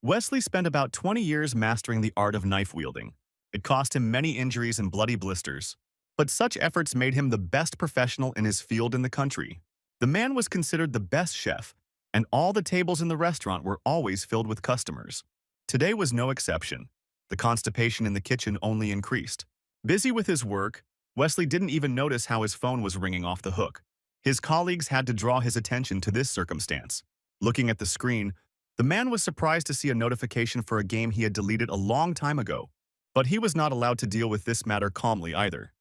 Wesley spent about 20 years mastering the art of knife wielding. It cost him many injuries and bloody blisters, but such efforts made him the best professional in his field in the country. The man was considered the best chef, and all the tables in the restaurant were always filled with customers. Today was no exception. The constipation in the kitchen only increased. Busy with his work, Wesley didn't even notice how his phone was ringing off the hook. His colleagues had to draw his attention to this circumstance. Looking at the screen, the man was surprised to see a notification for a game he had deleted a long time ago. But he was not allowed to deal with this matter calmly either.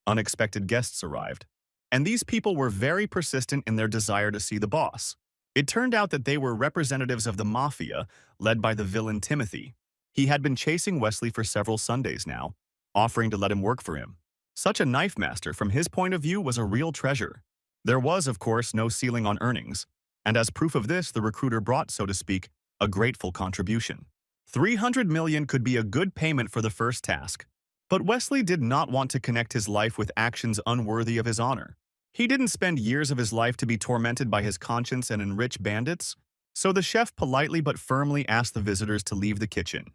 Unexpected guests arrived, and these people were very persistent in their desire to see the boss. It turned out that they were representatives of the Mafia, led by the villain Timothy. He had been chasing Wesley for several Sundays now, offering to let him work for him. Such a knife master, from his point of view, was a real treasure. There was, of course, no ceiling on earnings, and as proof of this, the recruiter brought, so to speak, a grateful contribution. 300 million could be a good payment for the first task. But Wesley did not want to connect his life with actions unworthy of his honor. He didn't spend years of his life to be tormented by his conscience and enrich bandits, so the chef politely but firmly asked the visitors to leave the kitchen.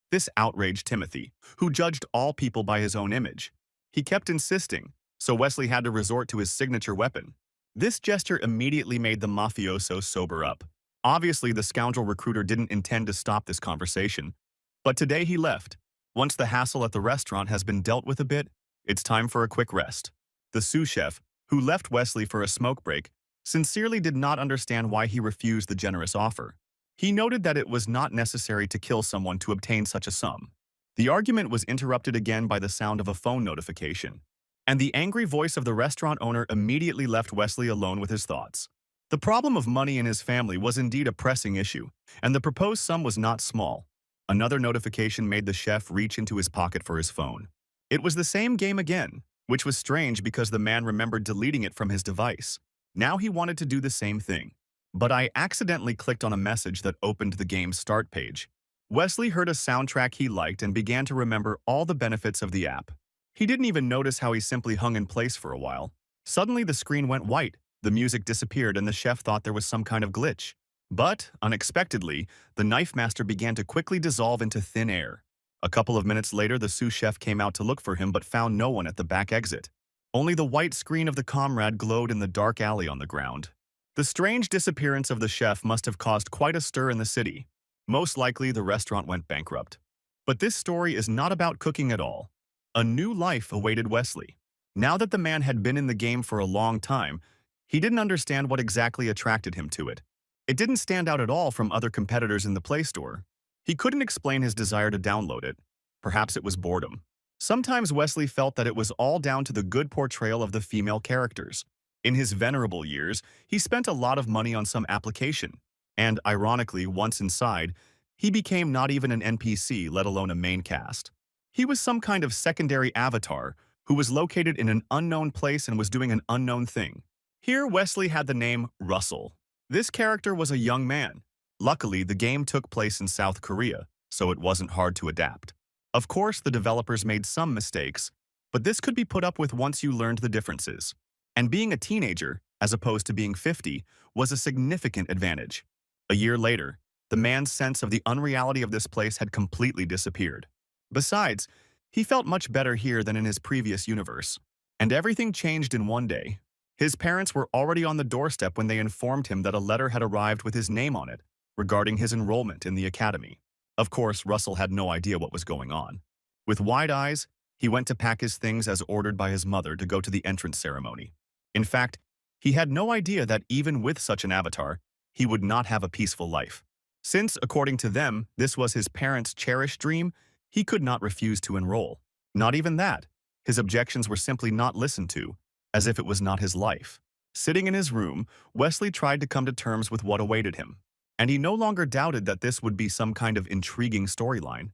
This outraged Timothy, who judged all people by his own image. He kept insisting, so Wesley had to resort to his signature weapon. This gesture immediately made the mafioso sober up. Obviously, the scoundrel recruiter didn't intend to stop this conversation, but today he left. Once the hassle at the restaurant has been dealt with a bit, it's time for a quick rest. The sous chef, who left Wesley for a smoke break, sincerely did not understand why he refused the generous offer. He noted that it was not necessary to kill someone to obtain such a sum. The argument was interrupted again by the sound of a phone notification, and the angry voice of the restaurant owner immediately left Wesley alone with his thoughts. The problem of money in his family was indeed a pressing issue, and the proposed sum was not small. Another notification made the chef reach into his pocket for his phone. It was the same game again, which was strange because the man remembered deleting it from his device. Now he wanted to do the same thing. But I accidentally clicked on a message that opened the game's start page. Wesley heard a soundtrack he liked and began to remember all the benefits of the app. He didn't even notice how he simply hung in place for a while. Suddenly the screen went white, the music disappeared, and the chef thought there was some kind of glitch. But, unexpectedly, the knife master began to quickly dissolve into thin air. A couple of minutes later, the sous chef came out to look for him but found no one at the back exit. Only the white screen of the comrade glowed in the dark alley on the ground. The strange disappearance of the chef must have caused quite a stir in the city. Most likely, the restaurant went bankrupt. But this story is not about cooking at all. A new life awaited Wesley. Now that the man had been in the game for a long time, he didn't understand what exactly attracted him to it. It didn't stand out at all from other competitors in the Play Store. He couldn't explain his desire to download it. Perhaps it was boredom. Sometimes Wesley felt that it was all down to the good portrayal of the female characters. In his venerable years, he spent a lot of money on some application. And, ironically, once inside, he became not even an NPC, let alone a main cast. He was some kind of secondary avatar who was located in an unknown place and was doing an unknown thing. Here, Wesley had the name Russell. This character was a young man. Luckily, the game took place in South Korea, so it wasn't hard to adapt. Of course, the developers made some mistakes, but this could be put up with once you learned the differences. And being a teenager, as opposed to being 50, was a significant advantage. A year later, the man's sense of the unreality of this place had completely disappeared. Besides, he felt much better here than in his previous universe. And everything changed in one day. His parents were already on the doorstep when they informed him that a letter had arrived with his name on it, regarding his enrollment in the academy. Of course, Russell had no idea what was going on. With wide eyes, he went to pack his things as ordered by his mother to go to the entrance ceremony. In fact, he had no idea that even with such an avatar, he would not have a peaceful life. Since, according to them, this was his parents' cherished dream, he could not refuse to enroll. Not even that. His objections were simply not listened to, as if it was not his life. Sitting in his room, Wesley tried to come to terms with what awaited him, and he no longer doubted that this would be some kind of intriguing storyline.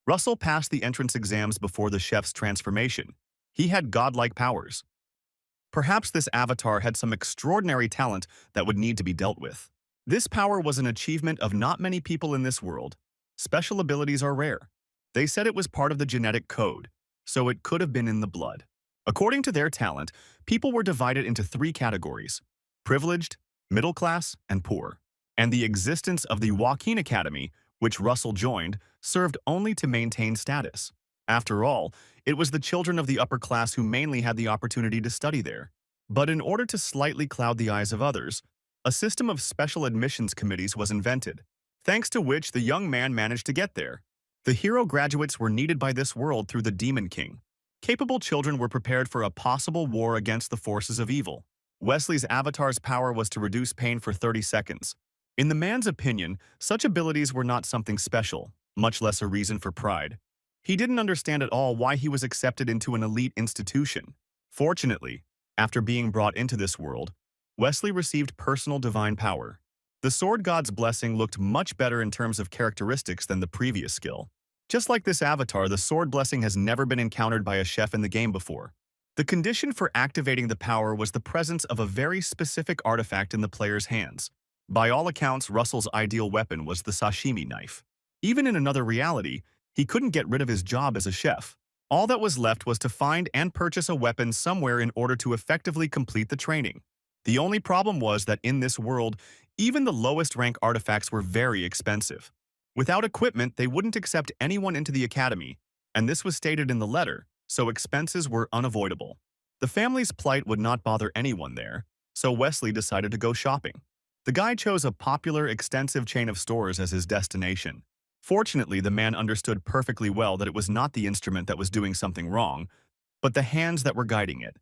Russell passed the entrance exams before the chef's transformation. He had godlike powers. Perhaps this avatar had some extraordinary talent that would need to be dealt with. This power was an achievement of not many people in this world. Special abilities are rare. They said it was part of the genetic code, so it could have been in the blood. According to their talent, people were divided into 3 categories: privileged, middle class, and poor. And the existence of the Joaquin Academy which Russell joined, served only to maintain status. After all, it was the children of the upper class who mainly had the opportunity to study there. But in order to slightly cloud the eyes of others, a system of special admissions committees was invented, thanks to which the young man managed to get there. The hero graduates were needed by this world through the Demon King. Capable children were prepared for a possible war against the forces of evil. Wesley's avatar's power was to reduce pain for 30 seconds. In the man's opinion, such abilities were not something special, much less a reason for pride. He didn't understand at all why he was accepted into an elite institution. Fortunately, after being brought into this world, Wesley received personal divine power. The sword god's blessing looked much better in terms of characteristics than the previous skill. Just like this avatar, the sword blessing has never been encountered by a chef in the game before. The condition for activating the power was the presence of a very specific artifact in the player's hands. By all accounts, Russell's ideal weapon was the sashimi knife. Even in another reality, he couldn't get rid of his job as a chef. All that was left was to find and purchase a weapon somewhere in order to effectively complete the training. The only problem was that in this world, even the lowest rank artifacts were very expensive. Without equipment, they wouldn't accept anyone into the academy, and this was stated in the letter, so expenses were unavoidable. The family's plight would not bother anyone there, so Wesley decided to go shopping. The guy chose a popular, extensive chain of stores as his destination. Fortunately, the man understood perfectly well that it was not the instrument that was doing something wrong, but the hands that were guiding it.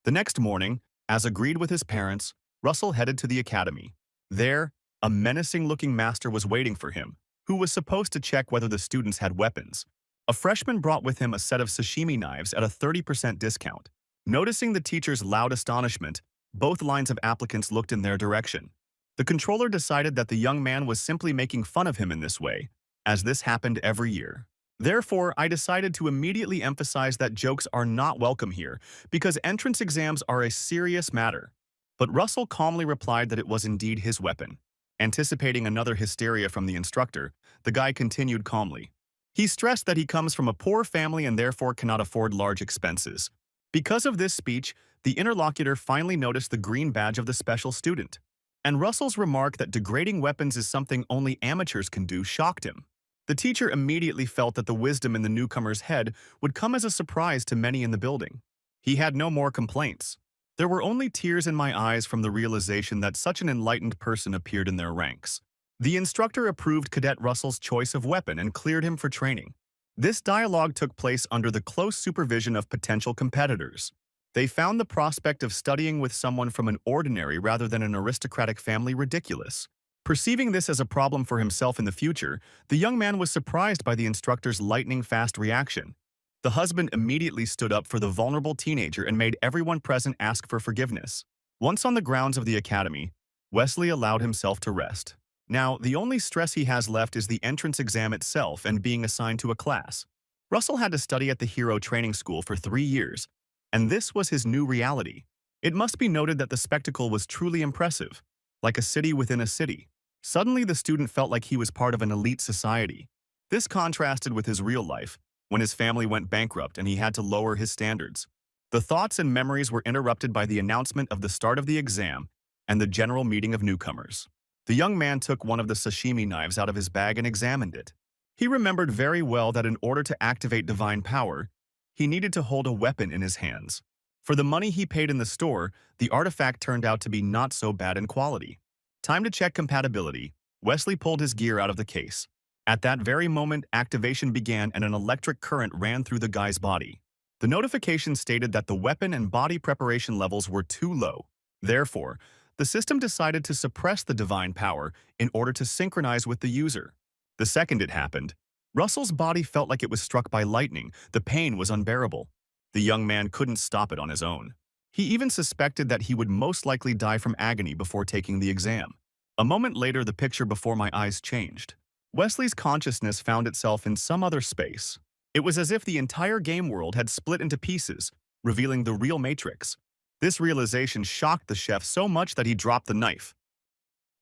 The next morning, as agreed with his parents, Russell headed to the academy. There, a menacing-looking master was waiting for him, who was supposed to check whether the students had weapons. A freshman brought with him a set of sashimi knives at a 30% discount. Noticing the teacher's loud astonishment, both lines of applicants looked in their direction. The controller decided that the young man was simply making fun of him in this way, as this happened every year. Therefore, I decided to immediately emphasize that jokes are not welcome here, because entrance exams are a serious matter. But Russell calmly replied that it was indeed his weapon. Anticipating another hysteria from the instructor, the guy continued calmly. He stressed that he comes from a poor family and therefore cannot afford large expenses. Because of this speech, the interlocutor finally noticed the green badge of the special student. And Russell's remark that degrading weapons is something only amateurs can do shocked him. The teacher immediately felt that the wisdom in the newcomer's head would come as a surprise to many in the building. He had no more complaints. There were only tears in my eyes from the realization that such an enlightened person appeared in their ranks. The instructor approved Cadet Russell's choice of weapon and cleared him for training. This dialogue took place under the close supervision of potential competitors. They found the prospect of studying with someone from an ordinary rather than an aristocratic family ridiculous. Perceiving this as a problem for himself in the future, the young man was surprised by the instructor's lightning-fast reaction. The husband immediately stood up for the vulnerable teenager and made everyone present ask for forgiveness. Once on the grounds of the academy, Wesley allowed himself to rest. Now, the only stress he has left is the entrance exam itself and being assigned to a class. Russell had to study at the Hero Training School for 3 years, and this was his new reality. It must be noted that the spectacle was truly impressive, like a city within a city. Suddenly, the student felt like he was part of an elite society. This contrasted with his real life, when his family went bankrupt and he had to lower his standards. The thoughts and memories were interrupted by the announcement of the start of the exam and the general meeting of newcomers. The young man took one of the sashimi knives out of his bag and examined it. He remembered very well that in order to activate divine power, he needed to hold a weapon in his hands. For the money he paid in the store, the artifact turned out to be not so bad in quality. Time to check compatibility. Wesley pulled his gear out of the case. At that very moment, activation began and an electric current ran through the guy's body. The notification stated that the weapon and body preparation levels were too low. Therefore, the system decided to suppress the divine power in order to synchronize with the user. The second it happened, Russell's body felt like it was struck by lightning. The pain was unbearable. The young man couldn't stop it on his own. He even suspected that he would most likely die from agony before taking the exam. A moment later, the picture before my eyes changed. Wesley's consciousness found itself in some other space. It was as if the entire game world had split into pieces, revealing the real Matrix. This realization shocked the chef so much that he dropped the knife.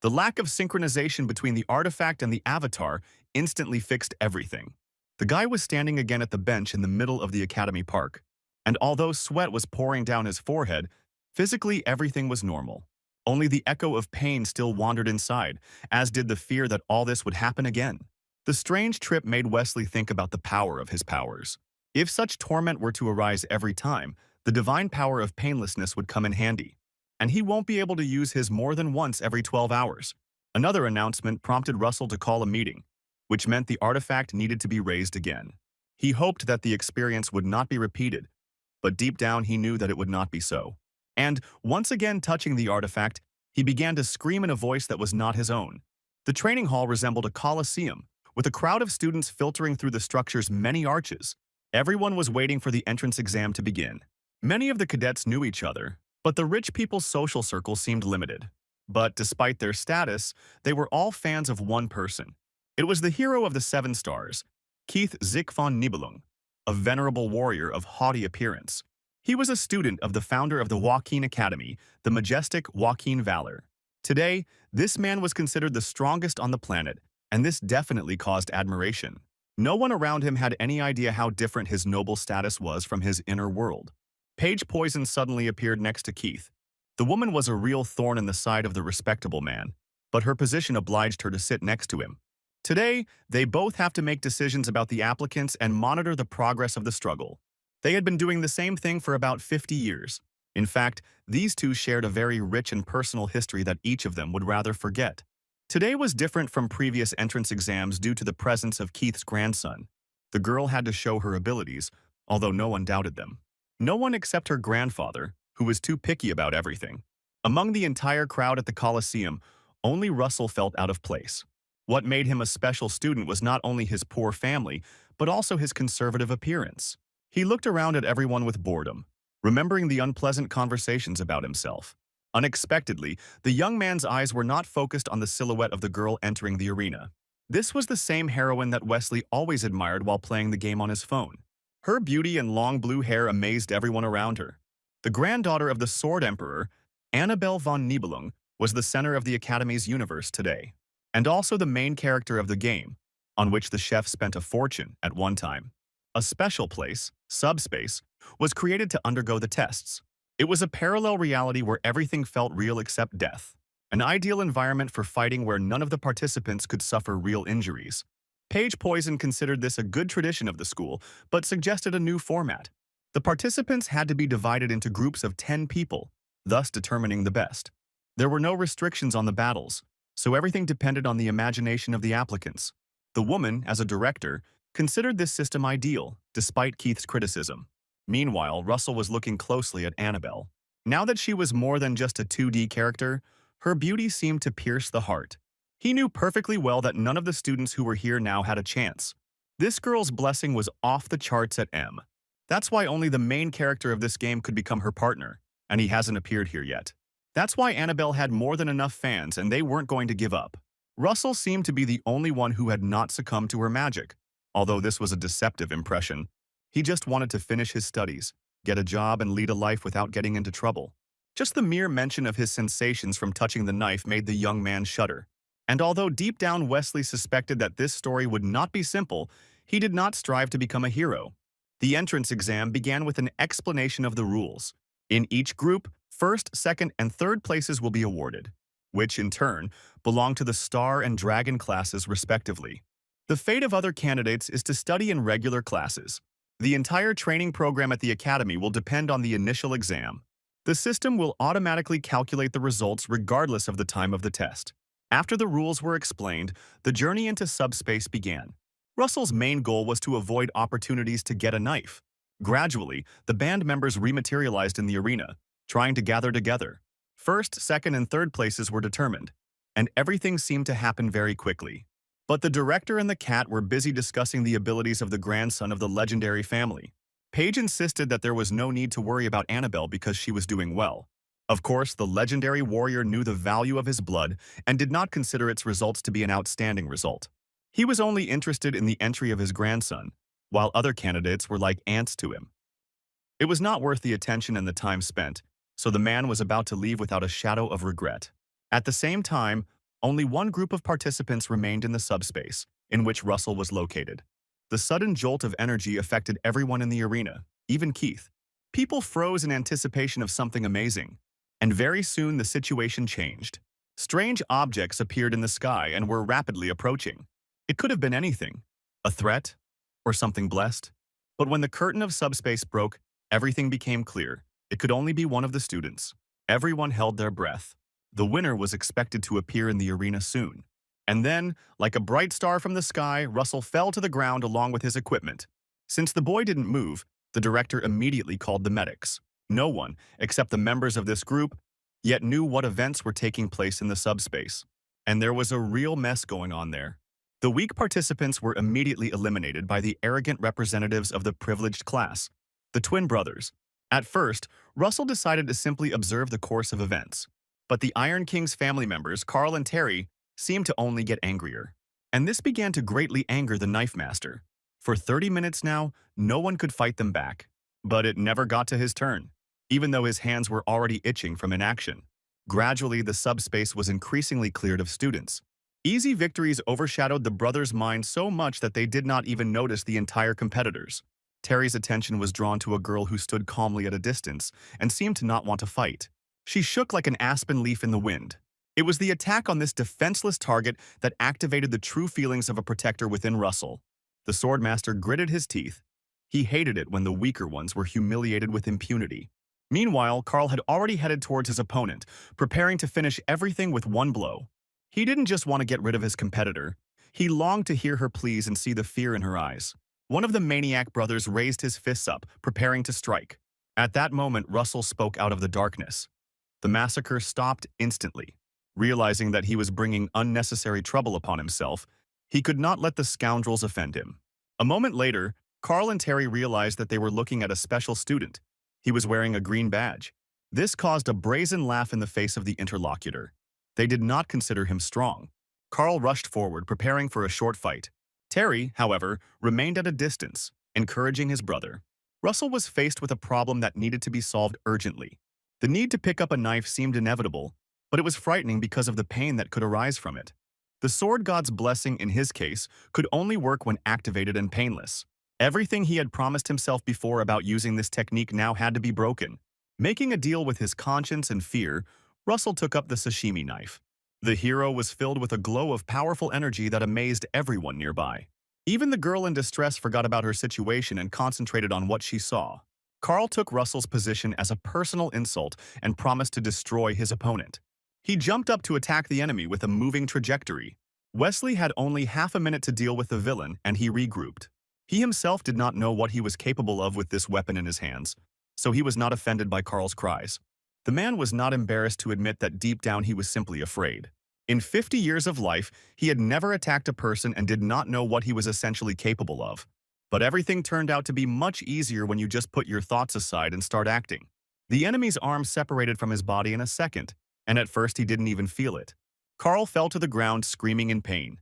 The lack of synchronization between the artifact and the avatar instantly fixed everything. The guy was standing again at the bench in the middle of the Academy Park, and although sweat was pouring down his forehead, physically everything was normal. Only the echo of pain still wandered inside, as did the fear that all this would happen again. The strange trip made Wesley think about the power of his powers. If such torment were to arise every time, the divine power of painlessness would come in handy, and he won't be able to use his more than once every 12 hours. Another announcement prompted Russell to call a meeting, which meant the artifact needed to be raised again. He hoped that the experience would not be repeated, but deep down he knew that it would not be so. And, once again touching the artifact, he began to scream in a voice that was not his own. The training hall resembled a coliseum, with a crowd of students filtering through the structure's many arches. Everyone was waiting for the entrance exam to begin. Many of the cadets knew each other, but the rich people's social circle seemed limited. But despite their status, they were all fans of one person. It was the hero of the 7 stars, Keith Zik von Nibelung, a venerable warrior of haughty appearance. He was a student of the founder of the Joaquin Academy, the majestic Joaquin Valor. Today, this man was considered the strongest on the planet, and this definitely caused admiration. No one around him had any idea how different his noble status was from his inner world. Paige Poison suddenly appeared next to Keith. The woman was a real thorn in the side of the respectable man, but her position obliged her to sit next to him. Today, they both have to make decisions about the applicants and monitor the progress of the struggle. They had been doing the same thing for about 50 years. In fact, these two shared a very rich and personal history that each of them would rather forget. Today was different from previous entrance exams due to the presence of Keith's grandson. The girl had to show her abilities, although no one doubted them. No one except her grandfather, who was too picky about everything. Among the entire crowd at the Coliseum, only Russell felt out of place. What made him a special student was not only his poor family, but also his conservative appearance. He looked around at everyone with boredom, remembering the unpleasant conversations about himself. Unexpectedly, the young man's eyes were not focused on the silhouette of the girl entering the arena. This was the same heroine that Wesley always admired while playing the game on his phone. Her beauty and long blue hair amazed everyone around her. The granddaughter of the Sword Emperor, Annabelle von Nibelung, was the center of the Academy's universe today, and also the main character of the game, on which the chef spent a fortune at one time. A special place, Subspace, was created to undergo the tests. It was a parallel reality where everything felt real except death, an ideal environment for fighting where none of the participants could suffer real injuries. Paige Poison considered this a good tradition of the school, but suggested a new format. The participants had to be divided into groups of 10 people, thus determining the best. There were no restrictions on the battles, so everything depended on the imagination of the applicants. The woman, as a director, considered this system ideal, despite Keith's criticism. Meanwhile, Russell was looking closely at Annabelle. Now that she was more than just a 2D character, her beauty seemed to pierce the heart. He knew perfectly well that none of the students who were here now had a chance. This girl's blessing was off the charts at M. That's why only the main character of this game could become her partner, and he hasn't appeared here yet. That's why Annabelle had more than enough fans and they weren't going to give up. Russell seemed to be the only one who had not succumbed to her magic. Although this was a deceptive impression, he just wanted to finish his studies, get a job, and lead a life without getting into trouble. Just the mere mention of his sensations from touching the knife made the young man shudder. And although deep down Wesley suspected that this story would not be simple, he did not strive to become a hero. The entrance exam began with an explanation of the rules. In each group, first, second, and third places will be awarded, which, in turn, belong to the Star and Dragon classes respectively. The fate of other candidates is to study in regular classes. The entire training program at the Academy will depend on the initial exam. The system will automatically calculate the results regardless of the time of the test. After the rules were explained, the journey into Subspace began. Russell's main goal was to avoid opportunities to get a knife. Gradually, the band members rematerialized in the arena, trying to gather together. First, second, and third places were determined, and everything seemed to happen very quickly. But the director and the cat were busy discussing the abilities of the grandson of the legendary family. Paige insisted that there was no need to worry about Annabelle because she was doing well. Of course, the legendary warrior knew the value of his blood and did not consider its results to be an outstanding result. He was only interested in the entry of his grandson, while other candidates were like ants to him. It was not worth the attention and the time spent, so the man was about to leave without a shadow of regret. At the same time, only one group of participants remained in the subspace, in which Russell was located. The sudden jolt of energy affected everyone in the arena, even Keith. People froze in anticipation of something amazing, and very soon the situation changed. Strange objects appeared in the sky and were rapidly approaching. It could have been anything, a threat, or something blessed. But when the curtain of subspace broke, everything became clear. It could only be one of the students. Everyone held their breath. The winner was expected to appear in the arena soon. And then, like a bright star from the sky, Russell fell to the ground along with his equipment. Since the boy didn't move, the director immediately called the medics. No one, except the members of this group, yet knew what events were taking place in the subspace. And there was a real mess going on there. The weak participants were immediately eliminated by the arrogant representatives of the privileged class, the twin brothers. At first, Russell decided to simply observe the course of events. But the Iron King's family members, Carl and Terry, seemed to only get angrier. And this began to greatly anger the knife master. For 30 minutes now, no one could fight them back. But it never got to his turn, even though his hands were already itching from inaction. Gradually, the subspace was increasingly cleared of students. Easy victories overshadowed the brothers' minds so much that they did not even notice the entire competitors. Terry's attention was drawn to a girl who stood calmly at a distance and seemed to not want to fight. She shook like an aspen leaf in the wind. It was the attack on this defenseless target that activated the true feelings of a protector within Russell. The swordmaster gritted his teeth. He hated it when the weaker ones were humiliated with impunity. Meanwhile, Carl had already headed towards his opponent, preparing to finish everything with one blow. He didn't just want to get rid of his competitor. He longed to hear her pleas and see the fear in her eyes. One of the maniac brothers raised his fists up, preparing to strike. At that moment, Russell spoke out of the darkness. The massacre stopped instantly. Realizing that he was bringing unnecessary trouble upon himself, he could not let the scoundrels offend him. A moment later, Carl and Terry realized that they were looking at a special student. He was wearing a green badge. This caused a brazen laugh in the face of the interlocutor. They did not consider him strong. Carl rushed forward, preparing for a short fight. Terry, however, remained at a distance, encouraging his brother. Russell was faced with a problem that needed to be solved urgently. The need to pick up a knife seemed inevitable, but it was frightening because of the pain that could arise from it. The sword god's blessing, in his case, could only work when activated and painless. Everything he had promised himself before about using this technique now had to be broken. Making a deal with his conscience and fear, Russell took up the sashimi knife. The hero was filled with a glow of powerful energy that amazed everyone nearby. Even the girl in distress forgot about her situation and concentrated on what she saw. Carl took Russell's position as a personal insult and promised to destroy his opponent. He jumped up to attack the enemy with a moving trajectory. Wesley had only half a minute to deal with the villain, and he regrouped. He himself did not know what he was capable of with this weapon in his hands, so he was not offended by Carl's cries. The man was not embarrassed to admit that deep down he was simply afraid. In 50 years of life, he had never attacked a person and did not know what he was essentially capable of. But everything turned out to be much easier when you just put your thoughts aside and start acting. The enemy's arm separated from his body in a second, and at first he didn't even feel it. Carl fell to the ground screaming in pain.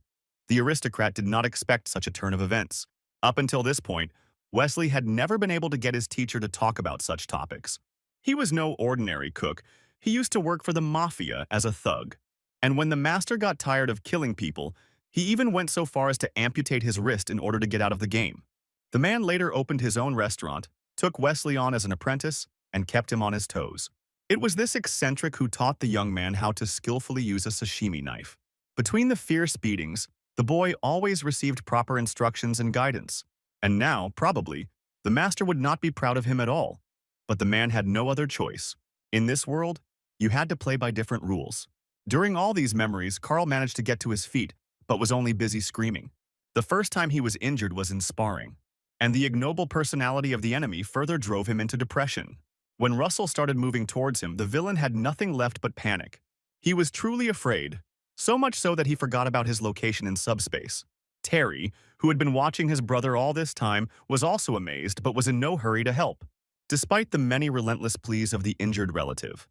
The aristocrat did not expect such a turn of events. Up until this point, Wesley had never been able to get his teacher to talk about such topics. He was no ordinary cook. He used to work for the Mafia as a thug. And when the master got tired of killing people, he even went so far as to amputate his wrist in order to get out of the game. The man later opened his own restaurant, took Wesley on as an apprentice, and kept him on his toes. It was this eccentric who taught the young man how to skillfully use a sashimi knife. Between the fierce beatings, the boy always received proper instructions and guidance. And now, probably, the master would not be proud of him at all. But the man had no other choice. In this world, you had to play by different rules. During all these memories, Carl managed to get to his feet, but was only busy screaming. The first time he was injured was in sparring, and the ignoble personality of the enemy further drove him into depression. When Russell started moving towards him, the villain had nothing left but panic. He was truly afraid, so much so that he forgot about his location in subspace. Terry, who had been watching his brother all this time, was also amazed but was in no hurry to help, despite the many relentless pleas of the injured relative.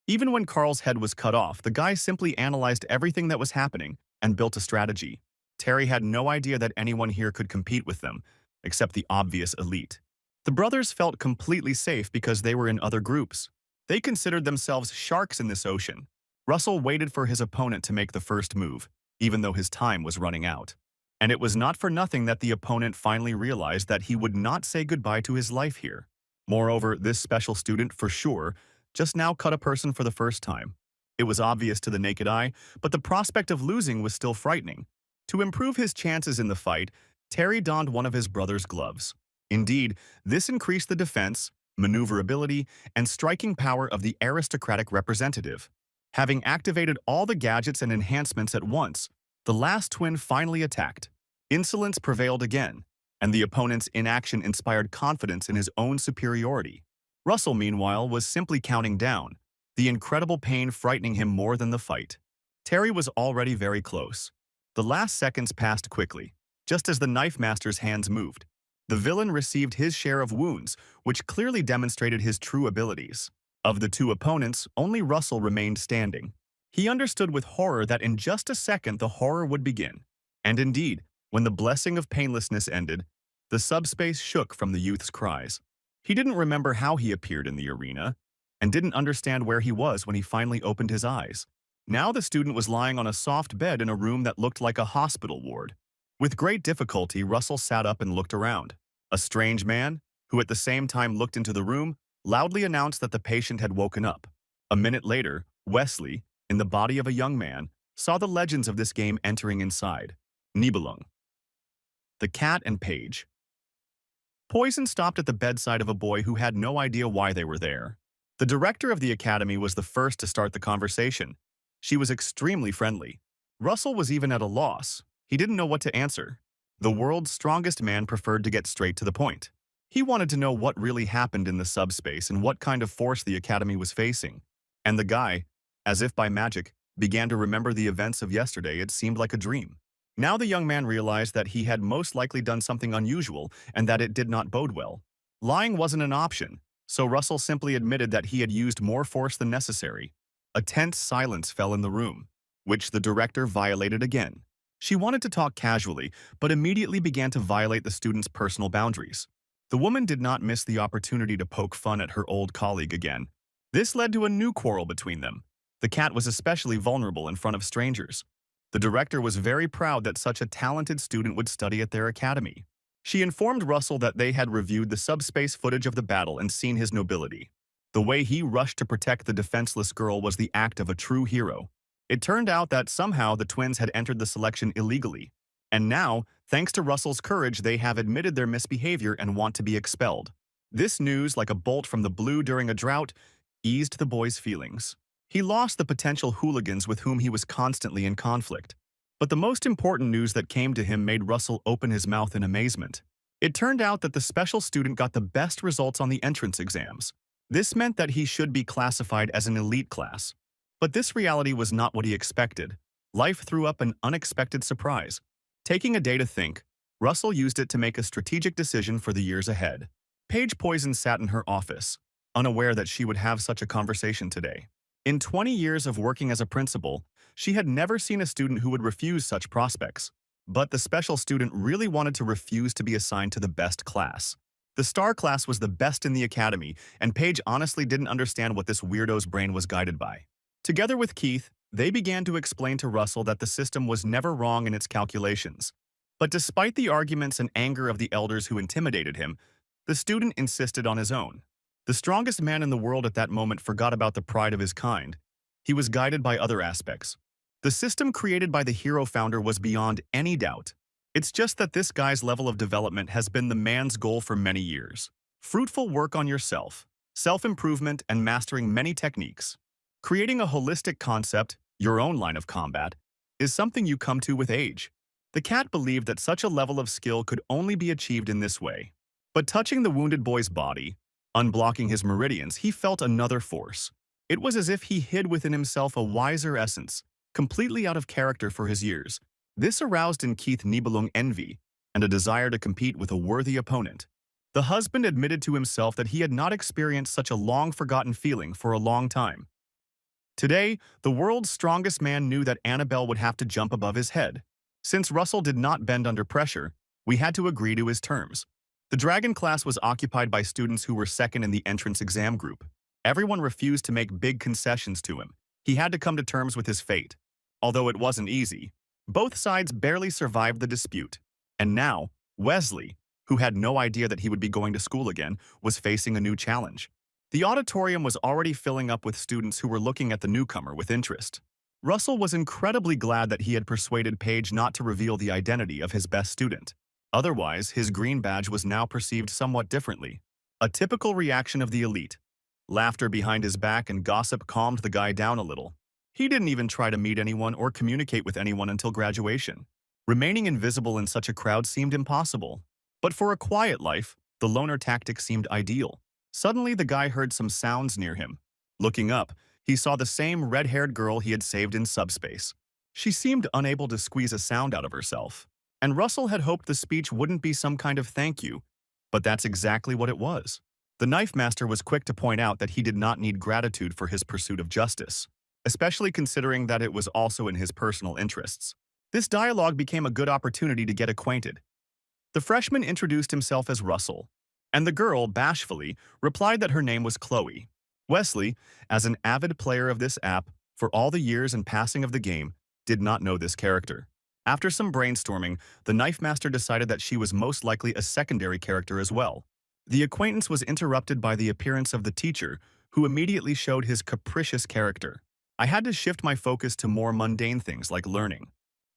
Even when Carl's head was cut off, the guy simply analyzed everything that was happening and built a strategy. Terry had no idea that anyone here could compete with them, except the obvious elite. The brothers felt completely safe because they were in other groups. They considered themselves sharks in this ocean. Russell waited for his opponent to make the first move, even though his time was running out. And it was not for nothing that the opponent finally realized that he would not say goodbye to his life here. Moreover, this special student, for sure, just now cut a person for the first time. It was obvious to the naked eye, but the prospect of losing was still frightening. To improve his chances in the fight, Terry donned one of his brother's gloves. Indeed, this increased the defense, maneuverability, and striking power of the aristocratic representative. Having activated all the gadgets and enhancements at once, the last twin finally attacked. Insolence prevailed again, and the opponent's inaction inspired confidence in his own superiority. Russell, meanwhile, was simply counting down, the incredible pain frightening him more than the fight. Terry was already very close. The last seconds passed quickly, just as the knife master's hands moved. The villain received his share of wounds, which clearly demonstrated his true abilities. Of the two opponents, only Russell remained standing. He understood with horror that in just a second the horror would begin. And indeed, when the blessing of painlessness ended, the subspace shook from the youth's cries. He didn't remember how he appeared in the arena, and didn't understand where he was when he finally opened his eyes. Now the student was lying on a soft bed in a room that looked like a hospital ward. With great difficulty, Russell sat up and looked around. A strange man, who at the same time looked into the room, loudly announced that the patient had woken up. A minute later, Wesley, in the body of a young man, saw the legends of this game entering inside. Nibelung. The cat and page. Poison stopped at the bedside of a boy who had no idea why they were there. The director of the academy was the first to start the conversation. She was extremely friendly. Russell was even at a loss. He didn't know what to answer. The world's strongest man preferred to get straight to the point. He wanted to know what really happened in the subspace and what kind of force the academy was facing. And the guy, as if by magic, began to remember the events of yesterday. It seemed like a dream. Now the young man realized that he had most likely done something unusual and that it did not bode well. Lying wasn't an option, so Russell simply admitted that he had used more force than necessary. A tense silence fell in the room, which the director violated again. She wanted to talk casually, but immediately began to violate the student's personal boundaries. The woman did not miss the opportunity to poke fun at her old colleague again. This led to a new quarrel between them. The cat was especially vulnerable in front of strangers. The director was very proud that such a talented student would study at their academy. She informed Russell that they had reviewed the subspace footage of the battle and seen his nobility. The way he rushed to protect the defenseless girl was the act of a true hero. It turned out that somehow the twins had entered the selection illegally. And now, thanks to Russell's courage, they have admitted their misbehavior and want to be expelled. This news, like a bolt from the blue during a drought, eased the boy's feelings. He lost the potential hooligans with whom he was constantly in conflict. But the most important news that came to him made Russell open his mouth in amazement. It turned out that the special student got the best results on the entrance exams. This meant that he should be classified as an elite class. But this reality was not what he expected. Life threw up an unexpected surprise. Taking a day to think, Russell used it to make a strategic decision for the years ahead. Paige Poison sat in her office, unaware that she would have such a conversation today. In 20 years of working as a principal, she had never seen a student who would refuse such prospects. But the special student really wanted to refuse to be assigned to the best class. The star class was the best in the academy, and Paige honestly didn't understand what this weirdo's brain was guided by. Together with Keith, they began to explain to Russell that the system was never wrong in its calculations. But despite the arguments and anger of the elders who intimidated him, the student insisted on his own. The strongest man in the world at that moment forgot about the pride of his kind. He was guided by other aspects. The system created by the hero founder was beyond any doubt. It's just that this guy's level of development has been the man's goal for many years. Fruitful work on yourself, self-improvement, and mastering many techniques. Creating a holistic concept, your own line of combat, is something you come to with age. The cat believed that such a level of skill could only be achieved in this way. But touching the wounded boy's body, unblocking his meridians, he felt another force. It was as if he hid within himself a wiser essence, completely out of character for his years. This aroused in Keith Nibelung envy and a desire to compete with a worthy opponent. The husband admitted to himself that he had not experienced such a long-forgotten feeling for a long time. Today, the world's strongest man knew that Annabelle would have to jump above his head. Since Russell did not bend under pressure, we had to agree to his terms. The Dragon class was occupied by students who were second in the entrance exam group. Everyone refused to make big concessions to him. He had to come to terms with his fate. Although it wasn't easy, both sides barely survived the dispute. And now, Wesley, who had no idea that he would be going to school again, was facing a new challenge. The auditorium was already filling up with students who were looking at the newcomer with interest. Russell was incredibly glad that he had persuaded Paige not to reveal the identity of his best student. Otherwise, his green badge was now perceived somewhat differently. A typical reaction of the elite. Laughter behind his back and gossip calmed the guy down a little. He didn't even try to meet anyone or communicate with anyone until graduation. Remaining invisible in such a crowd seemed impossible. But for a quiet life, the loner tactic seemed ideal. Suddenly, the guy heard some sounds near him. Looking up, he saw the same red-haired girl he had saved in Subspace. She seemed unable to squeeze a sound out of herself, and Russell had hoped the speech wouldn't be some kind of thank you, but that's exactly what it was. The knife master was quick to point out that he did not need gratitude for his pursuit of justice, especially considering that it was also in his personal interests. This dialogue became a good opportunity to get acquainted. The freshman introduced himself as Russell, and the girl, bashfully, replied that her name was Chloe. Wesley, as an avid player of this app for all the years and passing of the game, did not know this character. After some brainstorming, the knife master decided that she was most likely a secondary character as well. The acquaintance was interrupted by the appearance of the teacher, who immediately showed his capricious character. I had to shift my focus to more mundane things like learning.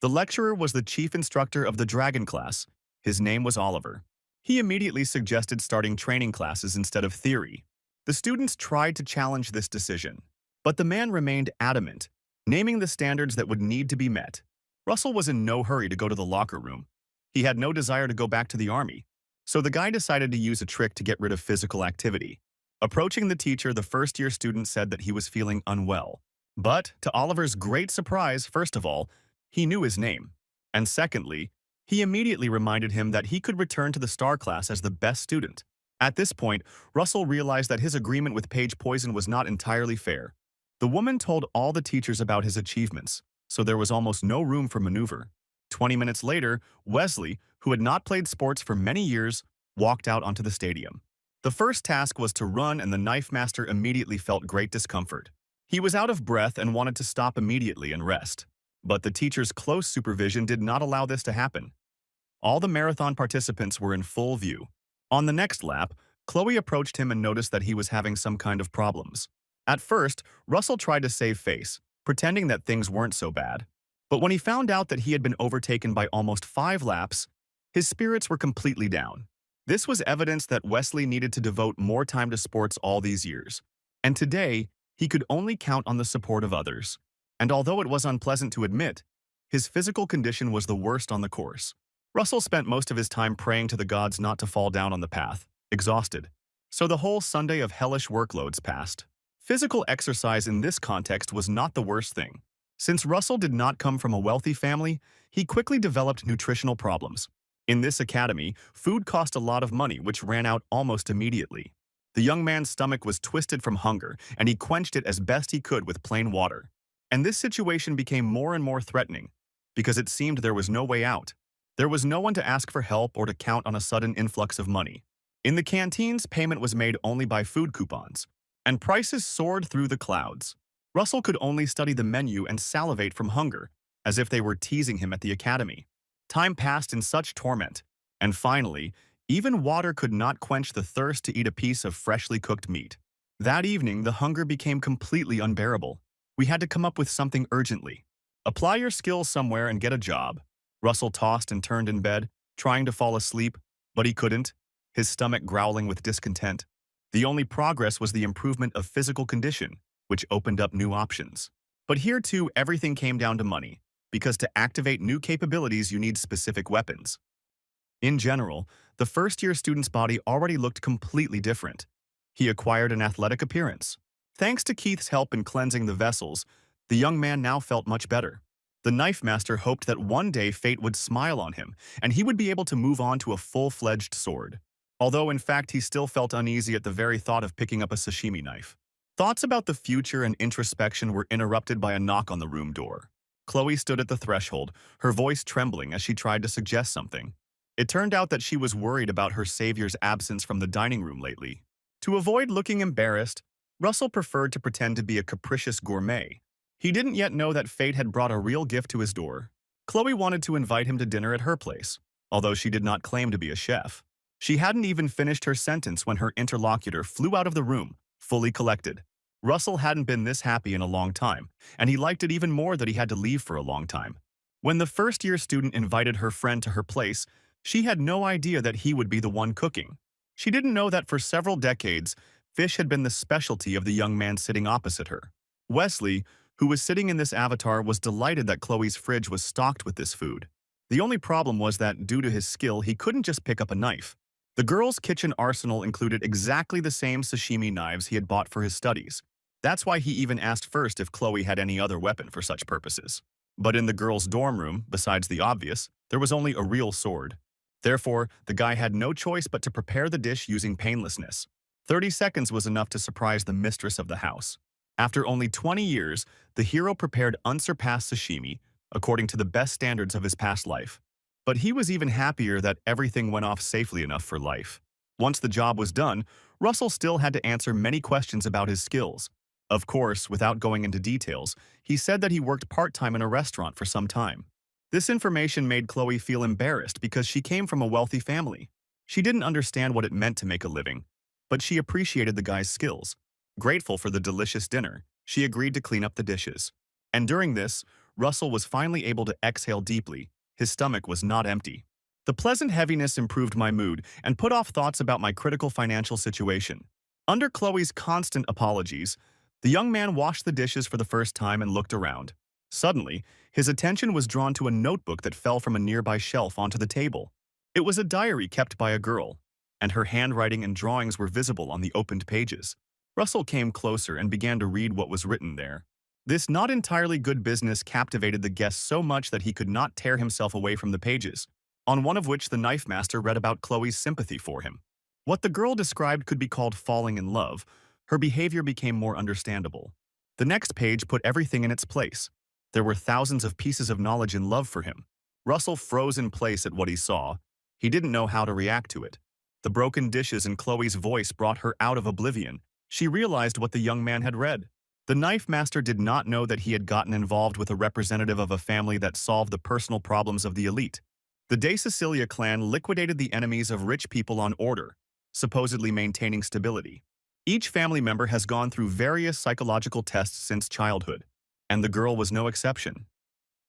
The lecturer was the chief instructor of the dragon class. His name was Oliver. He immediately suggested starting training classes instead of theory. The students tried to challenge this decision, but the man remained adamant, naming the standards that would need to be met. Russell was in no hurry to go to the locker room. He had no desire to go back to the army, so the guy decided to use a trick to get rid of physical activity. Approaching the teacher, the first-year student said that he was feeling unwell. But, to Oliver's great surprise, first of all, he knew his name. And secondly, he immediately reminded him that he could return to the star class as the best student. At this point, Russell realized that his agreement with Paige Poison was not entirely fair. The woman told all the teachers about his achievements, so there was almost no room for maneuver. 20 minutes later, Wesley, who had not played sports for many years, walked out onto the stadium. The first task was to run, and the knife master immediately felt great discomfort. He was out of breath and wanted to stop immediately and rest. But the teacher's close supervision did not allow this to happen. All the marathon participants were in full view. On the next lap, Chloe approached him and noticed that he was having some kind of problems. At first, Russell tried to save face, pretending that things weren't so bad. But when he found out that he had been overtaken by almost 5 laps, his spirits were completely down. This was evidence that Wesley needed to devote more time to sports all these years. And today, he could only count on the support of others. And although it was unpleasant to admit, his physical condition was the worst on the course. Russell spent most of his time praying to the gods not to fall down on the path, exhausted. So the whole Sunday of hellish workloads passed. Physical exercise in this context was not the worst thing. Since Russell did not come from a wealthy family, he quickly developed nutritional problems. In this academy, food cost a lot of money, which ran out almost immediately. The young man's stomach was twisted from hunger, and he quenched it as best he could with plain water. And this situation became more and more threatening, because it seemed there was no way out. There was no one to ask for help or to count on a sudden influx of money. In the canteens, payment was made only by food coupons, and prices soared through the clouds. Russell could only study the menu and salivate from hunger, as if they were teasing him at the academy. Time passed in such torment, and finally, even water could not quench the thirst to eat a piece of freshly cooked meat. That evening, the hunger became completely unbearable. We had to come up with something urgently. Apply your skills somewhere and get a job. Russell tossed and turned in bed, trying to fall asleep, but he couldn't, his stomach growling with discontent. The only progress was the improvement of physical condition, which opened up new options. But here too, everything came down to money, because to activate new capabilities you need specific weapons. In general, the first-year student's body already looked completely different. He acquired an athletic appearance. Thanks to Keith's help in cleansing the vessels, the young man now felt much better. The knife master hoped that one day fate would smile on him, and he would be able to move on to a full-fledged sword. Although in fact he still felt uneasy at the very thought of picking up a sashimi knife. Thoughts about the future and introspection were interrupted by a knock on the room door. Chloe stood at the threshold, her voice trembling as she tried to suggest something. It turned out that she was worried about her savior's absence from the dining room lately. To avoid looking embarrassed, Russell preferred to pretend to be a capricious gourmet. He didn't yet know that fate had brought a real gift to his door. Chloe wanted to invite him to dinner at her place, although she did not claim to be a chef. She hadn't even finished her sentence when her interlocutor flew out of the room, fully collected. Russell hadn't been this happy in a long time, and he liked it even more that he had to leave for a long time. When the first-year student invited her friend to her place, she had no idea that he would be the one cooking. She didn't know that for several decades, fish had been the specialty of the young man sitting opposite her. Wesley, who was sitting in this avatar, was delighted that Chloe's fridge was stocked with this food. The only problem was that, due to his skill, he couldn't just pick up a knife. The girl's kitchen arsenal included exactly the same sashimi knives he had bought for his studies. That's why he even asked first if Chloe had any other weapon for such purposes. But in the girls' dorm room, besides the obvious, there was only a real sword. Therefore, the guy had no choice but to prepare the dish using painlessness. 30 seconds was enough to surprise the mistress of the house. After only 20 years, the hero prepared unsurpassed sashimi, according to the best standards of his past life. But he was even happier that everything went off safely enough for life. Once the job was done, Russell still had to answer many questions about his skills. Of course, without going into details, he said that he worked part-time in a restaurant for some time. This information made Chloe feel embarrassed because she came from a wealthy family. She didn't understand what it meant to make a living, but she appreciated the guy's skills. Grateful for the delicious dinner, she agreed to clean up the dishes. And during this, Russell was finally able to exhale deeply. His stomach was not empty. The pleasant heaviness improved my mood and put off thoughts about my critical financial situation. Under Chloe's constant apologies, the young man washed the dishes for the first time and looked around. Suddenly, his attention was drawn to a notebook that fell from a nearby shelf onto the table. It was a diary kept by a girl, and her handwriting and drawings were visible on the opened pages. Russell came closer and began to read what was written there. This not entirely good business captivated the guest so much that he could not tear himself away from the pages, on one of which the knife master read about Chloe's sympathy for him. What the girl described could be called falling in love. Her behavior became more understandable. The next page put everything in its place. There were thousands of pieces of knowledge and love for him. Russell froze in place at what he saw. He didn't know how to react to it. The broken dishes and Chloe's voice brought her out of oblivion. She realized what the young man had read. The knife master did not know that he had gotten involved with a representative of a family that solved the personal problems of the elite. The De Cecilia clan liquidated the enemies of rich people on order, supposedly maintaining stability. Each family member has gone through various psychological tests since childhood, and the girl was no exception.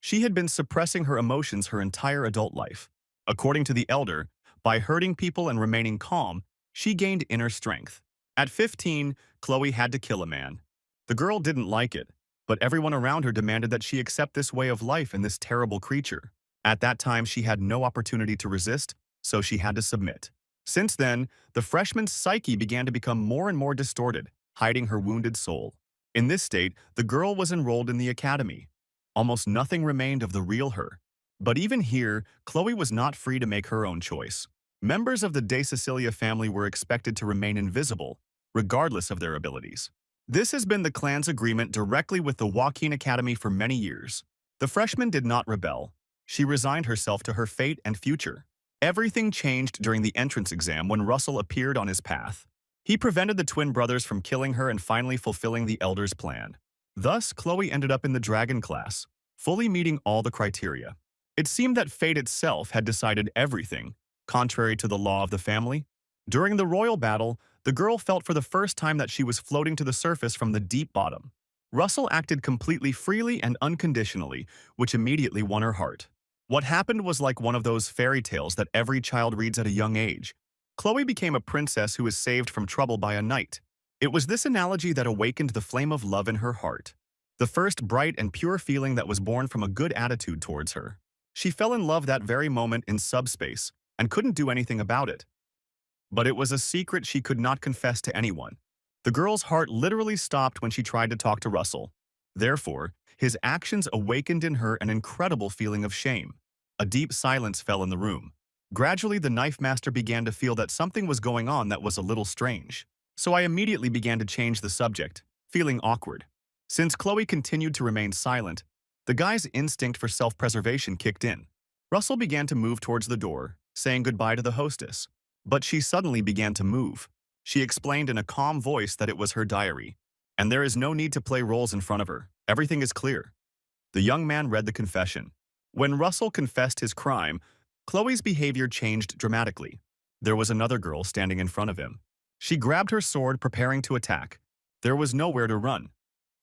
She had been suppressing her emotions her entire adult life. According to the elder, by hurting people and remaining calm, she gained inner strength. At 15, Chloe had to kill a man. The girl didn't like it, but everyone around her demanded that she accept this way of life and this terrible creature. At that time, she had no opportunity to resist, so she had to submit. Since then, the freshman's psyche began to become more and more distorted, hiding her wounded soul. In this state, the girl was enrolled in the academy. Almost nothing remained of the real her. But even here, Chloe was not free to make her own choice. Members of the De Cecilia family were expected to remain invisible, regardless of their abilities. This has been the clan's agreement directly with the Joaquin Academy for many years. The freshman did not rebel. She resigned herself to her fate and future. Everything changed during the entrance exam when Russell appeared on his path. He prevented the twin brothers from killing her and finally fulfilling the elder's plan. Thus, Chloe ended up in the dragon class, fully meeting all the criteria. It seemed that fate itself had decided everything, contrary to the law of the family. During the royal battle, the girl felt for the first time that she was floating to the surface from the deep bottom. Russell acted completely freely and unconditionally, which immediately won her heart. What happened was like one of those fairy tales that every child reads at a young age. Chloe became a princess who was saved from trouble by a knight. It was this analogy that awakened the flame of love in her heart, the first bright and pure feeling that was born from a good attitude towards her. She fell in love that very moment in Subspace and couldn't do anything about it. But it was a secret she could not confess to anyone. The girl's heart literally stopped when she tried to talk to Russell. Therefore, his actions awakened in her an incredible feeling of shame. A deep silence fell in the room. Gradually, the knife master began to feel that something was going on that was a little strange. So I immediately began to change the subject, feeling awkward. Since Chloe continued to remain silent, the guy's instinct for self-preservation kicked in. Russell began to move towards the door, saying goodbye to the hostess. But she suddenly began to move. She explained in a calm voice that it was her diary, and there is no need to play roles in front of her. Everything is clear. The young man read the confession. When Russell confessed his crime, Chloe's behavior changed dramatically. There was another girl standing in front of him. She grabbed her sword, preparing to attack. There was nowhere to run.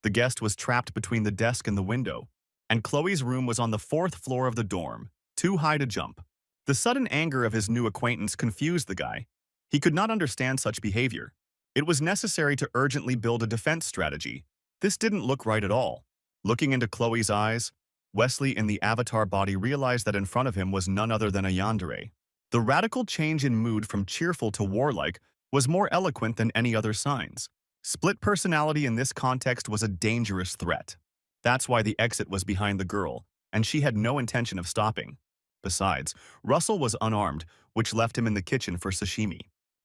The guest was trapped between the desk and the window, and Chloe's room was on the fourth floor of the dorm, too high to jump. The sudden anger of his new acquaintance confused the guy. He could not understand such behavior. It was necessary to urgently build a defense strategy. This didn't look right at all. Looking into Chloe's eyes, Wesley in the avatar body realized that in front of him was none other than a yandere. The radical change in mood from cheerful to warlike was more eloquent than any other signs. Split personality in this context was a dangerous threat. That's why the exit was behind the girl, and she had no intention of stopping. Besides, Russell was unarmed, which left him in the kitchen for sashimi.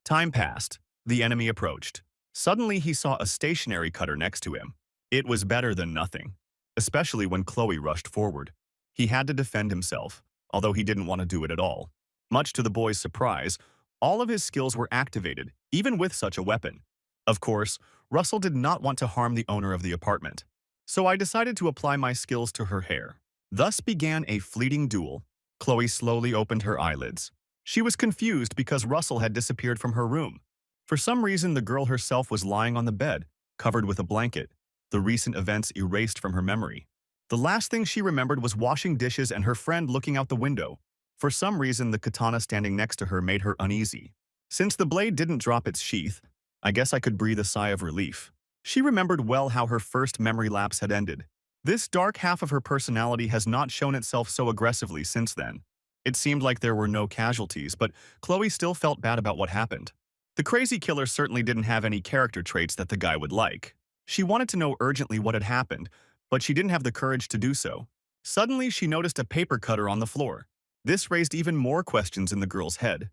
Time passed. The enemy approached. Suddenly, he saw a stationary cutter next to him. It was better than nothing, especially when Chloe rushed forward. He had to defend himself, although he didn't want to do it at all. Much to the boy's surprise, all of his skills were activated, even with such a weapon. Of course, Russell did not want to harm the owner of the apartment, so I decided to apply my skills to her hair. Thus began a fleeting duel. Chloe slowly opened her eyelids. She was confused because Russell had disappeared from her room. For some reason, the girl herself was lying on the bed, covered with a blanket. The recent events erased from her memory. The last thing she remembered was washing dishes and her friend looking out the window. For some reason, the katana standing next to her made her uneasy. Since the blade didn't drop its sheath, I guess I could breathe a sigh of relief. She remembered well how her first memory lapse had ended. This dark half of her personality has not shown itself so aggressively since then. It seemed like there were no casualties, but Chloe still felt bad about what happened. The crazy killer certainly didn't have any character traits that the guy would like. She wanted to know urgently what had happened, but she didn't have the courage to do so. Suddenly, she noticed a paper cutter on the floor. This raised even more questions in the girl's head.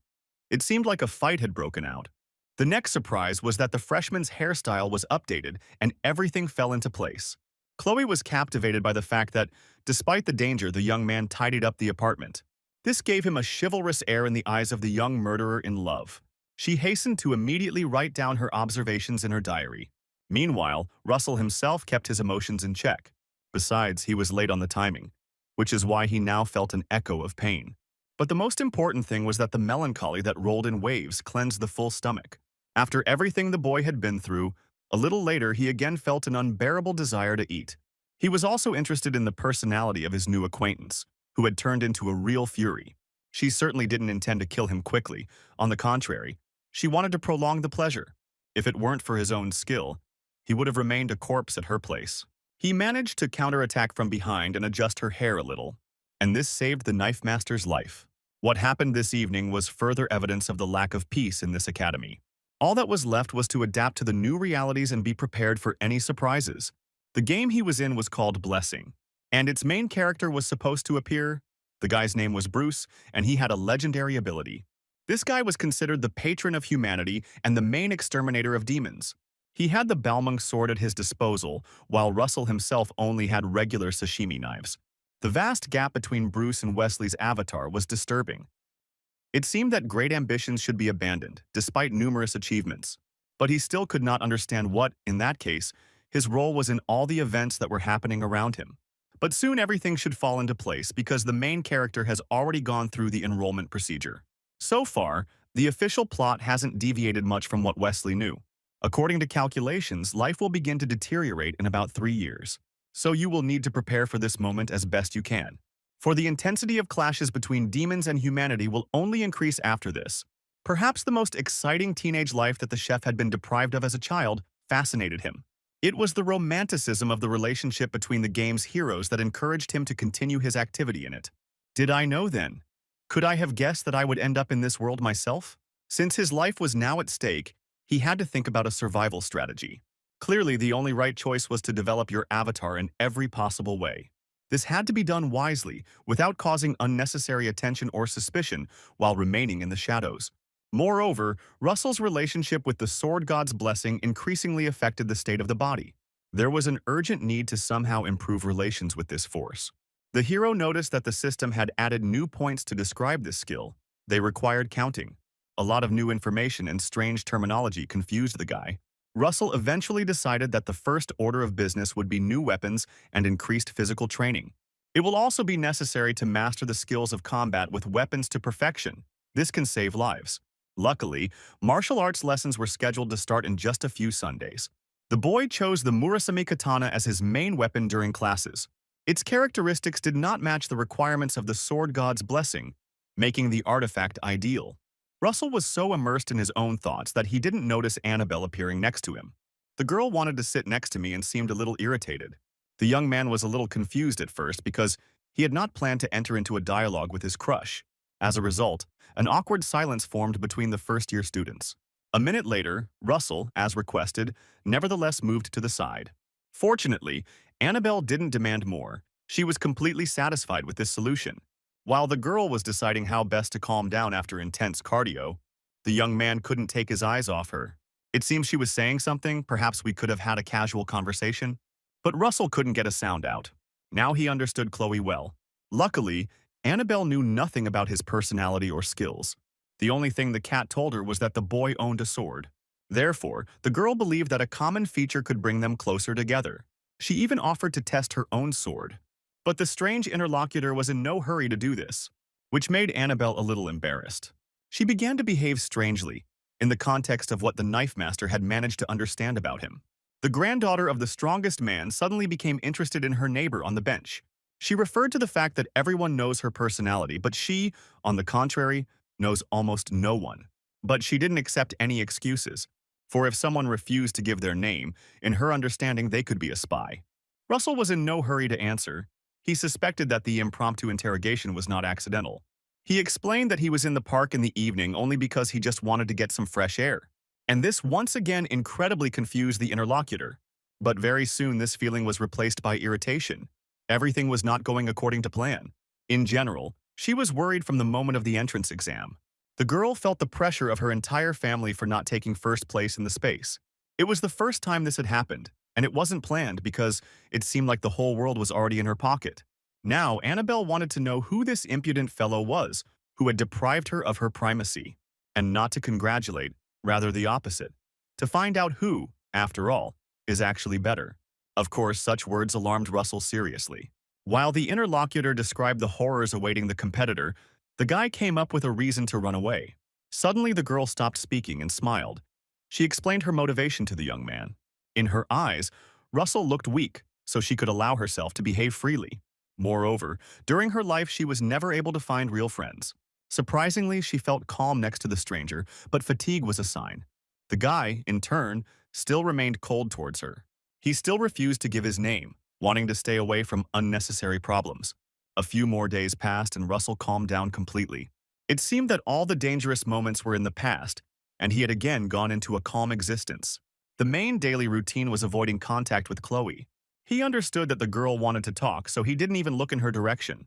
It seemed like a fight had broken out. The next surprise was that the freshman's hairstyle was updated and everything fell into place. Chloe was captivated by the fact that, despite the danger, the young man tidied up the apartment. This gave him a chivalrous air in the eyes of the young murderer in love. She hastened to immediately write down her observations in her diary. Meanwhile, Russell himself kept his emotions in check. Besides, he was late on the timing, which is why he now felt an echo of pain. But the most important thing was that the melancholy that rolled in waves cleansed the full stomach. After everything the boy had been through, a little later he again felt an unbearable desire to eat. He was also interested in the personality of his new acquaintance, who had turned into a real fury. She certainly didn't intend to kill him quickly. On the contrary, she wanted to prolong the pleasure. If it weren't for his own skill, he would have remained a corpse at her place. He managed to counterattack from behind and adjust her hair a little, and this saved the knife master's life. What happened this evening was further evidence of the lack of peace in this academy. All that was left was to adapt to the new realities and be prepared for any surprises. The game he was in was called Blessing, and its main character was supposed to appear. The guy's name was Bruce, and he had a legendary ability. This guy was considered the patron of humanity and the main exterminator of demons. He had the Balmung sword at his disposal, while Russell himself only had regular sashimi knives. The vast gap between Bruce and Wesley's avatar was disturbing. It seemed that great ambitions should be abandoned, despite numerous achievements. But he still could not understand what, in that case, his role was in all the events that were happening around him. But soon everything should fall into place because the main character has already gone through the enrollment procedure. So far, the official plot hasn't deviated much from what Wesley knew. According to calculations, life will begin to deteriorate in about 3 years. So you will need to prepare for this moment as best you can. For the intensity of clashes between demons and humanity will only increase after this. Perhaps the most exciting teenage life that the chef had been deprived of as a child fascinated him. It was the romanticism of the relationship between the game's heroes that encouraged him to continue his activity in it. Did I know then? Could I have guessed that I would end up in this world myself? Since his life was now at stake, he had to think about a survival strategy. Clearly, the only right choice was to develop your avatar in every possible way. This had to be done wisely, without causing unnecessary attention or suspicion while remaining in the shadows. Moreover, Russell's relationship with the sword god's blessing increasingly affected the state of the body. There was an urgent need to somehow improve relations with this force. The hero noticed that the system had added new points to describe this skill. They required counting. A lot of new information and strange terminology confused the guy. Russell eventually decided that the first order of business would be new weapons and increased physical training. It will also be necessary to master the skills of combat with weapons to perfection. This can save lives. Luckily, martial arts lessons were scheduled to start in just a few Sundays. The boy chose the Murasame katana as his main weapon during classes. Its characteristics did not match the requirements of the sword god's blessing, making the artifact ideal. Russell was so immersed in his own thoughts that he didn't notice Annabelle appearing next to him. The girl wanted to sit next to me and seemed a little irritated. The young man was a little confused at first because he had not planned to enter into a dialogue with his crush. As a result, an awkward silence formed between the first-year students. A minute later, Russell, as requested, nevertheless moved to the side. Fortunately, Annabelle didn't demand more. She was completely satisfied with this solution. While the girl was deciding how best to calm down after intense cardio, the young man couldn't take his eyes off her. It seems she was saying something, perhaps we could have had a casual conversation. But Russell couldn't get a sound out. Now he understood Chloe well. Luckily, Annabelle knew nothing about his personality or skills. The only thing the cat told her was that the boy owned a sword. Therefore, the girl believed that a common feature could bring them closer together. She even offered to test her own sword. But the strange interlocutor was in no hurry to do this, which made Annabelle a little embarrassed. She began to behave strangely, in the context of what the knife master had managed to understand about him. The granddaughter of the strongest man suddenly became interested in her neighbor on the bench. She referred to the fact that everyone knows her personality, but she, on the contrary, knows almost no one. But she didn't accept any excuses, for if someone refused to give their name, in her understanding they could be a spy. Russell was in no hurry to answer. He suspected that the impromptu interrogation was not accidental. He explained that he was in the park in the evening only because he just wanted to get some fresh air. And this once again incredibly confused the interlocutor. But very soon this feeling was replaced by irritation. Everything was not going according to plan. In general, she was worried from the moment of the entrance exam. The girl felt the pressure of her entire family for not taking first place in the space. It was the first time this had happened, and it wasn't planned because it seemed like the whole world was already in her pocket. Now, Annabelle wanted to know who this impudent fellow was who had deprived her of her primacy, and not to congratulate, rather the opposite. To find out who, after all, is actually better. Of course, such words alarmed Russell seriously. While the interlocutor described the horrors awaiting the competitor, the guy came up with a reason to run away. Suddenly, the girl stopped speaking and smiled. She explained her motivation to the young man. In her eyes, Russell looked weak, so she could allow herself to behave freely. Moreover, during her life she was never able to find real friends. Surprisingly, she felt calm next to the stranger, but fatigue was a sign. The guy, in turn, still remained cold towards her. He still refused to give his name, wanting to stay away from unnecessary problems. A few more days passed and Russell calmed down completely. It seemed that all the dangerous moments were in the past, and he had again gone into a calm existence. The main daily routine was avoiding contact with Chloe. He understood that the girl wanted to talk, so he didn't even look in her direction.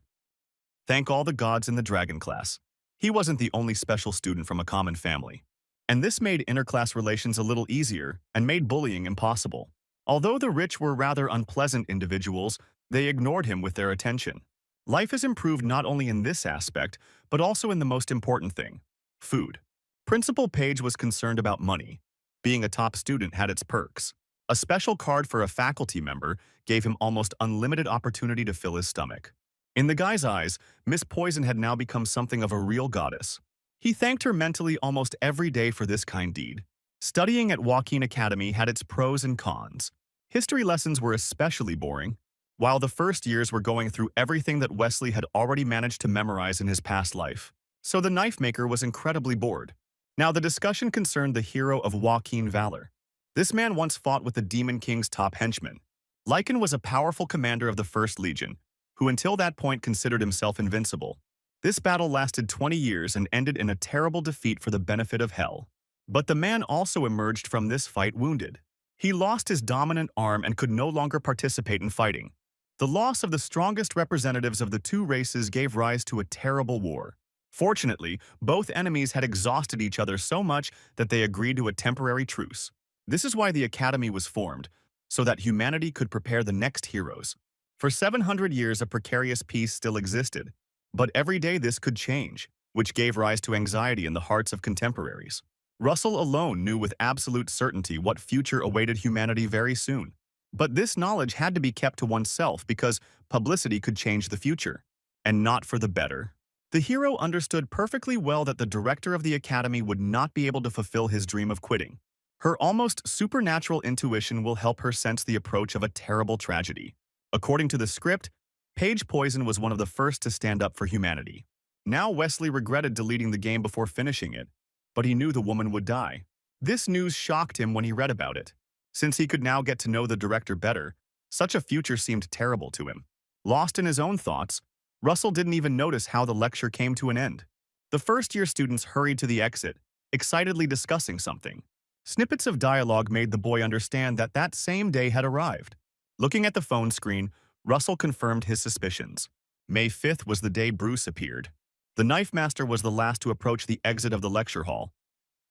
Thank all the gods in the dragon class. He wasn't the only special student from a common family. And this made interclass relations a little easier and made bullying impossible. Although the rich were rather unpleasant individuals, they ignored him with their attention. Life has improved not only in this aspect, but also in the most important thing, food. Principal Page was concerned about money. Being a top student had its perks. A special card for a faculty member gave him almost unlimited opportunity to fill his stomach. In the guy's eyes, Miss Poison had now become something of a real goddess. He thanked her mentally almost every day for this kind deed. Studying at Joaquin Academy had its pros and cons. History lessons were especially boring, while the first years were going through everything that Wesley had already managed to memorize in his past life. So the knife maker was incredibly bored. Now the discussion concerned the hero of Joaquin Valor. This man once fought with the Demon King's top henchman. Lycan was a powerful commander of the First Legion, who until that point considered himself invincible. This battle lasted 20 years and ended in a terrible defeat for the benefit of Hell. But the man also emerged from this fight wounded. He lost his dominant arm and could no longer participate in fighting. The loss of the strongest representatives of the two races gave rise to a terrible war. Fortunately, both enemies had exhausted each other so much that they agreed to a temporary truce. This is why the Academy was formed, so that humanity could prepare the next heroes. For 700 years, a precarious peace still existed, but every day this could change, which gave rise to anxiety in the hearts of contemporaries. Russell alone knew with absolute certainty what future awaited humanity very soon. But this knowledge had to be kept to oneself because publicity could change the future, and not for the better. The hero understood perfectly well that the director of the academy would not be able to fulfill his dream of quitting. Her almost supernatural intuition will help her sense the approach of a terrible tragedy. According to the script, Paige Poison was one of the first to stand up for humanity. Now Wesley regretted deleting the game before finishing it, but he knew the woman would die. This news shocked him when he read about it. Since he could now get to know the director better, such a future seemed terrible to him. Lost in his own thoughts, Russell didn't even notice how the lecture came to an end. The first-year students hurried to the exit, excitedly discussing something. Snippets of dialogue made the boy understand that that same day had arrived. Looking at the phone screen, Russell confirmed his suspicions. May 5th was the day Bruce appeared. The Knife Master was the last to approach the exit of the lecture hall.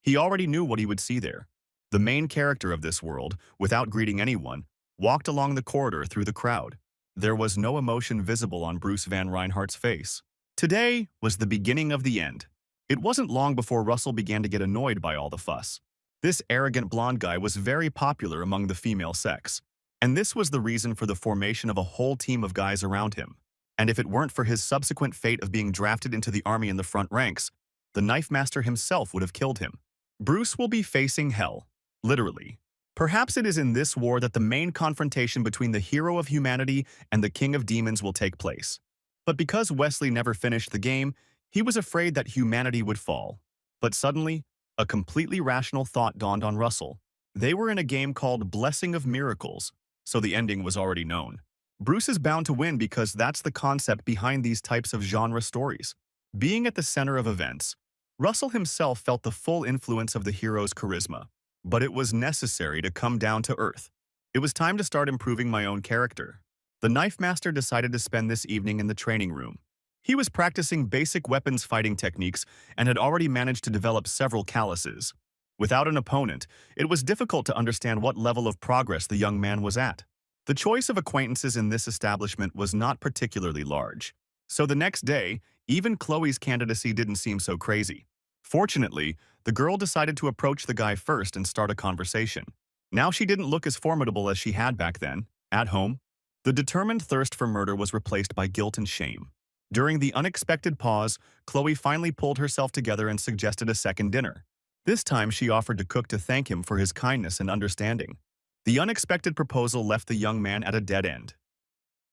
He already knew what he would see there. The main character of this world, without greeting anyone, walked along the corridor through the crowd. There was no emotion visible on Bruce Van Reinhardt's face. Today was the beginning of the end. It wasn't long before Russell began to get annoyed by all the fuss. This arrogant blonde guy was very popular among the female sex, and this was the reason for the formation of a whole team of guys around him. And if it weren't for his subsequent fate of being drafted into the army in the front ranks, the Knife Master himself would have killed him. Bruce will be facing hell, literally. Perhaps it is in this war that the main confrontation between the hero of humanity and the king of demons will take place. But because Wesley never finished the game, he was afraid that humanity would fall. But suddenly, a completely rational thought dawned on Russell. They were in a game called Blessing of Miracles, so the ending was already known. Bruce is bound to win because that's the concept behind these types of genre stories. Being at the center of events, Russell himself felt the full influence of the hero's charisma. But it was necessary to come down to earth. It was time to start improving my own character. The Knife Master decided to spend this evening in the training room. He was practicing basic weapons fighting techniques and had already managed to develop several calluses. Without an opponent, it was difficult to understand what level of progress the young man was at. The choice of acquaintances in this establishment was not particularly large. So the next day, even Chloe's candidacy didn't seem so crazy. Fortunately, the girl decided to approach the guy first and start a conversation. Now she didn't look as formidable as she had back then, at home. The determined thirst for murder was replaced by guilt and shame. During the unexpected pause, Chloe finally pulled herself together and suggested a second dinner. This time she offered to cook to thank him for his kindness and understanding. The unexpected proposal left the young man at a dead end.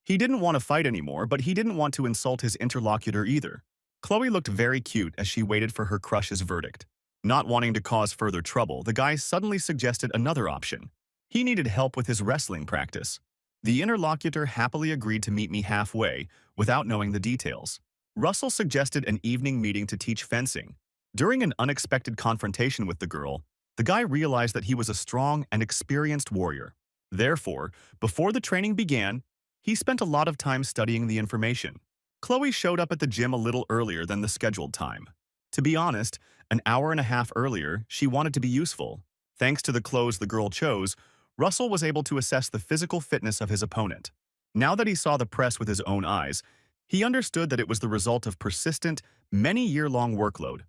He didn't want to fight anymore, but he didn't want to insult his interlocutor either. Chloe looked very cute as she waited for her crush's verdict. Not wanting to cause further trouble, the guy suddenly suggested another option. He needed help with his wrestling practice. The interlocutor happily agreed to meet me halfway, without knowing the details. Russell suggested an evening meeting to teach fencing. During an unexpected confrontation with the girl, the guy realized that he was a strong and experienced warrior. Therefore, before the training began, he spent a lot of time studying the information. Chloe showed up at the gym a little earlier than the scheduled time. To be honest, an hour and a half earlier, she wanted to be useful. Thanks to the clothes the girl chose, Russell was able to assess the physical fitness of his opponent. Now that he saw the press with his own eyes, he understood that it was the result of persistent, many-year-long workload.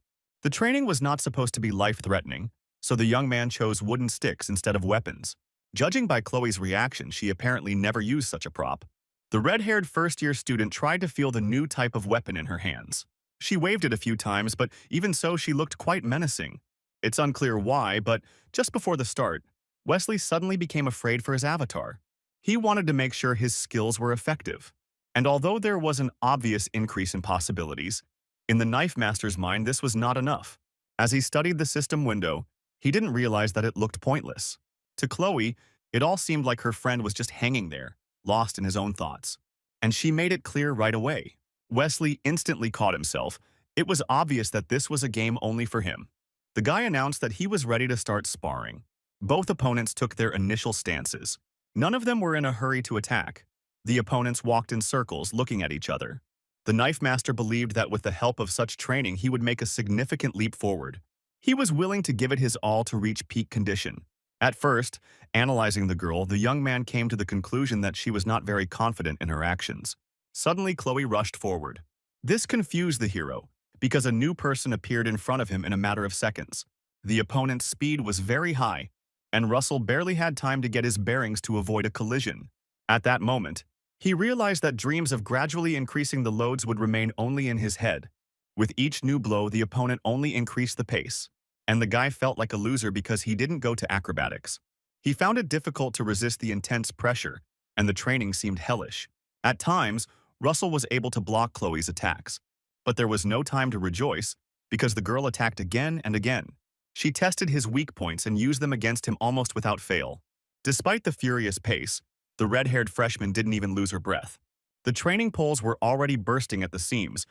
The training was not supposed to be life-threatening, so the young man chose wooden sticks instead of weapons. Judging by Chloe's reaction, she apparently never used such a prop. The red-haired first-year student tried to feel the new type of weapon in her hands. She waved it a few times, but even so, she looked quite menacing. It's unclear why, but just before the start, Wesley suddenly became afraid for his avatar. He wanted to make sure his skills were effective. And although there was an obvious increase in possibilities, in the Knife Master's mind this was not enough. As he studied the system window, he didn't realize that it looked pointless. To Chloe, it all seemed like her friend was just hanging there, lost in his own thoughts. And she made it clear right away. Wesley instantly caught himself. It was obvious that this was a game only for him. The guy announced that he was ready to start sparring. Both opponents took their initial stances. None of them were in a hurry to attack. The opponents walked in circles, looking at each other. The Knife Master believed that with the help of such training, he would make a significant leap forward. He was willing to give it his all to reach peak condition. At first, analyzing the girl, the young man came to the conclusion that she was not very confident in her actions. Suddenly, Chloe rushed forward. This confused the hero, because a new person appeared in front of him in a matter of seconds. The opponent's speed was very high, and Russell barely had time to get his bearings to avoid a collision. At that moment, he realized that dreams of gradually increasing the loads would remain only in his head. With each new blow, the opponent only increased the pace. and the guy felt like a loser because he didn't go to acrobatics. He found it difficult to resist the intense pressure, and the training seemed hellish. At times, Russell was able to block Chloe's attacks, but there was no time to rejoice because the girl attacked again and again. She tested his weak points and used them against him almost without fail. Despite the furious pace, the red-haired freshman didn't even lose her breath. The training poles were already bursting at the seams,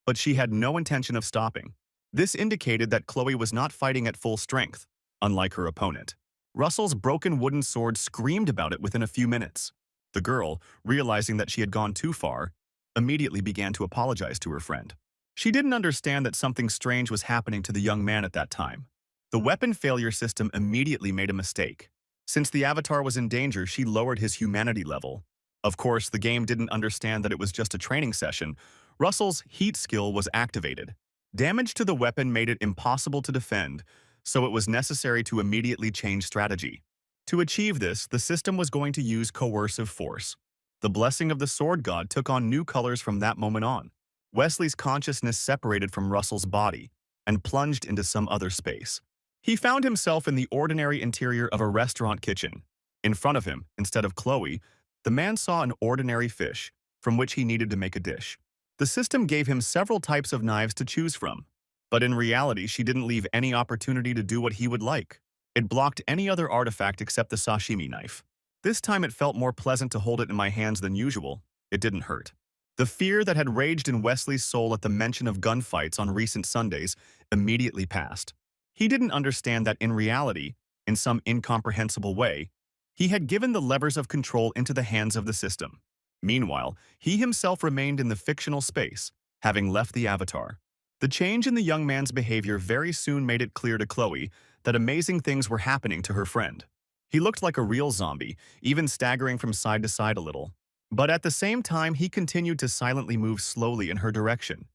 but she had no intention of stopping. This indicated that Chloe was not fighting at full strength, unlike her opponent. Russell's broken wooden sword screamed about it within a few minutes. The girl, realizing that she had gone too far, immediately began to apologize to her friend. She didn't understand that something strange was happening to the young man at that time. The weapon failure system immediately made a mistake. Since the avatar was in danger, she lowered his humanity level. Of course, the game didn't understand that it was just a training session. Russell's heat skill was activated. Damage to the weapon made it impossible to defend, so it was necessary to immediately change strategy. To achieve this, the system was going to use coercive force. The blessing of the sword god took on new colors from that moment on. Wesley's consciousness separated from Russell's body and plunged into some other space. He found himself in the ordinary interior of a restaurant kitchen. In front of him, instead of Chloe, the man saw an ordinary fish from which he needed to make a dish. The system gave him several types of knives to choose from, but in reality, she didn't leave any opportunity to do what he would like. It blocked any other artifact except the sashimi knife. This time it felt more pleasant to hold it in my hands than usual. It didn't hurt. The fear that had raged in Wesley's soul at the mention of gunfights on recent Sundays immediately passed. He didn't understand that in reality, in some incomprehensible way, he had given the levers of control into the hands of the system. Meanwhile, he himself remained in the fictional space, having left the avatar. The change in the young man's behavior very soon made it clear to Chloe that amazing things were happening to her friend. He looked like a real zombie, even staggering from side to side a little. But at the same time, he continued to silently move slowly in her direction.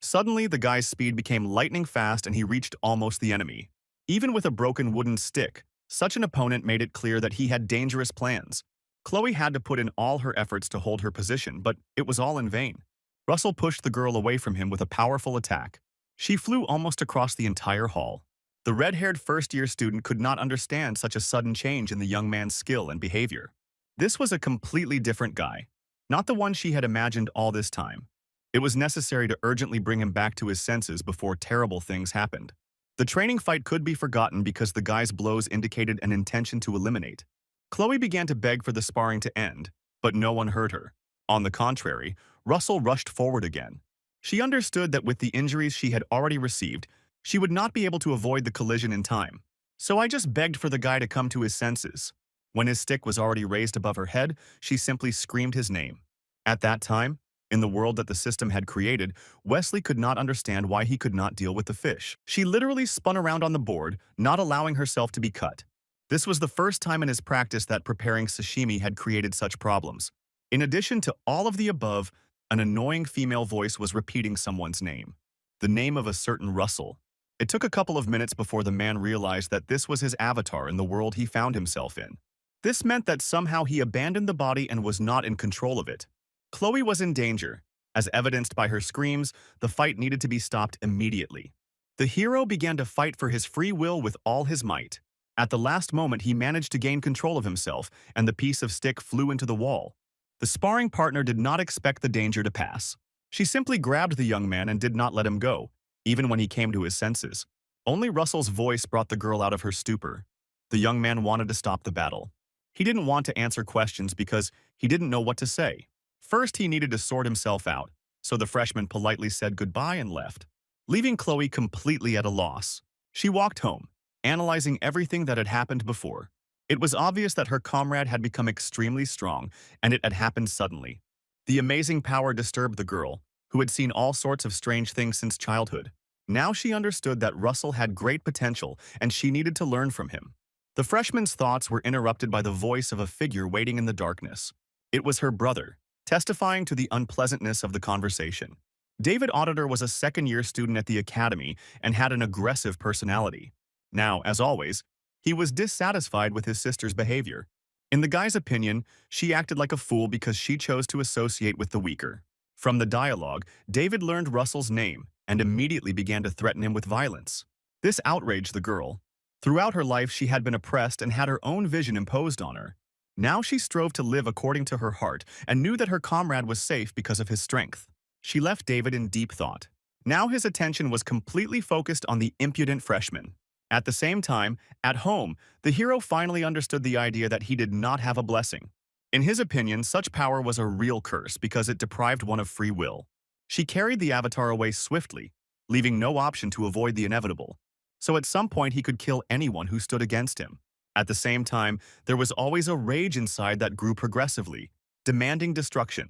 Suddenly, the guy's speed became lightning fast and he reached almost the enemy. Even with a broken wooden stick, such an opponent made it clear that he had dangerous plans. Chloe had to put in all her efforts to hold her position, but it was all in vain. Russell pushed the girl away from him with a powerful attack. She flew almost across the entire hall. The red-haired first-year student could not understand such a sudden change in the young man's skill and behavior. This was a completely different guy, not the one she had imagined all this time. It was necessary to urgently bring him back to his senses before terrible things happened. The training fight could be forgotten because the guy's blows indicated an intention to eliminate. Chloe began to beg for the sparring to end, but no one heard her. On the contrary, Russell rushed forward again. She understood that with the injuries she had already received, she would not be able to avoid the collision in time. So I just begged for the guy to come to his senses. When his stick was already raised above her head, she simply screamed his name. At that time, in the world that the system had created, Wesley could not understand why he could not deal with the fish. She literally spun around on the board, not allowing herself to be cut. This was the first time in his practice that preparing sashimi had created such problems. In addition to all of the above, an annoying female voice was repeating someone's name. The name of a certain Russell. It took a couple of minutes before the man realized that this was his avatar in the world he found himself in. This meant that somehow he abandoned the body and was not in control of it. Chloe was in danger. As evidenced by her screams, the fight needed to be stopped immediately. The hero began to fight for his free will with all his might. At the last moment, he managed to gain control of himself, and the piece of stick flew into the wall. The sparring partner did not expect the danger to pass. She simply grabbed the young man and did not let him go, even when he came to his senses. Only Russell's voice brought the girl out of her stupor. The young man wanted to stop the battle. He didn't want to answer questions because he didn't know what to say. First, he needed to sort himself out, so the freshman politely said goodbye and left, leaving Chloe completely at a loss. She walked home, analyzing everything that had happened before. It was obvious that her comrade had become extremely strong, and it had happened suddenly. The amazing power disturbed the girl, who had seen all sorts of strange things since childhood. Now she understood that Russell had great potential, and she needed to learn from him. The freshman's thoughts were interrupted by the voice of a figure waiting in the darkness. It was her brother, testifying to the unpleasantness of the conversation. David Auditor was a second-year student at the academy and had an aggressive personality. Now, as always, he was dissatisfied with his sister's behavior. In the guy's opinion, she acted like a fool because she chose to associate with the weaker. From the dialogue, David learned Russell's name and immediately began to threaten him with violence. This outraged the girl. Throughout her life, she had been oppressed and had her own vision imposed on her. Now she strove to live according to her heart and knew that her comrade was safe because of his strength. She left David in deep thought. Now his attention was completely focused on the impudent freshman. At the same time, at home, the hero finally understood the idea that he did not have a blessing. In his opinion, such power was a real curse because it deprived one of free will. She carried the avatar away swiftly, leaving no option to avoid the inevitable. So at some point he could kill anyone who stood against him. At the same time, there was always a rage inside that grew progressively, demanding destruction.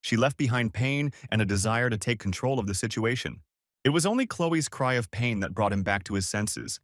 She left behind pain and a desire to take control of the situation. It was only Chloe's cry of pain that brought him back to his senses,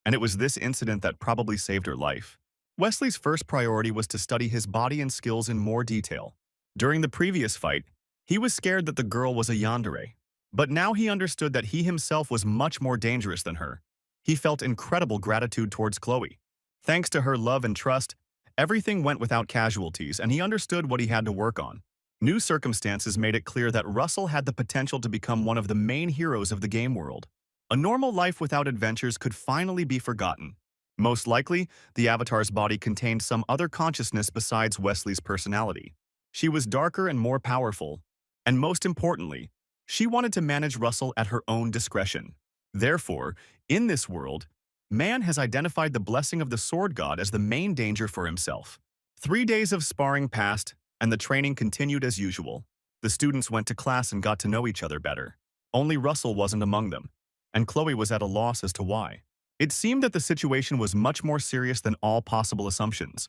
and it was this incident that probably saved her life. Wesley's first priority was to study his body and skills in more detail. During the previous fight, he was scared that the girl was a yandere. But now he understood that he himself was much more dangerous than her. He felt incredible gratitude towards Chloe. Thanks to her love and trust, everything went without casualties, and he understood what he had to work on. New circumstances made it clear that Russell had the potential to become one of the main heroes of the game world. A normal life without adventures could finally be forgotten. Most likely, the Avatar's body contained some other consciousness besides Wesley's personality. She was darker and more powerful, and most importantly, she wanted to manage Russell at her own discretion. Therefore, in this world, man has identified the blessing of the Sword God as the main danger for himself. 3 days of sparring passed, and the training continued as usual. The students went to class and got to know each other better. Only Russell wasn't among them, and Chloe was at a loss as to why. It seemed that the situation was much more serious than all possible assumptions.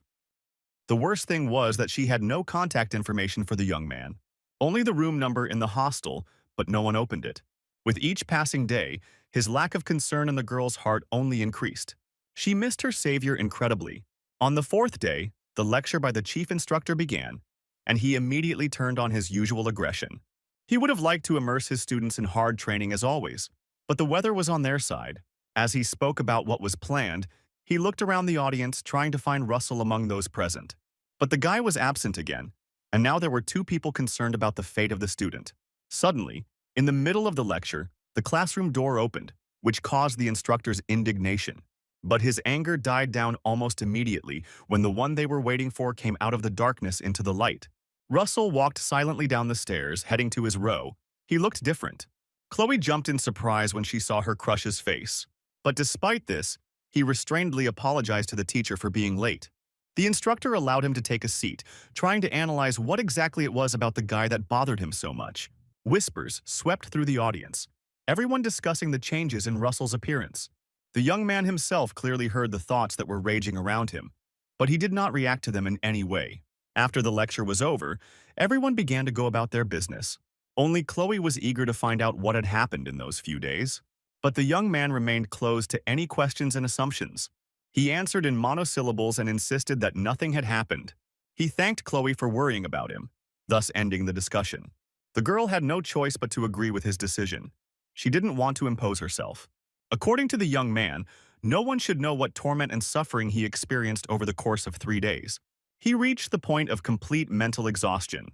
The worst thing was that she had no contact information for the young man. Only the room number in the hostel, but no one opened it. With each passing day, his lack of concern in the girl's heart only increased. She missed her savior incredibly. On the 4th day, the lecture by the chief instructor began, and he immediately turned on his usual aggression. He would have liked to immerse his students in hard training as always, but the weather was on their side. As he spoke about what was planned, he looked around the audience trying to find Russell among those present. But the guy was absent again, and now there were 2 people concerned about the fate of the student. Suddenly, in the middle of the lecture, the classroom door opened, which caused the instructor's indignation. But his anger died down almost immediately when the one they were waiting for came out of the darkness into the light. Russell walked silently down the stairs, heading to his row. He looked different. Chloe jumped in surprise when she saw her crush's face. But despite this, he restrainedly apologized to the teacher for being late. The instructor allowed him to take a seat, trying to analyze what exactly it was about the guy that bothered him so much. Whispers swept through the audience, everyone discussing the changes in Russell's appearance. The young man himself clearly heard the thoughts that were raging around him, but he did not react to them in any way. After the lecture was over, everyone began to go about their business. Only Chloe was eager to find out what had happened in those few days. But the young man remained closed to any questions and assumptions. He answered in monosyllables and insisted that nothing had happened. He thanked Chloe for worrying about him, thus ending the discussion. The girl had no choice but to agree with his decision. She didn't want to impose herself. According to the young man, no one should know what torment and suffering he experienced over the course of 3 days. He reached the point of complete mental exhaustion.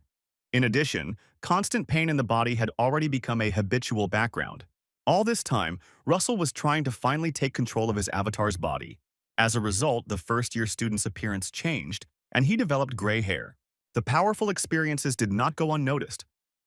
In addition, constant pain in the body had already become a habitual background. All this time, Russell was trying to finally take control of his avatar's body. As a result, the first-year student's appearance changed, and he developed gray hair. The powerful experiences did not go unnoticed,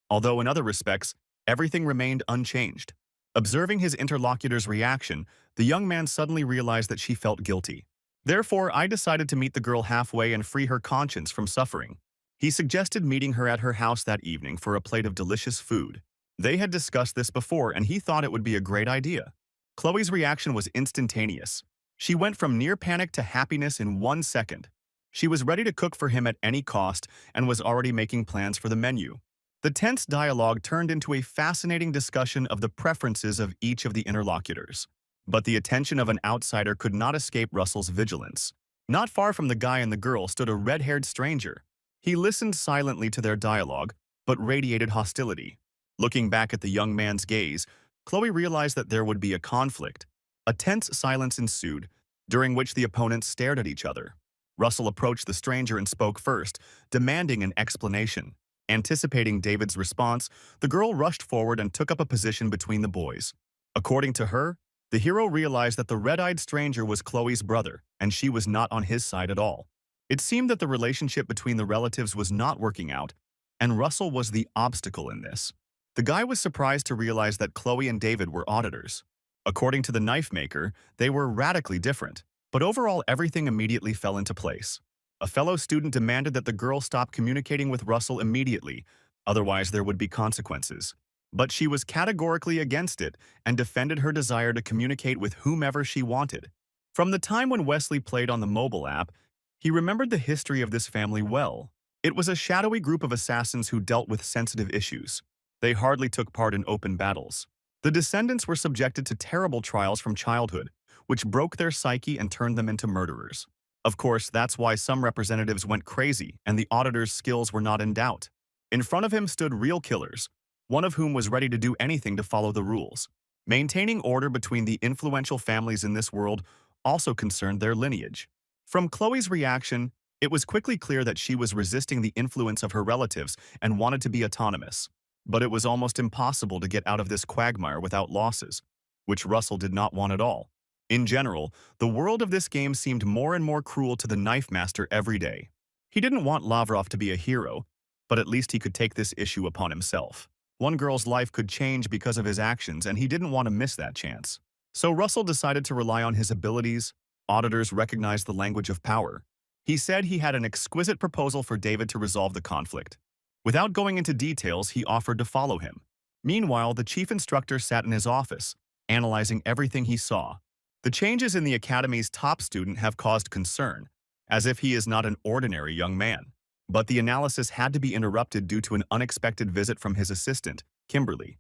although in other respects, everything remained unchanged. Observing his interlocutor's reaction, the young man suddenly realized that she felt guilty. Therefore, I decided to meet the girl halfway and free her conscience from suffering. He suggested meeting her at her house that evening for a plate of delicious food. They had discussed this before, and he thought it would be a great idea. Chloe's reaction was instantaneous. She went from near panic to happiness in 1 second. She was ready to cook for him at any cost and was already making plans for the menu. The tense dialogue turned into a fascinating discussion of the preferences of each of the interlocutors. But the attention of an outsider could not escape Russell's vigilance. Not far from the guy and the girl stood a red-haired stranger. He listened silently to their dialogue, but radiated hostility. Looking back at the young man's gaze, Chloe realized that there would be a conflict. A tense silence ensued, during which the opponents stared at each other. Russell approached the stranger and spoke first, demanding an explanation. Anticipating David's response, the girl rushed forward and took up a position between the boys. According to her, The hero realized that the red-eyed stranger was Chloe's brother, and she was not on his side at all. It seemed that the relationship between the relatives was not working out, and Russell was the obstacle in this. The guy was surprised to realize that Chloe and David were auditors. According to the knife maker, they were radically different, but overall everything immediately fell into place. A fellow student demanded that the girl stop communicating with Russell immediately, otherwise there would be consequences. But she was categorically against it and defended her desire to communicate with whomever she wanted. From the time when Wesley played on the mobile app, he remembered the history of this family well. It was a shadowy group of assassins who dealt with sensitive issues. They hardly took part in open battles. The descendants were subjected to terrible trials from childhood, which broke their psyche and turned them into murderers. Of course, that's why some representatives went crazy and the auditor's skills were not in doubt. In front of him stood real killers, one of whom was ready to do anything to follow the rules. Maintaining order between the influential families in this world also concerned their lineage. From Chloe's reaction, it was quickly clear that she was resisting the influence of her relatives and wanted to be autonomous. But it was almost impossible to get out of this quagmire without losses, which Russell did not want at all. In general, the world of this game seemed more and more cruel to the knife master every day. He didn't want Lavrov to be a hero, but at least he could take this issue upon himself. One girl's life could change because of his actions, and he didn't want to miss that chance. So Russell decided to rely on his abilities. Auditors recognized the language of power. He said he had an exquisite proposal for David to resolve the conflict. Without going into details, he offered to follow him. Meanwhile, the chief instructor sat in his office, analyzing everything he saw. The changes in the academy's top student have caused concern, as if he is not an ordinary young man. But the analysis had to be interrupted due to an unexpected visit from his assistant, Kimberly.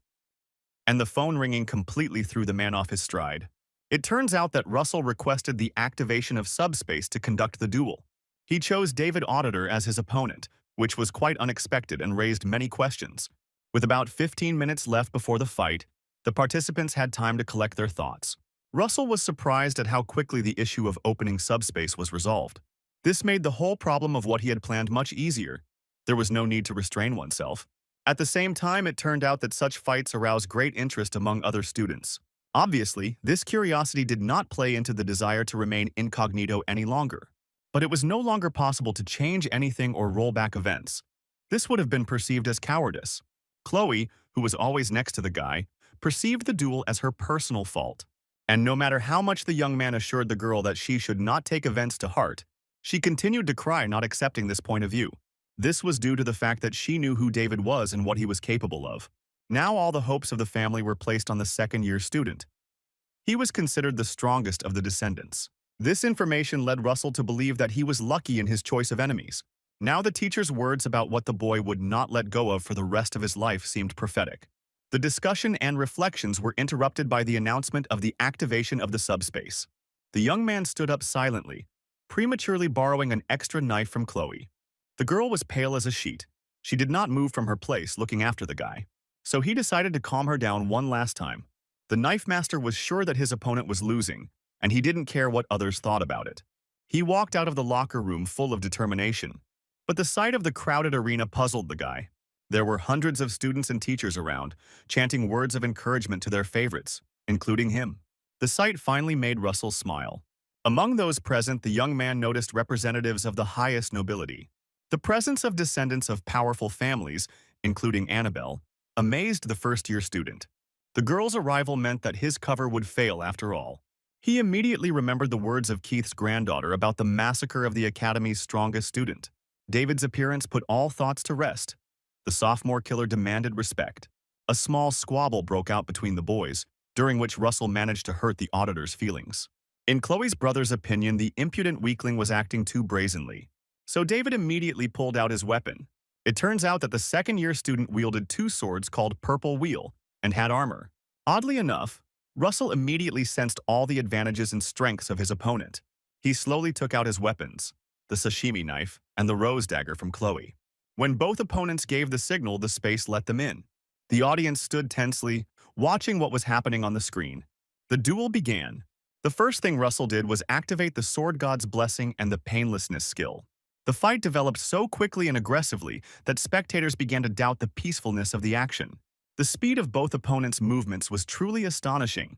And the phone ringing completely threw the man off his stride. It turns out that Russell requested the activation of Subspace to conduct the duel. He chose David Auditor as his opponent, which was quite unexpected and raised many questions. With about 15 minutes left before the fight, the participants had time to collect their thoughts. Russell was surprised at how quickly the issue of opening Subspace was resolved. This made the whole problem of what he had planned much easier. There was no need to restrain oneself. At the same time, it turned out that such fights arouse great interest among other students. Obviously, this curiosity did not play into the desire to remain incognito any longer. But it was no longer possible to change anything or roll back events. This would have been perceived as cowardice. Chloe, who was always next to the guy, perceived the duel as her personal fault. And no matter how much the young man assured the girl that she should not take events to heart, she continued to cry, not accepting this point of view. This was due to the fact that she knew who David was and what he was capable of. Now all the hopes of the family were placed on the second-year student. He was considered the strongest of the descendants. This information led Russell to believe that he was lucky in his choice of enemies. Now the teacher's words about what the boy would not let go of for the rest of his life seemed prophetic. The discussion and reflections were interrupted by the announcement of the activation of the subspace. The young man stood up silently, prematurely borrowing an extra knife from Chloe. The girl was pale as a sheet. She did not move from her place looking after the guy. So he decided to calm her down one last time. The knife master was sure that his opponent was losing, and he didn't care what others thought about it. He walked out of the locker room full of determination. But the sight of the crowded arena puzzled the guy. There were hundreds of students and teachers around, chanting words of encouragement to their favorites, including him. The sight finally made Russell smile. Among those present, the young man noticed representatives of the highest nobility. The presence of descendants of powerful families, including Annabelle, amazed the first-year student. The girl's arrival meant that his cover would fail after all. He immediately remembered the words of Keith's granddaughter about the massacre of the academy's strongest student. David's appearance put all thoughts to rest. The sophomore killer demanded respect. A small squabble broke out between the boys, during which Russell managed to hurt the auditor's feelings. In Chloe's brother's opinion, the impudent weakling was acting too brazenly. So David immediately pulled out his weapon. It turns out that the second-year student wielded two swords called Purple Wheel and had armor. Oddly enough, Russell immediately sensed all the advantages and strengths of his opponent. He slowly took out his weapons, the sashimi knife and the rose dagger from Chloe. When both opponents gave the signal, the space let them in. The audience stood tensely, watching what was happening on the screen. The duel began. The first thing Russell did was activate the Sword God's Blessing and the Painlessness skill. The fight developed so quickly and aggressively that spectators began to doubt the peacefulness of the action. The speed of both opponents' movements was truly astonishing.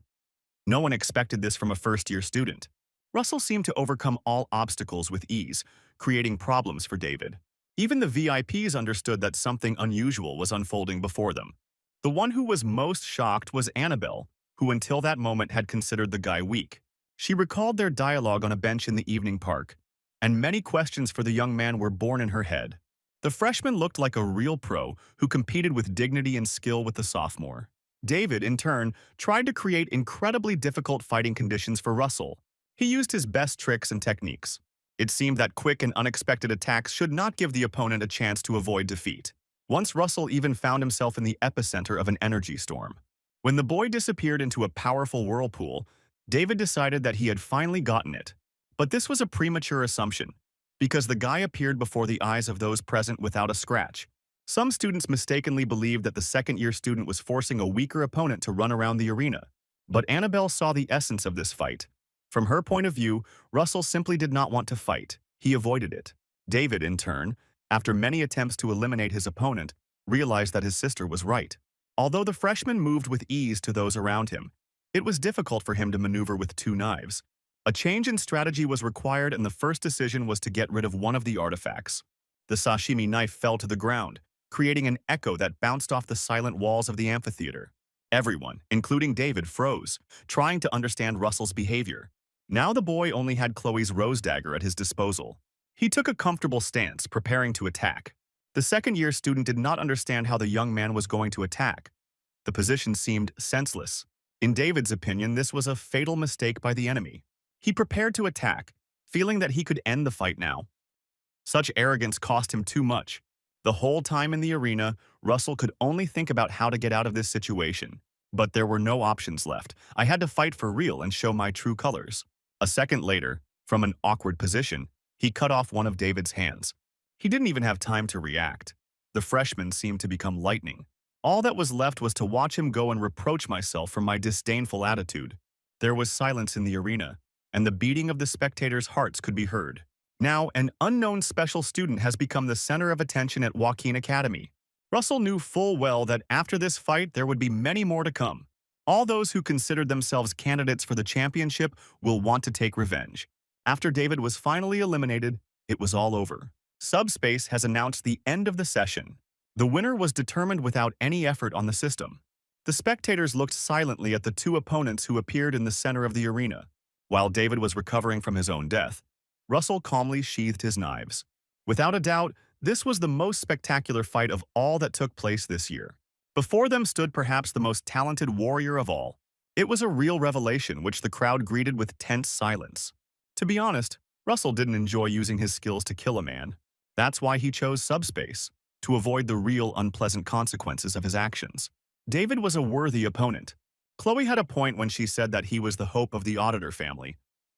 No one expected this from a first-year student. Russell seemed to overcome all obstacles with ease, creating problems for David. Even the VIPs understood that something unusual was unfolding before them. The one who was most shocked was Annabelle, who until that moment had considered the guy weak. She recalled their dialogue on a bench in the evening park, and many questions for the young man were born in her head. The freshman looked like a real pro who competed with dignity and skill with the sophomore. David, in turn, tried to create incredibly difficult fighting conditions for Russell. He used his best tricks and techniques. It seemed that quick and unexpected attacks should not give the opponent a chance to avoid defeat. Once Russell even found himself in the epicenter of an energy storm. When the boy disappeared into a powerful whirlpool, David decided that he had finally gotten it. But this was a premature assumption, because the guy appeared before the eyes of those present without a scratch. Some students mistakenly believed that the second-year student was forcing a weaker opponent to run around the arena. But Annabelle saw the essence of this fight. From her point of view, Russell simply did not want to fight. He avoided it. David, in turn, after many attempts to eliminate his opponent, realized that his sister was right. Although the freshman moved with ease to those around him, it was difficult for him to maneuver with two knives. A change in strategy was required, and the first decision was to get rid of one of the artifacts. The sashimi knife fell to the ground, creating an echo that bounced off the silent walls of the amphitheater. Everyone, including David, froze, trying to understand Russell's behavior. Now the boy only had Chloe's rose dagger at his disposal. He took a comfortable stance, preparing to attack. The second-year student did not understand how the young man was going to attack. The position seemed senseless. In David's opinion, this was a fatal mistake by the enemy. He prepared to attack, feeling that he could end the fight now. Such arrogance cost him too much. The whole time in the arena, Russell could only think about how to get out of this situation. But there were no options left. I had to fight for real and show my true colors. A second later, from an awkward position, he cut off one of David's hands. He didn't even have time to react. The freshman seemed to become lightning. All that was left was to watch him go and reproach myself for my disdainful attitude. There was silence in the arena, and the beating of the spectators' hearts could be heard. Now, an unknown special student has become the center of attention at Joaquin Academy. Russell knew full well that after this fight, there would be many more to come. All those who considered themselves candidates for the championship will want to take revenge. After David was finally eliminated, it was all over. Subspace has announced the end of the session. The winner was determined without any effort on the system. The spectators looked silently at the two opponents who appeared in the center of the arena. While David was recovering from his own death, Russell calmly sheathed his knives. Without a doubt, this was the most spectacular fight of all that took place this year. Before them stood perhaps the most talented warrior of all. It was a real revelation which the crowd greeted with tense silence. To be honest, Russell didn't enjoy using his skills to kill a man. That's why he chose Subspace, to avoid the real unpleasant consequences of his actions. David was a worthy opponent. Chloe had a point when she said that he was the hope of the auditor family.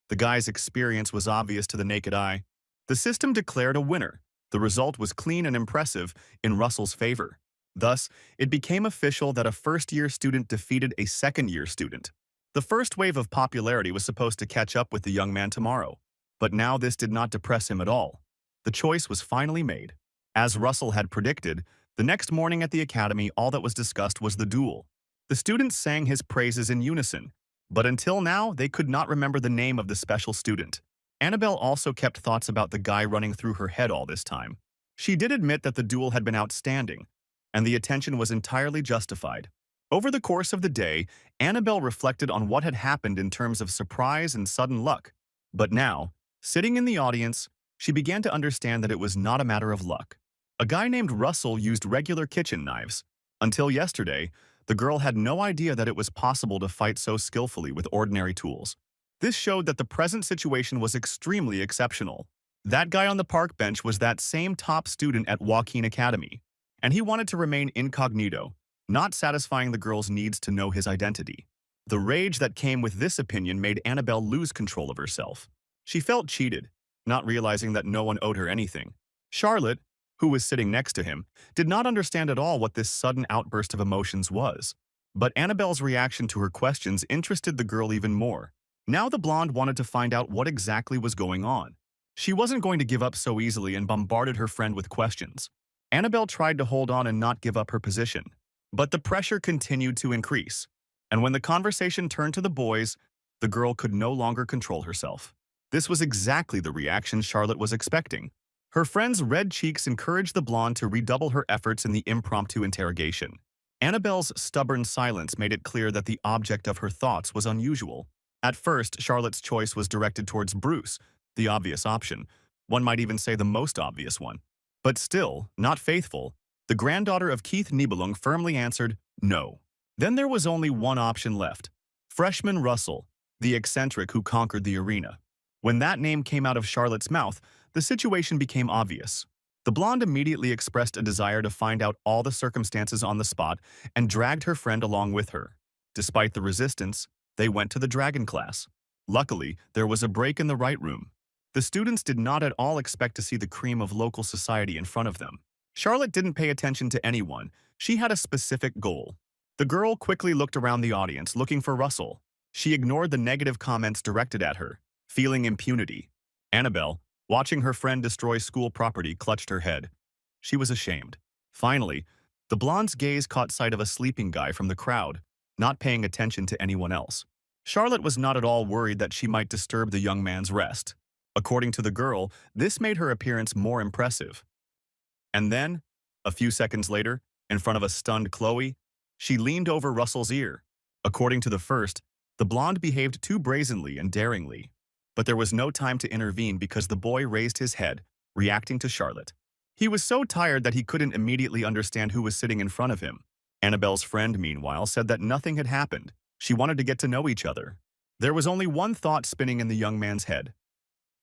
The guy's experience was obvious to the naked eye. The system declared a winner. The result was clean and impressive in Russell's favor. Thus, it became official that a first-year student defeated a second-year student. The first wave of popularity was supposed to catch up with the young man tomorrow, but now this did not depress him at all. The choice was finally made. As Russell had predicted, the next morning at the academy, all that was discussed was the duel. The students sang his praises in unison, but until now, they could not remember the name of the special student. Annabelle also kept thoughts about the guy running through her head all this time. She did admit that the duel had been outstanding, and the attention was entirely justified. Over the course of the day, Annabelle reflected on what had happened in terms of surprise and sudden luck. But now, sitting in the audience, she began to understand that it was not a matter of luck. A guy named Russell used regular kitchen knives. Until yesterday, the girl had no idea that it was possible to fight so skillfully with ordinary tools. This showed that the present situation was extremely exceptional. That guy on the park bench was that same top student at Joaquin Academy, and he wanted to remain incognito, not satisfying the girl's needs to know his identity. The rage that came with this opinion made Annabelle lose control of herself. She felt cheated, not realizing that no one owed her anything. Charlotte, who was sitting next to him, did not understand at all what this sudden outburst of emotions was. But Annabelle's reaction to her questions interested the girl even more. Now the blonde wanted to find out what exactly was going on. She wasn't going to give up so easily and bombarded her friend with questions. Annabelle tried to hold on and not give up her position, but the pressure continued to increase. And when the conversation turned to the boys, the girl could no longer control herself. This was exactly the reaction Charlotte was expecting. Her friend's red cheeks encouraged the blonde to redouble her efforts in the impromptu interrogation. Annabelle's stubborn silence made it clear that the object of her thoughts was unusual. At first, Charlotte's choice was directed towards Bruce, the obvious option. One might even say the most obvious one. But still, not faithful, the granddaughter of Keith Nibelung firmly answered no. Then there was only one option left. Freshman Russell, the eccentric who conquered the arena. When that name came out of Charlotte's mouth, the situation became obvious. The blonde immediately expressed a desire to find out all the circumstances on the spot and dragged her friend along with her. Despite the resistance, they went to the dragon class. Luckily, there was a break in the right room. The students did not at all expect to see the cream of local society in front of them. Charlotte didn't pay attention to anyone. She had a specific goal. The girl quickly looked around the audience, looking for Russell. She ignored the negative comments directed at her, feeling impunity. Annabelle, watching her friend destroy school property, clutched her head. She was ashamed. Finally, the blonde's gaze caught sight of a sleeping guy from the crowd, not paying attention to anyone else. Charlotte was not at all worried that she might disturb the young man's rest. According to the girl, this made her appearance more impressive. And then, a few seconds later, in front of a stunned Chloe, she leaned over Russell's ear. According to the first, the blonde behaved too brazenly and daringly. But there was no time to intervene because the boy raised his head, reacting to Charlotte. He was so tired that he couldn't immediately understand who was sitting in front of him. Annabelle's friend, meanwhile, said that nothing had happened. She wanted to get to know each other. There was only one thought spinning in the young man's head.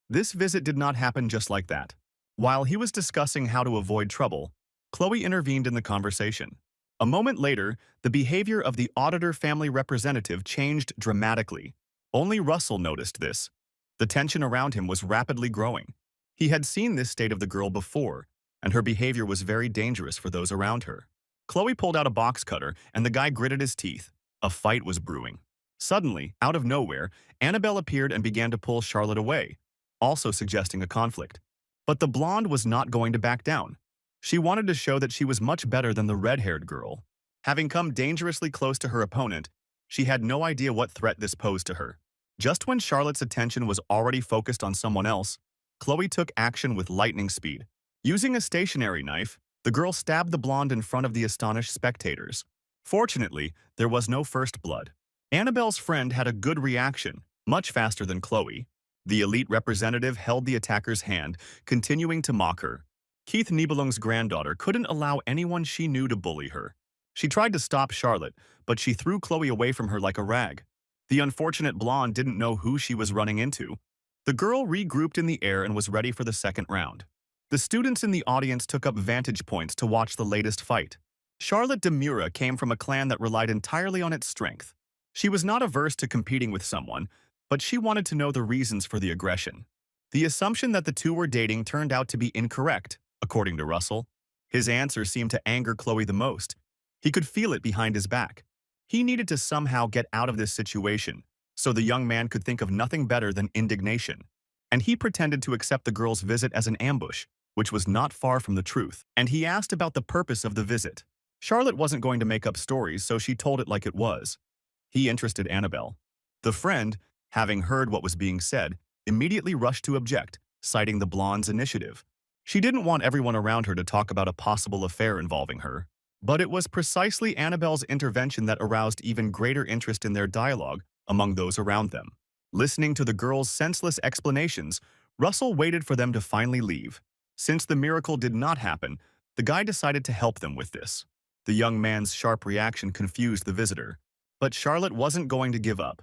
This visit did not happen just like that. While he was discussing how to avoid trouble, Chloe intervened in the conversation. A moment later, the behavior of the auditor family representative changed dramatically. Only Russell noticed this. The tension around him was rapidly growing. He had seen this state of the girl before, and her behavior was very dangerous for those around her. Chloe pulled out a box cutter, and the guy gritted his teeth. A fight was brewing. Suddenly, out of nowhere, Annabelle appeared and began to pull Charlotte away, also suggesting a conflict. But the blonde was not going to back down. She wanted to show that she was much better than the red-haired girl. Having come dangerously close to her opponent, she had no idea what threat this posed to her. Just when Charlotte's attention was already focused on someone else, Chloe took action with lightning speed. Using a stationary knife, the girl stabbed the blonde in front of the astonished spectators. Fortunately, there was no first blood. Annabelle's friend had a good reaction, much faster than Chloe. The elite representative held the attacker's hand, continuing to mock her. Keith Nibelung's granddaughter couldn't allow anyone she knew to bully her. She tried to stop Charlotte, but she threw Chloe away from her like a rag. The unfortunate blonde didn't know who she was running into. The girl regrouped in the air and was ready for the second round. The students in the audience took up vantage points to watch the latest fight. Charlotte Demura came from a clan that relied entirely on its strength. She was not averse to competing with someone, but she wanted to know the reasons for the aggression. The assumption that the two were dating turned out to be incorrect, according to Russell. His answer seemed to anger Chloe the most. He could feel it behind his back. He needed to somehow get out of this situation, so the young man could think of nothing better than indignation. And he pretended to accept the girl's visit as an ambush, which was not far from the truth, and he asked about the purpose of the visit. Charlotte wasn't going to make up stories, so she told it like it was. He interested Annabelle. The friend, having heard what was being said, immediately rushed to object, citing the blonde's initiative. She didn't want everyone around her to talk about a possible affair involving her. But it was precisely Annabelle's intervention that aroused even greater interest in their dialogue among those around them. Listening to the girl's senseless explanations, Russell waited for them to finally leave. Since the miracle did not happen, the guy decided to help them with this. The young man's sharp reaction confused the visitor. But Charlotte wasn't going to give up,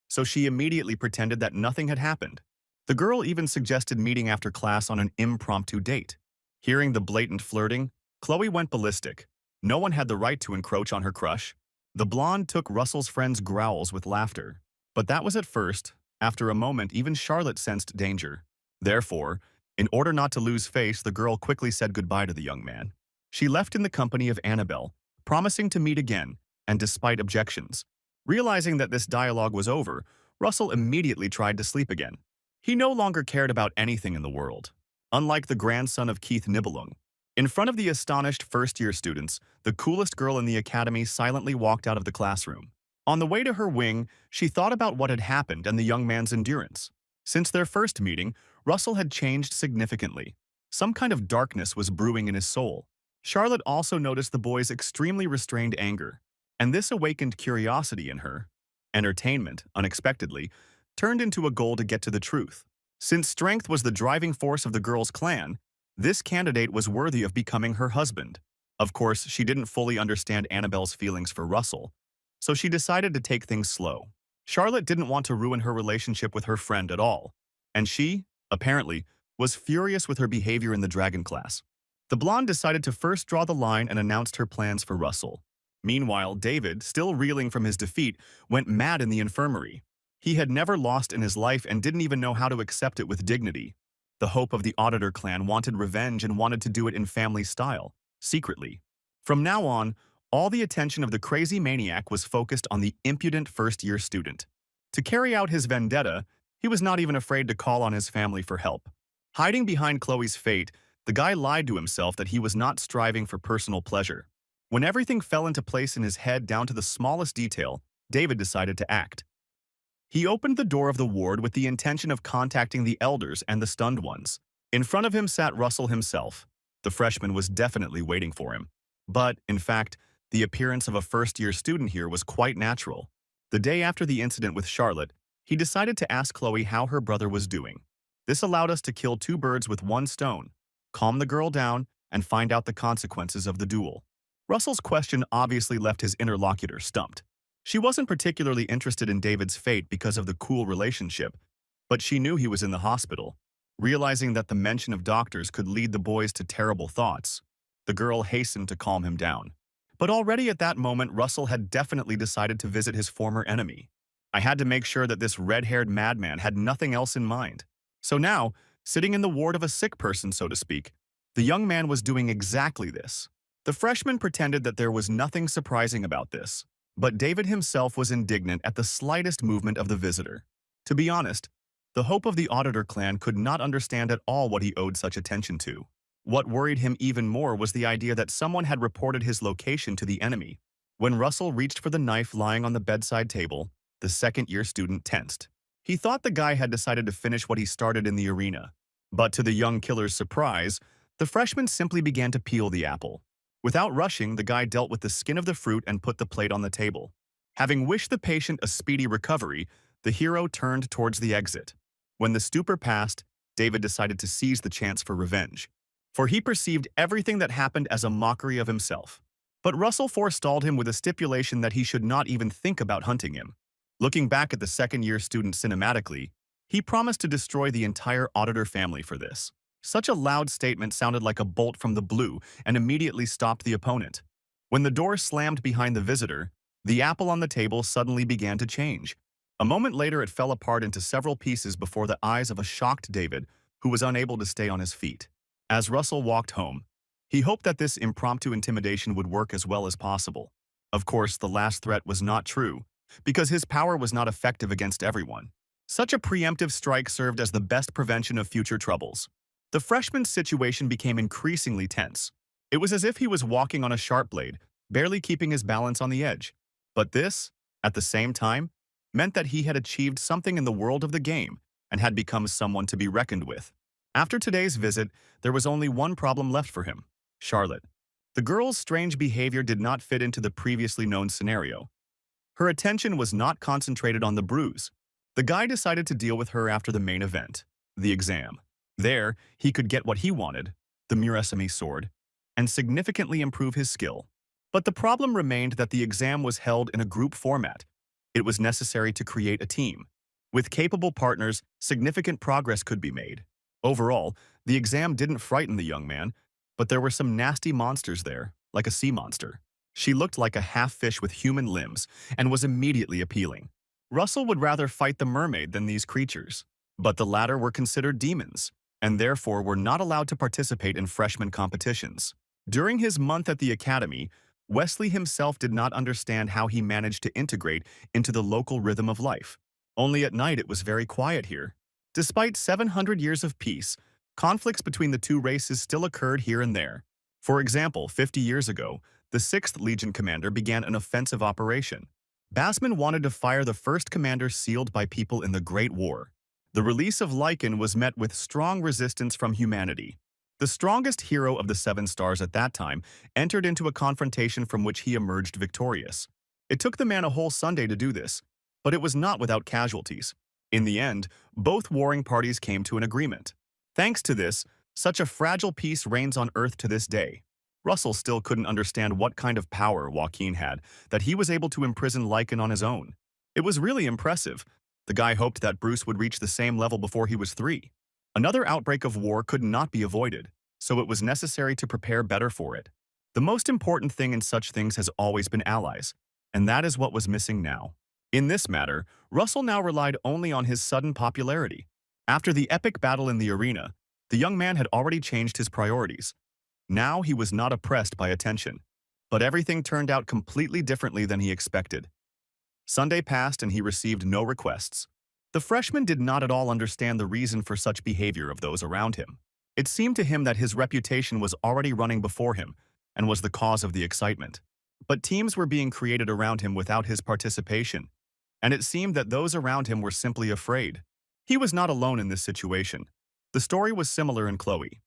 so she immediately pretended that nothing had happened. The girl even suggested meeting after class on an impromptu date. Hearing the blatant flirting, Chloe went ballistic. No one had the right to encroach on her crush. The blonde took Russell's friend's growls with laughter. But that was at first. After a moment, even Charlotte sensed danger. Therefore, in order not to lose face, the girl quickly said goodbye to the young man. She left in the company of Annabelle, promising to meet again, and despite objections. Realizing that this dialogue was over, Russell immediately tried to sleep again. He no longer cared about anything in the world. Unlike the grandson of Keith Nibelung, in front of the astonished first-year students, the coolest girl in the academy silently walked out of the classroom. On the way to her wing, she thought about what had happened and the young man's endurance. Since their first meeting, Russell had changed significantly. Some kind of darkness was brewing in his soul. Charlotte also noticed the boy's extremely restrained anger, and this awakened curiosity in her. Entertainment, unexpectedly, turned into a goal to get to the truth. Since strength was the driving force of the girl's clan, this candidate was worthy of becoming her husband. Of course, she didn't fully understand Annabelle's feelings for Russell, so she decided to take things slow. Charlotte didn't want to ruin her relationship with her friend at all, and she, apparently, was furious with her behavior in the dragon class. The blonde decided to first draw the line and announced her plans for Russell. Meanwhile, David, still reeling from his defeat, went mad in the infirmary. He had never lost in his life and didn't even know how to accept it with dignity. The hope of the Auditor clan wanted revenge and wanted to do it in family style, secretly. From now on, all the attention of the crazy maniac was focused on the impudent first-year student. To carry out his vendetta, he was not even afraid to call on his family for help. Hiding behind Chloe's fate, the guy lied to himself that he was not striving for personal pleasure. When everything fell into place in his head down to the smallest detail, David decided to act. He opened the door of the ward with the intention of contacting the elders and the stunned ones. In front of him sat Russell himself. The freshman was definitely waiting for him. But, in fact, the appearance of a first-year student here was quite natural. The day after the incident with Charlotte, he decided to ask Chloe how her brother was doing. This allowed us to kill two birds with one stone, calm the girl down, and find out the consequences of the duel. Russell's question obviously left his interlocutor stumped. She wasn't particularly interested in David's fate because of the cool relationship, but she knew he was in the hospital. Realizing that the mention of doctors could lead the boys to terrible thoughts, the girl hastened to calm him down. But already at that moment, Russell had definitely decided to visit his former enemy. I had to make sure that this red-haired madman had nothing else in mind. So now, sitting in the ward of a sick person, so to speak, the young man was doing exactly this. The freshman pretended that there was nothing surprising about this, but David himself was indignant at the slightest movement of the visitor. To be honest, the hope of the Auditor clan could not understand at all what he owed such attention to. What worried him even more was the idea that someone had reported his location to the enemy. When Russell reached for the knife lying on the bedside table, the second-year student tensed. He thought the guy had decided to finish what he started in the arena. But to the young killer's surprise, the freshman simply began to peel the apple. Without rushing, the guy dealt with the skin of the fruit and put the plate on the table. Having wished the patient a speedy recovery, the hero turned towards the exit. When the stupor passed, David decided to seize the chance for revenge, for he perceived everything that happened as a mockery of himself. But Russell forestalled him with a stipulation that he should not even think about hunting him. Looking back at the second-year student cinematically, he promised to destroy the entire Auditor family for this. Such a loud statement sounded like a bolt from the blue and immediately stopped the opponent. When the door slammed behind the visitor, the apple on the table suddenly began to change. A moment later, it fell apart into several pieces before the eyes of a shocked David, who was unable to stay on his feet. As Russell walked home, he hoped that this impromptu intimidation would work as well as possible. Of course, the last threat was not true, because his power was not effective against everyone. Such a preemptive strike served as the best prevention of future troubles. The freshman's situation became increasingly tense. It was as if he was walking on a sharp blade, barely keeping his balance on the edge. But this, at the same time, meant that he had achieved something in the world of the game and had become someone to be reckoned with. After today's visit, there was only one problem left for him: Charlotte. The girl's strange behavior did not fit into the previously known scenario. Her attention was not concentrated on the bruise. The guy decided to deal with her after the main event, the exam. There, he could get what he wanted, the Murasame sword, and significantly improve his skill. But the problem remained that the exam was held in a group format. It was necessary to create a team. With capable partners, significant progress could be made. Overall, the exam didn't frighten the young man, but there were some nasty monsters there, like a sea monster. She looked like a half-fish with human limbs and was immediately appealing. Russell would rather fight the mermaid than these creatures, but the latter were considered demons, and therefore were not allowed to participate in freshman competitions. During his month at the academy, Wesley himself did not understand how he managed to integrate into the local rhythm of life. Only at night it was very quiet here. Despite 700 years of peace, conflicts between the two races still occurred here and there. For example, 50 years ago, the 6th Legion commander began an offensive operation. Basman wanted to fire the first commander sealed by people in the Great War. The release of Lycan was met with strong resistance from humanity. The strongest hero of the Seven Stars at that time entered into a confrontation from which he emerged victorious. It took the man a whole Sunday to do this, but it was not without casualties. In the end, both warring parties came to an agreement. Thanks to this, such a fragile peace reigns on Earth to this day. Russell still couldn't understand what kind of power Joaquin had, that he was able to imprison Lycan on his own. It was really impressive. The guy hoped that Bruce would reach the same level before he was 3. Another outbreak of war could not be avoided, so it was necessary to prepare better for it. The most important thing in such things has always been allies, and that is what was missing now. In this matter, Russell now relied only on his sudden popularity. After the epic battle in the arena, the young man had already changed his priorities. Now he was not oppressed by attention, but everything turned out completely differently than he expected. Sunday passed and he received no requests. The freshman did not at all understand the reason for such behavior of those around him. It seemed to him that his reputation was already running before him and was the cause of the excitement. But teams were being created around him without his participation, and it seemed that those around him were simply afraid. He was not alone in this situation. The story was similar in Chloe.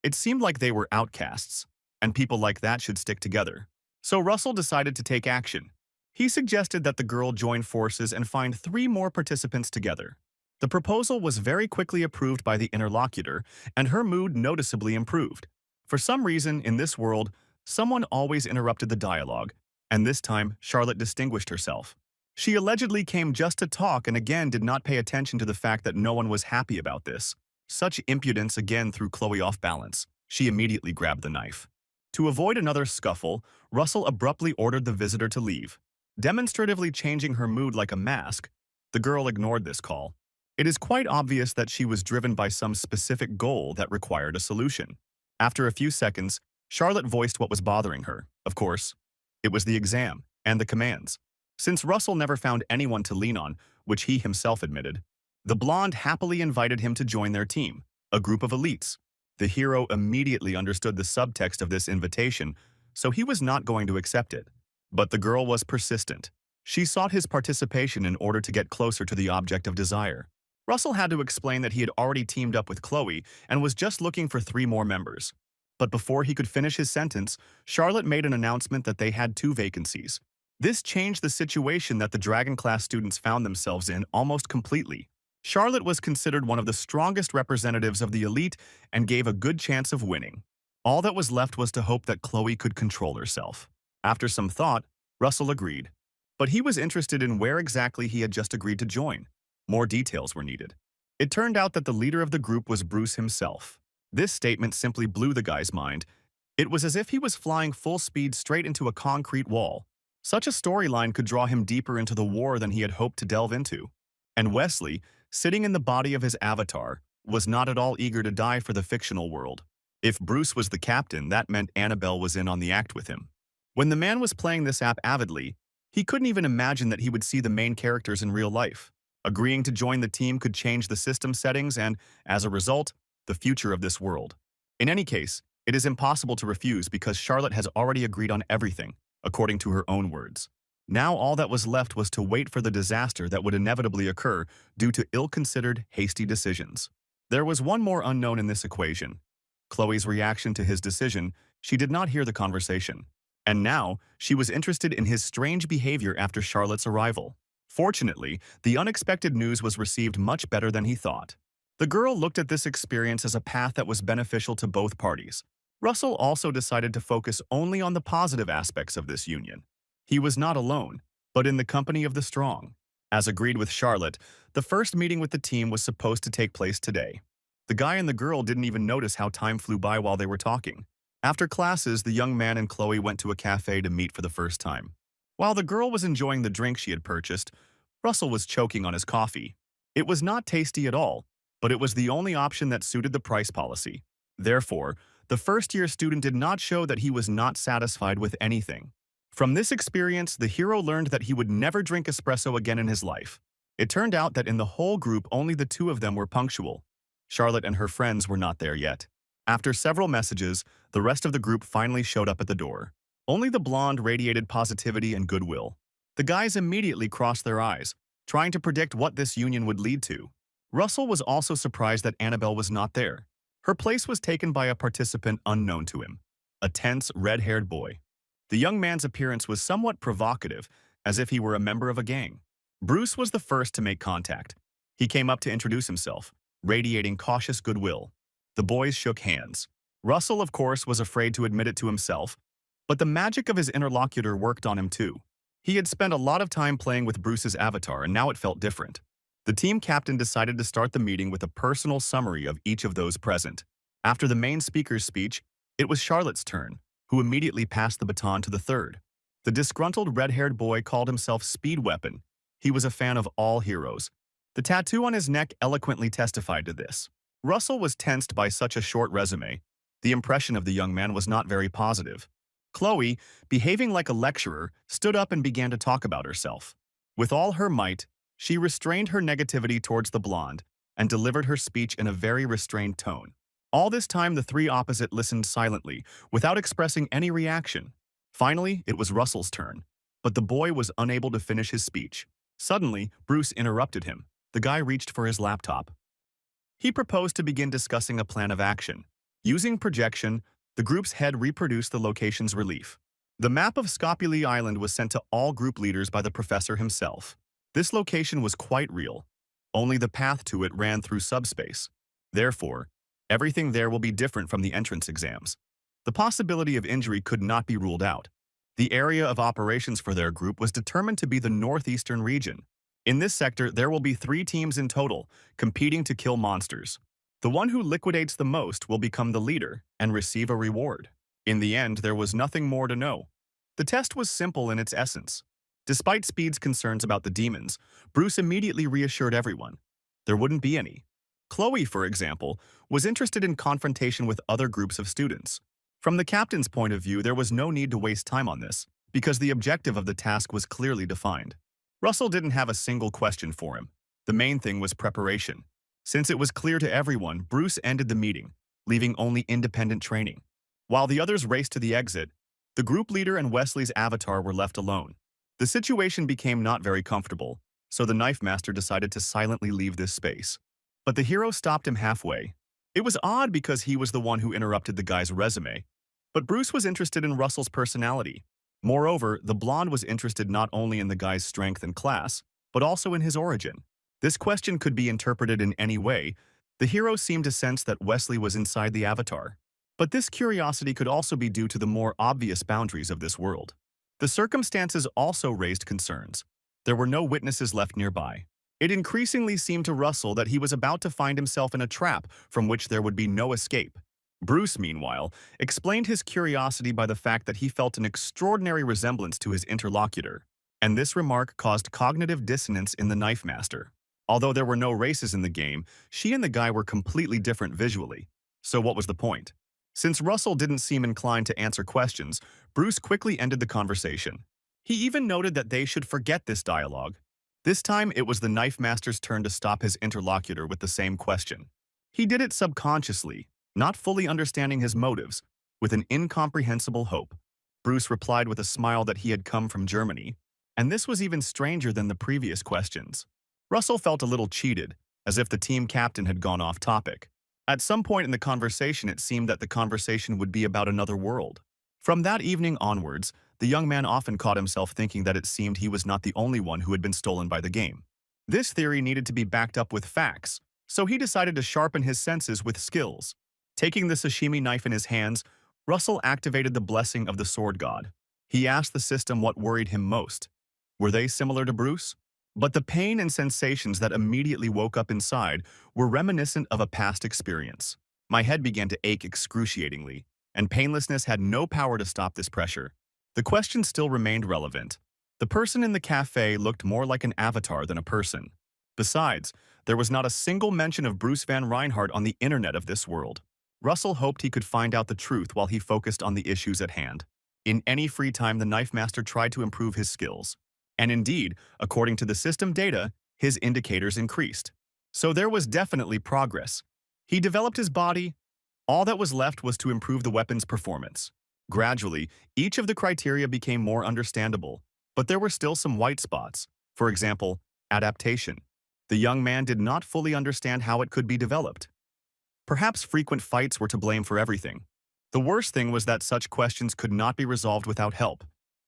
It seemed like they were outcasts, and people like that should stick together. So Russell decided to take action. He suggested that the girl join forces and find 3 more participants together. The proposal was very quickly approved by the interlocutor, and her mood noticeably improved. For some reason, in this world, someone always interrupted the dialogue, and this time Charlotte distinguished herself. She allegedly came just to talk and again did not pay attention to the fact that no one was happy about this. Such impudence again threw Chloe off balance. She immediately grabbed the knife. To avoid another scuffle, Russell abruptly ordered the visitor to leave. Demonstratively changing her mood like a mask, the girl ignored this call. It is quite obvious that she was driven by some specific goal that required a solution. After a few seconds, Charlotte voiced what was bothering her. Of course, it was the exam and the commands. Since Russell never found anyone to lean on, which he himself admitted, the blonde happily invited him to join their team, a group of elites. The hero immediately understood the subtext of this invitation, so he was not going to accept it. But the girl was persistent. She sought his participation in order to get closer to the object of desire. Russell had to explain that he had already teamed up with Chloe and was just looking for 3 more members. But before he could finish his sentence, Charlotte made an announcement that they had 2 vacancies. This changed the situation that the Dragon class students found themselves in almost completely. Charlotte was considered one of the strongest representatives of the elite and gave a good chance of winning. All that was left was to hope that Chloe could control herself. After some thought, Russell agreed. But he was interested in where exactly he had just agreed to join. More details were needed. It turned out that the leader of the group was Bruce himself. This statement simply blew the guy's mind. It was as if he was flying full speed straight into a concrete wall. Such a storyline could draw him deeper into the war than he had hoped to delve into. And Wesley, sitting in the body of his avatar, was not at all eager to die for the fictional world. If Bruce was the captain, that meant Annabelle was in on the act with him. When the man was playing this app avidly, he couldn't even imagine that he would see the main characters in real life. Agreeing to join the team could change the system settings and, as a result, the future of this world. In any case, it is impossible to refuse because Charlotte has already agreed on everything, according to her own words. Now all that was left was to wait for the disaster that would inevitably occur due to ill-considered, hasty decisions. There was one more unknown in this equation. Chloe's reaction to his decision. She did not hear the conversation. And now, she was interested in his strange behavior after Charlotte's arrival. Fortunately, the unexpected news was received much better than he thought. The girl looked at this experience as a path that was beneficial to both parties. Russell also decided to focus only on the positive aspects of this union. He was not alone, but in the company of the strong. As agreed with Charlotte, the first meeting with the team was supposed to take place today. The guy and the girl didn't even notice how time flew by while they were talking. After classes, the young man and Chloe went to a cafe to meet for the first time. While the girl was enjoying the drink she had purchased, Russell was choking on his coffee. It was not tasty at all, but it was the only option that suited the price policy. Therefore, the first-year student did not show that he was not satisfied with anything. From this experience, the hero learned that he would never drink espresso again in his life. It turned out that in the whole group, only the 2 of them were punctual. Charlotte and her friends were not there yet. After several messages, the rest of the group finally showed up at the door. Only the blonde radiated positivity and goodwill. The guys immediately crossed their eyes, trying to predict what this union would lead to. Russell was also surprised that Annabelle was not there. Her place was taken by a participant unknown to him, a tense, red-haired boy. The young man's appearance was somewhat provocative, as if he were a member of a gang. Bruce was the first to make contact. He came up to introduce himself, radiating cautious goodwill. The boys shook hands. Russell, of course, was afraid to admit it to himself, but the magic of his interlocutor worked on him too. He had spent a lot of time playing with Bruce's avatar, and now it felt different. The team captain decided to start the meeting with a personal summary of each of those present. After the main speaker's speech, it was Charlotte's turn, who immediately passed the baton to the third. The disgruntled red-haired boy called himself Speed Weapon. He was a fan of all heroes. The tattoo on his neck eloquently testified to this. Russell was tensed by such a short resume. The impression of the young man was not very positive. Chloe, behaving like a lecturer, stood up and began to talk about herself. With all her might, she restrained her negativity towards the blonde and delivered her speech in a very restrained tone. All this time, the three opposite listened silently, without expressing any reaction. Finally, it was Russell's turn, but the boy was unable to finish his speech. Suddenly, Bruce interrupted him. The guy reached for his laptop. He proposed to begin discussing a plan of action. Using projection, the group's head reproduced the location's relief. The map of Scopuli Island was sent to all group leaders by the professor himself. This location was quite real. Only the path to it ran through Subspace. Therefore, everything there will be different from the entrance exams. The possibility of injury could not be ruled out. The area of operations for their group was determined to be the northeastern region. In this sector, there will be 3 teams in total, competing to kill monsters. The one who liquidates the most will become the leader and receive a reward. In the end, there was nothing more to know. The test was simple in its essence. Despite Speed's concerns about the demons, Bruce immediately reassured everyone. There wouldn't be any. Chloe, for example, was interested in confrontation with other groups of students. From the captain's point of view, there was no need to waste time on this, because the objective of the task was clearly defined. Russell didn't have a single question for him. The main thing was preparation. Since it was clear to everyone, Bruce ended the meeting, leaving only independent training. While the others raced to the exit, the group leader and Wesley's avatar were left alone. The situation became not very comfortable, so the Knife Master decided to silently leave this space. But the hero stopped him halfway. It was odd because he was the one who interrupted the guy's resume, but Bruce was interested in Russell's personality. Moreover, the blonde was interested not only in the guy's strength and class, but also in his origin. This question could be interpreted in any way. The hero seemed to sense that Wesley was inside the avatar. But this curiosity could also be due to the more obvious boundaries of this world. The circumstances also raised concerns. There were no witnesses left nearby. It increasingly seemed to Russell that he was about to find himself in a trap from which there would be no escape. Bruce, meanwhile, explained his curiosity by the fact that he felt an extraordinary resemblance to his interlocutor, and this remark caused cognitive dissonance in the Knife Master. Although there were no races in the game, she and the guy were completely different visually. So what was the point? Since Russell didn't seem inclined to answer questions, Bruce quickly ended the conversation. He even noted that they should forget this dialogue. This time, it was the Knife Master's turn to stop his interlocutor with the same question. He did it subconsciously, not fully understanding his motives, with an incomprehensible hope. Bruce replied with a smile that he had come from Germany, and this was even stranger than the previous questions. Russell felt a little cheated, as if the team captain had gone off topic. At some point in the conversation, it seemed that the conversation would be about another world. From that evening onwards, the young man often caught himself thinking that it seemed he was not the only one who had been stolen by the game. This theory needed to be backed up with facts, so he decided to sharpen his senses with skills. Taking the sashimi knife in his hands, Russell activated the blessing of the sword god. He asked the system what worried him most. Were they similar to Bruce? But the pain and sensations that immediately woke up inside were reminiscent of a past experience. My head began to ache excruciatingly, and painlessness had no power to stop this pressure. The question still remained relevant. The person in the cafe looked more like an avatar than a person. Besides, there was not a single mention of Bruce Van Reinhardt on the internet of this world. Russell hoped he could find out the truth while he focused on the issues at hand. In any free time, the Knife Master tried to improve his skills. And indeed, according to the system data, his indicators increased. So there was definitely progress. He developed his body. All that was left was to improve the weapon's performance. Gradually, each of the criteria became more understandable. But there were still some white spots. For example, adaptation. The young man did not fully understand how it could be developed. Perhaps frequent fights were to blame for everything. The worst thing was that such questions could not be resolved without help,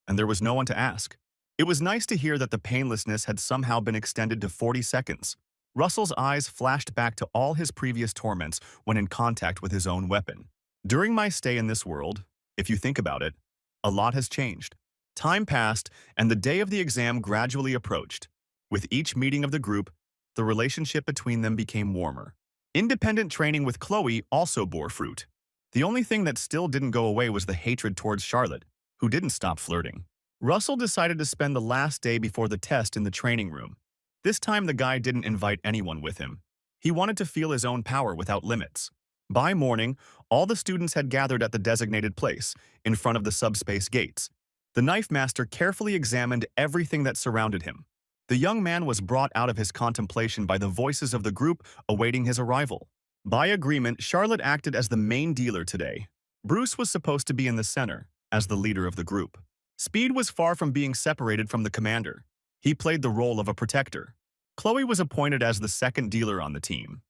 and there was no one to ask. It was nice to hear that the painlessness had somehow been extended to 40 seconds. Russell's eyes flashed back to all his previous torments when in contact with his own weapon. During my stay in this world, if you think about it, a lot has changed. Time passed, and the day of the exam gradually approached. With each meeting of the group, the relationship between them became warmer. Independent training with Chloe also bore fruit. The only thing that still didn't go away was the hatred towards Charlotte, who didn't stop flirting. Russell decided to spend the last day before the test in the training room. This time the guy didn't invite anyone with him. He wanted to feel his own power without limits. By morning, all the students had gathered at the designated place, in front of the Subspace gates. The knife master carefully examined everything that surrounded him. The young man was brought out of his contemplation by the voices of the group awaiting his arrival. By agreement, Charlotte acted as the main dealer today. Bruce was supposed to be in the center, as the leader of the group. Speed was far from being separated from the commander. He played the role of a protector. Chloe was appointed as the second dealer on the team.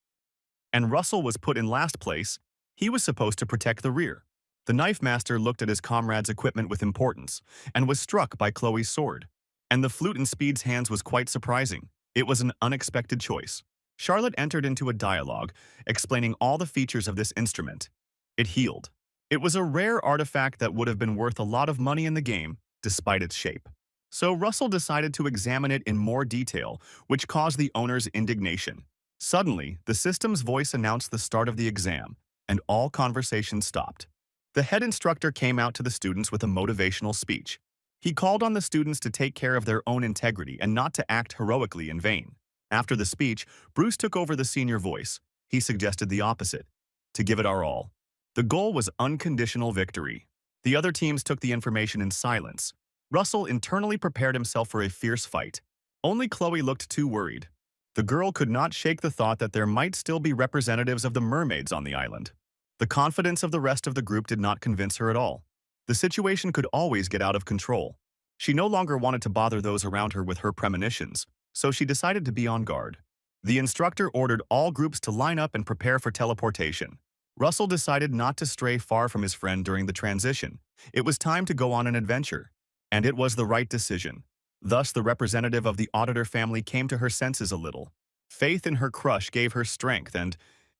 And Russell was put in last place. He was supposed to protect the rear. The knife master looked at his comrade's equipment with importance, and was struck by Chloe's sword. And the flute in Speed's hands was quite surprising. It was an unexpected choice. Charlotte entered into a dialogue, explaining all the features of this instrument. It healed. It was a rare artifact that would have been worth a lot of money in the game, despite its shape. So Russell decided to examine it in more detail, which caused the owner's indignation. Suddenly, the system's voice announced the start of the exam, and all conversation stopped. The head instructor came out to the students with a motivational speech. He called on the students to take care of their own integrity and not to act heroically in vain. After the speech, Bruce took over the senior voice. He suggested the opposite, to give it our all. The goal was unconditional victory. The other teams took the information in silence. Russell internally prepared himself for a fierce fight. Only Chloe looked too worried. The girl could not shake the thought that there might still be representatives of the mermaids on the island. The confidence of the rest of the group did not convince her at all. The situation could always get out of control. She no longer wanted to bother those around her with her premonitions, so she decided to be on guard. The instructor ordered all groups to line up and prepare for teleportation. Russell decided not to stray far from his friend during the transition. It was time to go on an adventure. And it was the right decision. Thus, the representative of the auditor family came to her senses a little. Faith in her crush gave her strength and,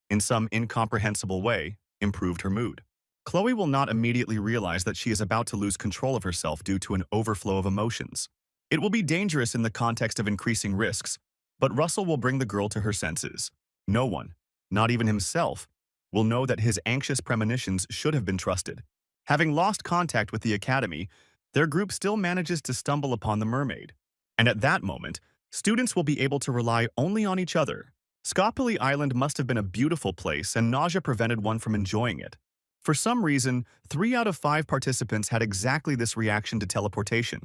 in some incomprehensible way, improved her mood. Chloe will not immediately realize that she is about to lose control of herself due to an overflow of emotions. It will be dangerous in the context of increasing risks, but Russell will bring the girl to her senses. No one, not even himself, will know that his anxious premonitions should have been trusted. Having lost contact with the academy, their group still manages to stumble upon the mermaid. And at that moment, students will be able to rely only on each other. Scopoli Island must have been a beautiful place, and nausea prevented one from enjoying it. For some reason, 3 out of 5 participants had exactly this reaction to teleportation.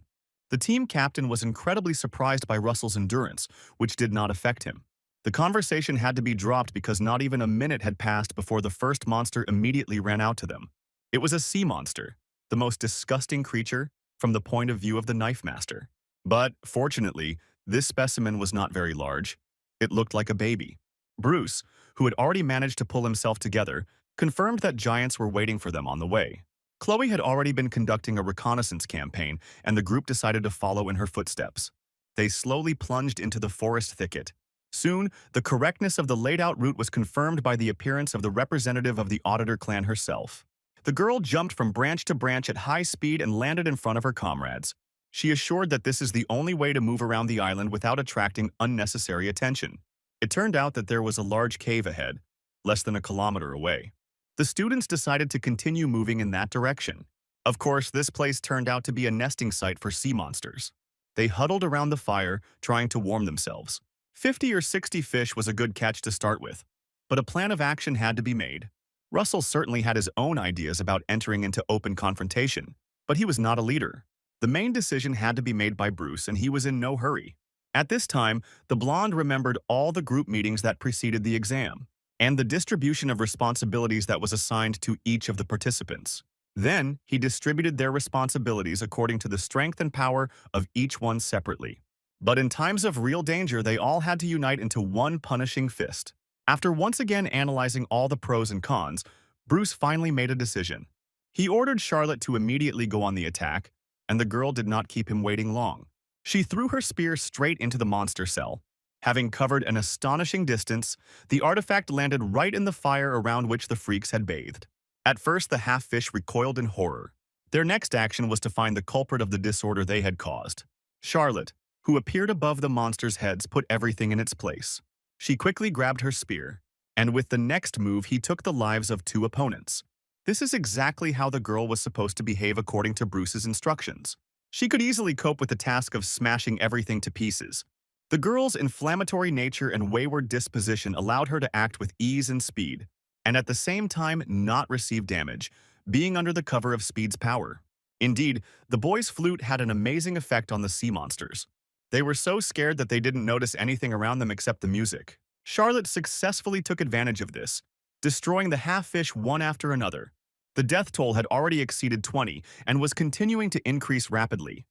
The team captain was incredibly surprised by Russell's endurance, which did not affect him. The conversation had to be dropped because not even a minute had passed before the first monster immediately ran out to them. It was a sea monster, the most disgusting creature from the point of view of the knife master. But, fortunately, this specimen was not very large. It looked like a baby. Bruce, who had already managed to pull himself together, confirmed that giants were waiting for them on the way. Chloe had already been conducting a reconnaissance campaign, and the group decided to follow in her footsteps. They slowly plunged into the forest thicket. Soon, the correctness of the laid-out route was confirmed by the appearance of the representative of the Auditor clan herself. The girl jumped from branch to branch at high speed and landed in front of her comrades. She assured that this is the only way to move around the island without attracting unnecessary attention. It turned out that there was a large cave ahead, less than a kilometer away. The students decided to continue moving in that direction. Of course, this place turned out to be a nesting site for sea monsters. They huddled around the fire, trying to warm themselves. 50 or 60 fish was a good catch to start with, but a plan of action had to be made. Russell certainly had his own ideas about entering into open confrontation, but he was not a leader. The main decision had to be made by Bruce, and he was in no hurry. At this time, the blonde remembered all the group meetings that preceded the exam, and the distribution of responsibilities that was assigned to each of the participants. Then, he distributed their responsibilities according to the strength and power of each one separately. But in times of real danger, they all had to unite into one punishing fist. After once again analyzing all the pros and cons, Bruce finally made a decision. He ordered Charlotte to immediately go on the attack, and the girl did not keep him waiting long. She threw her spear straight into the monster cell. Having covered an astonishing distance, the artifact landed right in the fire around which the freaks had bathed. At first, the half-fish recoiled in horror. Their next action was to find the culprit of the disorder they had caused. Charlotte, who appeared above the monster's heads, put everything in its place. She quickly grabbed her spear, and with the next move, he took the lives of two opponents. This is exactly how the girl was supposed to behave according to Bruce's instructions. She could easily cope with the task of smashing everything to pieces. The girl's inflammatory nature and wayward disposition allowed her to act with ease and speed, and at the same time not receive damage, being under the cover of Speed's power. Indeed, the boy's flute had an amazing effect on the sea monsters. They were so scared that they didn't notice anything around them except the music. Charlotte successfully took advantage of this, destroying the half-fish one after another. The death toll had already exceeded 20 and was continuing to increase rapidly.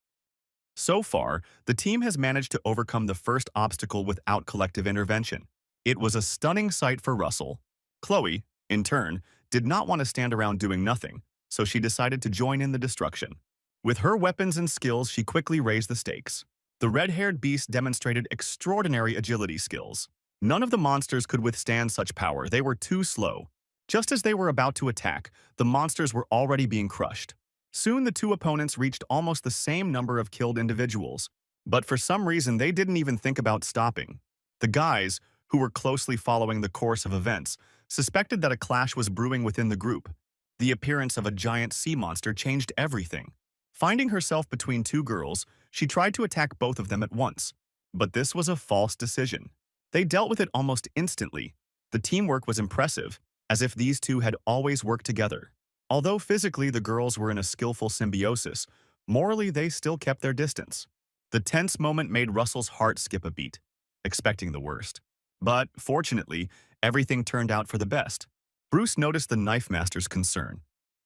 So far, the team has managed to overcome the first obstacle without collective intervention. It was a stunning sight for Russell. Chloe, in turn, did not want to stand around doing nothing, so she decided to join in the destruction. With her weapons and skills, she quickly raised the stakes. The red-haired beast demonstrated extraordinary agility skills. None of the monsters could withstand such power. They were too slow. Just as they were about to attack, the monsters were already being crushed. Soon the two opponents reached almost the same number of killed individuals, but for some reason they didn't even think about stopping. The guys, who were closely following the course of events, suspected that a clash was brewing within the group. The appearance of a giant sea monster changed everything. Finding herself between two girls, she tried to attack both of them at once. But this was a false decision. They dealt with it almost instantly. The teamwork was impressive, as if these two had always worked together. Although physically the girls were in a skillful symbiosis, morally they still kept their distance. The tense moment made Russell's heart skip a beat, expecting the worst. But, fortunately, everything turned out for the best. Bruce noticed the Knife Master's concern.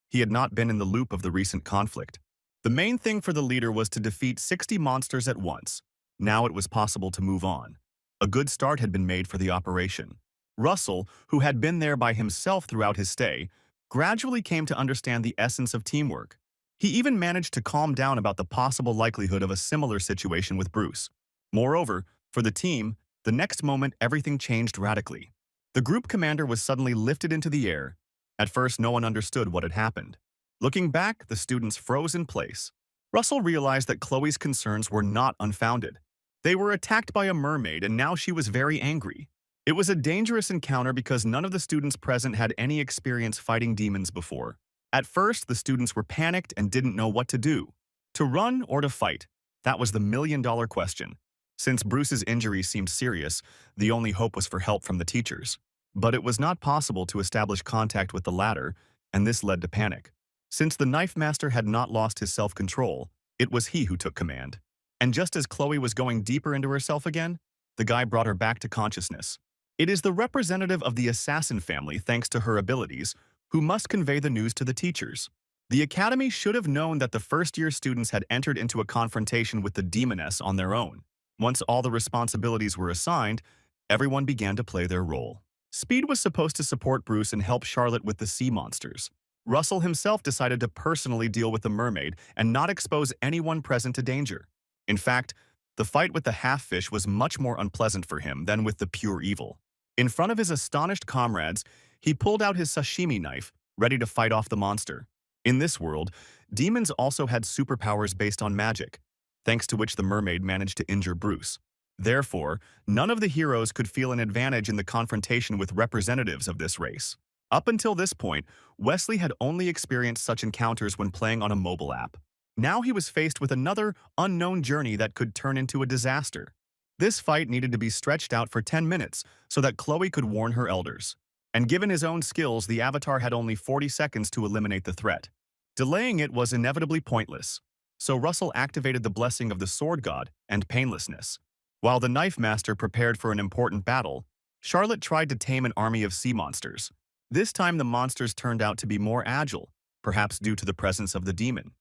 He had not been in the loop of the recent conflict. The main thing for the leader was to defeat 60 monsters at once. Now it was possible to move on. A good start had been made for the operation. Russell, who had been there by himself throughout his stay, gradually came to understand the essence of teamwork. He even managed to calm down about the possible likelihood of a similar situation with Bruce. Moreover, for the team, the next moment everything changed radically. The group commander was suddenly lifted into the air. At first, no one understood what had happened. Looking back, the students froze in place. Russell realized that Chloe's concerns were not unfounded. They were attacked by a mermaid, and now she was very angry. It was a dangerous encounter because none of the students present had any experience fighting demons before. At first, the students were panicked and didn't know what to do. To run or to fight? That was the million-dollar question. Since Bruce's injuries seemed serious, the only hope was for help from the teachers. But it was not possible to establish contact with the latter, and this led to panic. Since the Knife Master had not lost his self-control, it was he who took command. And just as Chloe was going deeper into herself again, the guy brought her back to consciousness. It is the representative of the assassin family, thanks to her abilities, who must convey the news to the teachers. The academy should have known that the first-year students had entered into a confrontation with the demoness on their own. Once all the responsibilities were assigned, everyone began to play their role. Speed was supposed to support Bruce and help Charlotte with the sea monsters. Russell himself decided to personally deal with the mermaid and not expose anyone present to danger. In fact, the fight with the half-fish was much more unpleasant for him than with the pure evil. In front of his astonished comrades, he pulled out his sashimi knife, ready to fight off the monster. In this world, demons also had superpowers based on magic, thanks to which the mermaid managed to injure Bruce. Therefore, none of the heroes could feel an advantage in the confrontation with representatives of this race. Up until this point, Wesley had only experienced such encounters when playing on a mobile app. Now he was faced with another unknown journey that could turn into a disaster. This fight needed to be stretched out for 10 minutes so that Chloe could warn her elders. And given his own skills, the Avatar had only 40 seconds to eliminate the threat. Delaying it was inevitably pointless, so Russell activated the blessing of the Sword God and painlessness. While the Knife Master prepared for an important battle, Charlotte tried to tame an army of sea monsters. This time the monsters turned out to be more agile, perhaps due to the presence of the demon.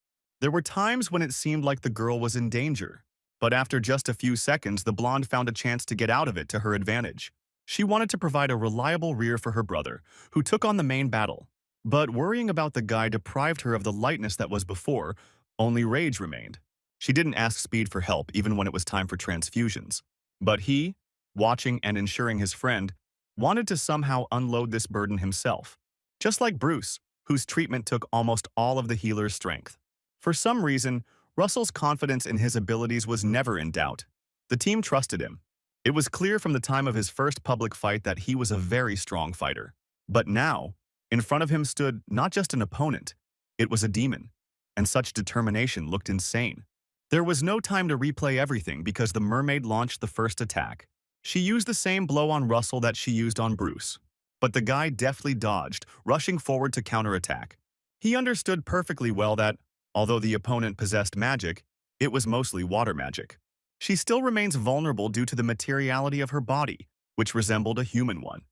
There were times when it seemed like the girl was in danger, but after just a few seconds, the blonde found a chance to get out of it to her advantage. She wanted to provide a reliable rear for her brother, who took on the main battle. But worrying about the guy deprived her of the lightness that was before. Only rage remained. She didn't ask Speed for help even when it was time for transfusions. But he, watching and ensuring his friend, wanted to somehow unload this burden himself. Just like Bruce, whose treatment took almost all of the healer's strength. For some reason, Russell's confidence in his abilities was never in doubt. The team trusted him. It was clear from the time of his first public fight that he was a very strong fighter. But now, in front of him stood not just an opponent, it was a demon. And such determination looked insane. There was no time to replay everything because the mermaid launched the first attack. She used the same blow on Russell that she used on Bruce. But the guy deftly dodged, rushing forward to counterattack. He understood perfectly well that, although the opponent possessed magic, it was mostly water magic. She still remains vulnerable due to the materiality of her body, which resembled a human one.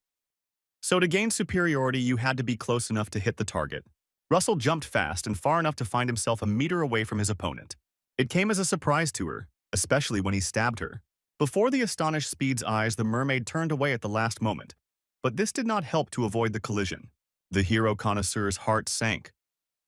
So to gain superiority, you had to be close enough to hit the target. Russell jumped fast and far enough to find himself a meter away from his opponent. It came as a surprise to her, especially when he stabbed her. Before the astonished Speed's eyes, the mermaid turned away at the last moment. But this did not help to avoid the collision. The hero connoisseur's heart sank.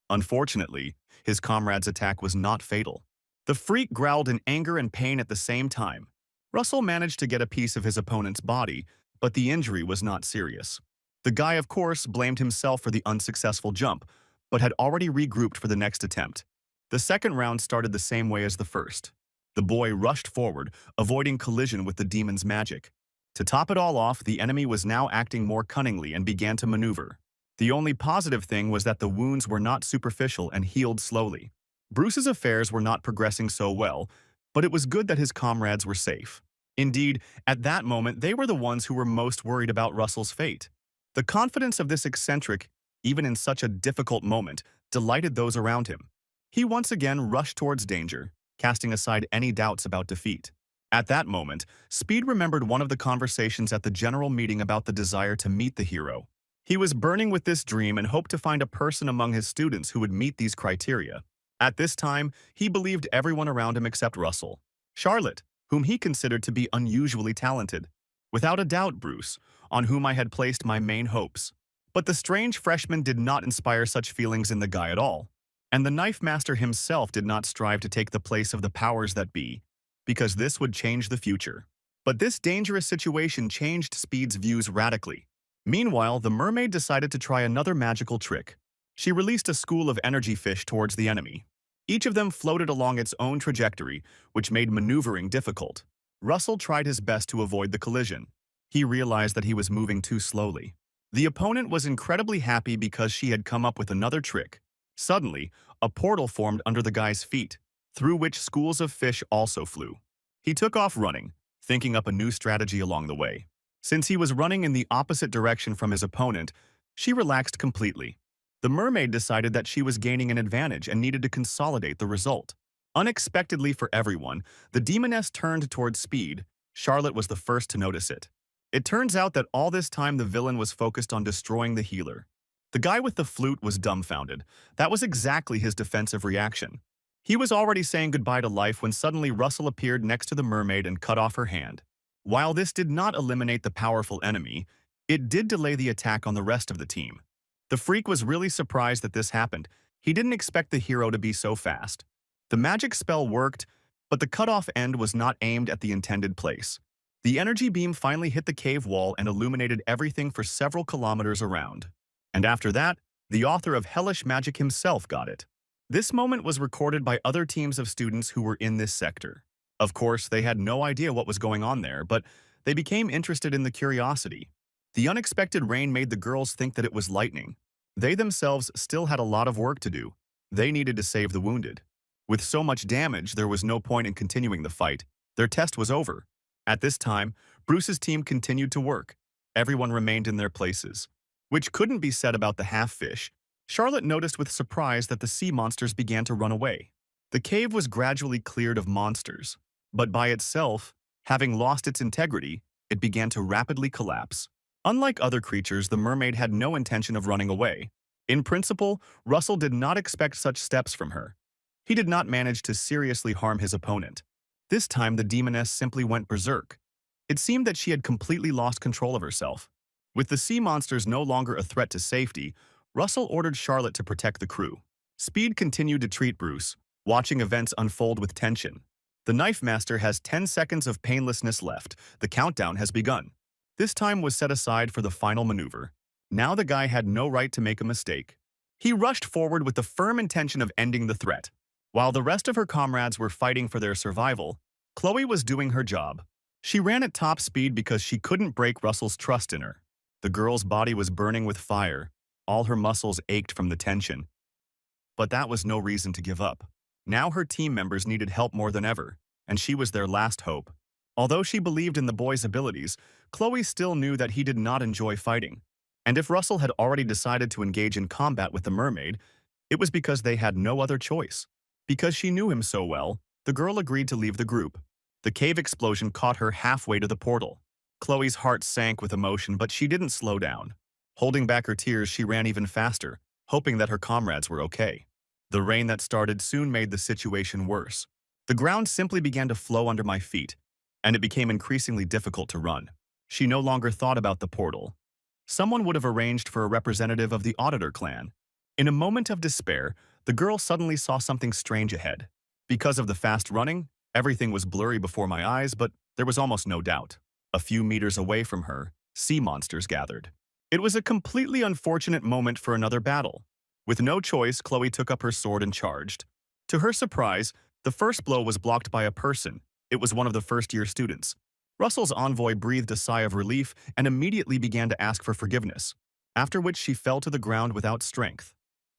Unfortunately, his comrade's attack was not fatal. The freak growled in anger and pain at the same time. Russell managed to get a piece of his opponent's body, but the injury was not serious. The guy, of course, blamed himself for the unsuccessful jump, but had already regrouped for the next attempt. The second round started the same way as the first. The boy rushed forward, avoiding collision with the demon's magic. To top it all off, the enemy was now acting more cunningly and began to maneuver. The only positive thing was that the wounds were not superficial and healed slowly. Bruce's affairs were not progressing so well, but it was good that his comrades were safe. Indeed, at that moment, they were the ones who were most worried about Russell's fate. The confidence of this eccentric, even in such a difficult moment, delighted those around him. He once again rushed towards danger, casting aside any doubts about defeat. At that moment, Speed remembered one of the conversations at the general meeting about the desire to meet the hero. He was burning with this dream and hoped to find a person among his students who would meet these criteria. At this time, he believed everyone around him except Russell. Charlotte, whom he considered to be unusually talented. Without a doubt, Bruce, on whom I had placed my main hopes. But the strange freshman did not inspire such feelings in the guy at all. And the knife master himself did not strive to take the place of the powers that be, because this would change the future. But this dangerous situation changed Speed's views radically. Meanwhile, the mermaid decided to try another magical trick. She released a school of energy fish towards the enemy. Each of them floated along its own trajectory, which made maneuvering difficult. Russell tried his best to avoid the collision. He realized that he was moving too slowly. The opponent was incredibly happy because she had come up with another trick. Suddenly, a portal formed under the guy's feet, through which schools of fish also flew. He took off running, thinking up a new strategy along the way. Since he was running in the opposite direction from his opponent, she relaxed completely. The mermaid decided that she was gaining an advantage and needed to consolidate the result. Unexpectedly for everyone, the demoness turned towards Speed. Charlotte was the first to notice it. It turns out that all this time the villain was focused on destroying the healer. The guy with the flute was dumbfounded. That was exactly his defensive reaction. He was already saying goodbye to life when suddenly Russell appeared next to the mermaid and cut off her hand. While this did not eliminate the powerful enemy, it did delay the attack on the rest of the team. The freak was really surprised that this happened. He didn't expect the hero to be so fast. The magic spell worked, but the cut-off end was not aimed at the intended place. The energy beam finally hit the cave wall and illuminated everything for several kilometers around. And after that, the author of Hellish Magic himself got it. This moment was recorded by other teams of students who were in this sector. Of course, they had no idea what was going on there, but they became interested in the curiosity. The unexpected rain made the girls think that it was lightning. They themselves still had a lot of work to do. They needed to save the wounded. With so much damage, there was no point in continuing the fight. Their test was over. At this time, Bruce's team continued to work. Everyone remained in their places. Which couldn't be said about the half-fish. Charlotte noticed with surprise that the sea monsters began to run away. The cave was gradually cleared of monsters, but by itself, having lost its integrity, it began to rapidly collapse. Unlike other creatures, the mermaid had no intention of running away. In principle, Russell did not expect such steps from her. He did not manage to seriously harm his opponent. This time, the demoness simply went berserk. It seemed that she had completely lost control of herself. With the sea monsters no longer a threat to safety, Russell ordered Charlotte to protect the crew. Speed continued to treat Bruce, watching events unfold with tension. The Knife Master has 10 seconds of painlessness left. The countdown has begun. This time was set aside for the final maneuver. Now the guy had no right to make a mistake. He rushed forward with the firm intention of ending the threat. While the rest of her comrades were fighting for their survival, Chloe was doing her job. She ran at top speed because she couldn't break Russell's trust in her. The girl's body was burning with fire. All her muscles ached from the tension. But that was no reason to give up. Now her team members needed help more than ever, and she was their last hope. Although she believed in the boy's abilities, Chloe still knew that he did not enjoy fighting. And if Russell had already decided to engage in combat with the mermaid, it was because they had no other choice. Because she knew him so well, the girl agreed to leave the group. The cave explosion caught her halfway to the portal. Chloe's heart sank with emotion, but she didn't slow down. Holding back her tears, she ran even faster, hoping that her comrades were okay. The rain that started soon made the situation worse. The ground simply began to flow under my feet, and it became increasingly difficult to run. She no longer thought about the portal. Someone would have arranged for a representative of the Auditor clan. In a moment of despair, the girl suddenly saw something strange ahead. Because of the fast running, everything was blurry before my eyes, but there was almost no doubt. A few meters away from her, sea monsters gathered. It was a completely unfortunate moment for another battle. With no choice, Chloe took up her sword and charged. To her surprise, the first blow was blocked by a person. It was one of the first-year students. Russell's envoy breathed a sigh of relief and immediately began to ask for forgiveness, after which she fell to the ground without strength.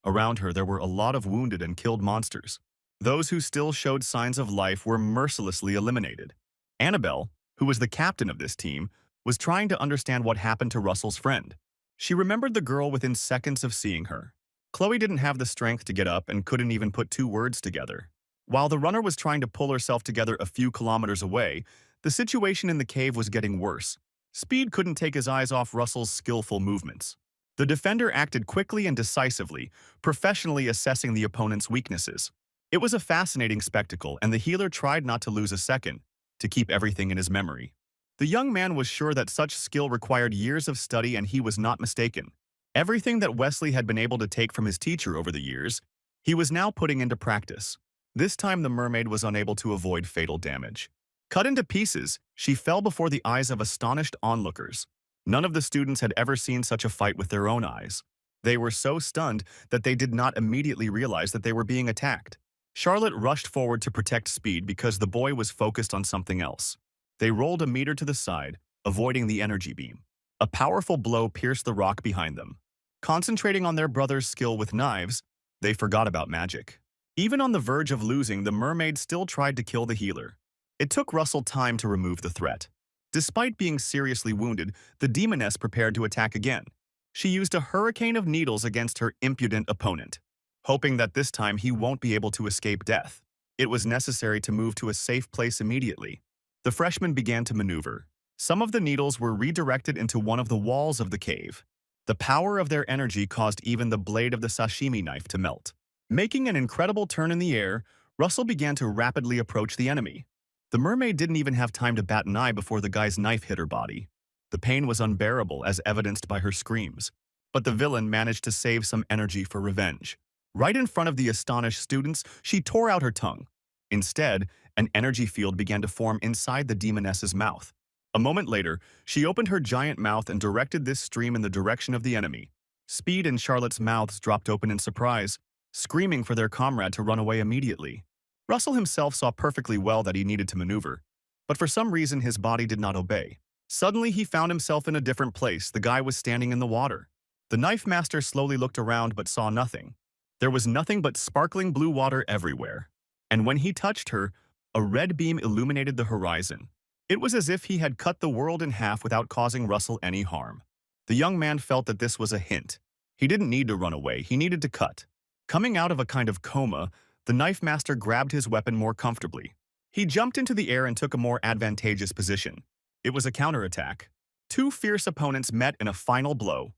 Around her, there were a lot of wounded and killed monsters. Those who still showed signs of life were mercilessly eliminated. Annabelle, who was the captain of this team, was trying to understand what happened to Russell's friend. She remembered the girl within seconds of seeing her. Chloe didn't have the strength to get up and couldn't even put two words together. While the runner was trying to pull herself together a few kilometers away, the situation in the cave was getting worse. Speed couldn't take his eyes off Russell's skillful movements. The defender acted quickly and decisively, professionally assessing the opponent's weaknesses. It was a fascinating spectacle, and the healer tried not to lose a second, to keep everything in his memory. The young man was sure that such skill required years of study, and he was not mistaken. Everything that Wesley had been able to take from his teacher over the years, he was now putting into practice. This time the mermaid was unable to avoid fatal damage. Cut into pieces, she fell before the eyes of astonished onlookers. None of the students had ever seen such a fight with their own eyes. They were so stunned that they did not immediately realize that they were being attacked. Charlotte rushed forward to protect Speed because the boy was focused on something else. They rolled a meter to the side, avoiding the energy beam. A powerful blow pierced the rock behind them. Concentrating on their brother's skill with knives, they forgot about magic. Even on the verge of losing, the mermaid still tried to kill the healer. It took Russell time to remove the threat. Despite being seriously wounded, the demoness prepared to attack again. She used a hurricane of needles against her impudent opponent. Hoping that this time he won't be able to escape death, it was necessary to move to a safe place immediately. The freshmen began to maneuver. Some of the needles were redirected into one of the walls of the cave. The power of their energy caused even the blade of the sashimi knife to melt. Making an incredible turn in the air, Russell began to rapidly approach the enemy. The mermaid didn't even have time to bat an eye before the guy's knife hit her body. The pain was unbearable, as evidenced by her screams. But the villain managed to save some energy for revenge. Right in front of the astonished students, she tore out her tongue. Instead, an energy field began to form inside the demoness's mouth. A moment later, she opened her giant mouth and directed this stream in the direction of the enemy. Speed and Charlotte's mouths dropped open in surprise, screaming for their comrade to run away immediately. Russell himself saw perfectly well that he needed to maneuver, but for some reason his body did not obey. Suddenly he found himself in a different place. The guy was standing in the water. The knife master slowly looked around but saw nothing. There was nothing but sparkling blue water everywhere. And when he touched her, a red beam illuminated the horizon. It was as if he had cut the world in half without causing Russell any harm. The young man felt that this was a hint. He didn't need to run away, he needed to cut. Coming out of a kind of coma, the knife master grabbed his weapon more comfortably. He jumped into the air and took a more advantageous position. It was a counterattack. Two fierce opponents met in a final blow.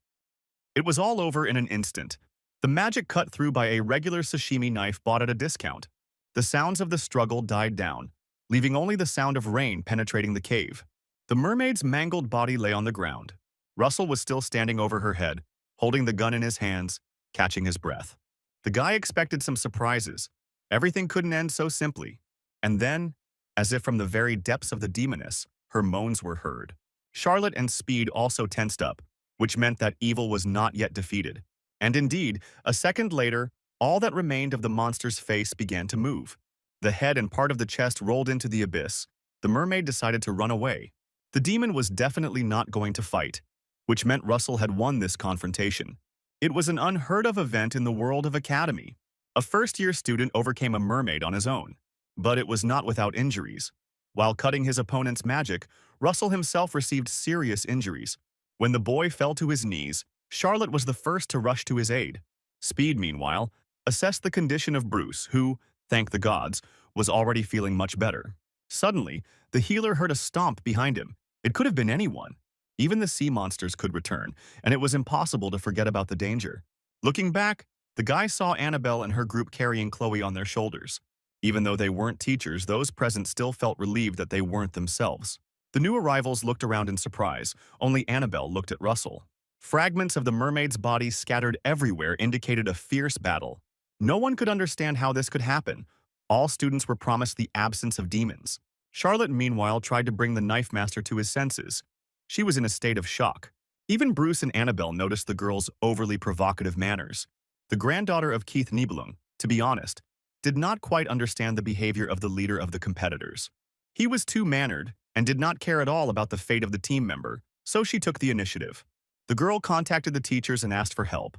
It was all over in an instant. The magic cut through by a regular sashimi knife bought at a discount. The sounds of the struggle died down, leaving only the sound of rain penetrating the cave. The mermaid's mangled body lay on the ground. Russell was still standing over her head, holding the gun in his hands, catching his breath. The guy expected some surprises. Everything couldn't end so simply. And then, as if from the very depths of the demoness, her moans were heard. Charlotte and Speed also tensed up, which meant that evil was not yet defeated. And indeed, a second later, all that remained of the monster's face began to move. The head and part of the chest rolled into the abyss. The mermaid decided to run away. The demon was definitely not going to fight, which meant Russell had won this confrontation. It was an unheard-of event in the world of Academy. A first-year student overcame a mermaid on his own. But it was not without injuries. While cutting his opponent's magic, Russell himself received serious injuries. When the boy fell to his knees, Charlotte was the first to rush to his aid. Speed, meanwhile, assessed the condition of Bruce, who, thank the gods, was already feeling much better. Suddenly, the healer heard a stomp behind him. It could have been anyone. Even the sea monsters could return, and it was impossible to forget about the danger. Looking back, the guy saw Annabelle and her group carrying Chloe on their shoulders. Even though they weren't teachers, those present still felt relieved that they weren't themselves. The new arrivals looked around in surprise. Only Annabelle looked at Russell. Fragments of the mermaid's body scattered everywhere indicated a fierce battle. No one could understand how this could happen. All students were promised the absence of demons. Charlotte, meanwhile, tried to bring the knife master to his senses. She was in a state of shock. Even Bruce and Annabelle noticed the girl's overly provocative manners. The granddaughter of Keith Nibelung, to be honest, did not quite understand the behavior of the leader of the competitors. He was too mannered and did not care at all about the fate of the team member, so she took the initiative. The girl contacted the teachers and asked for help.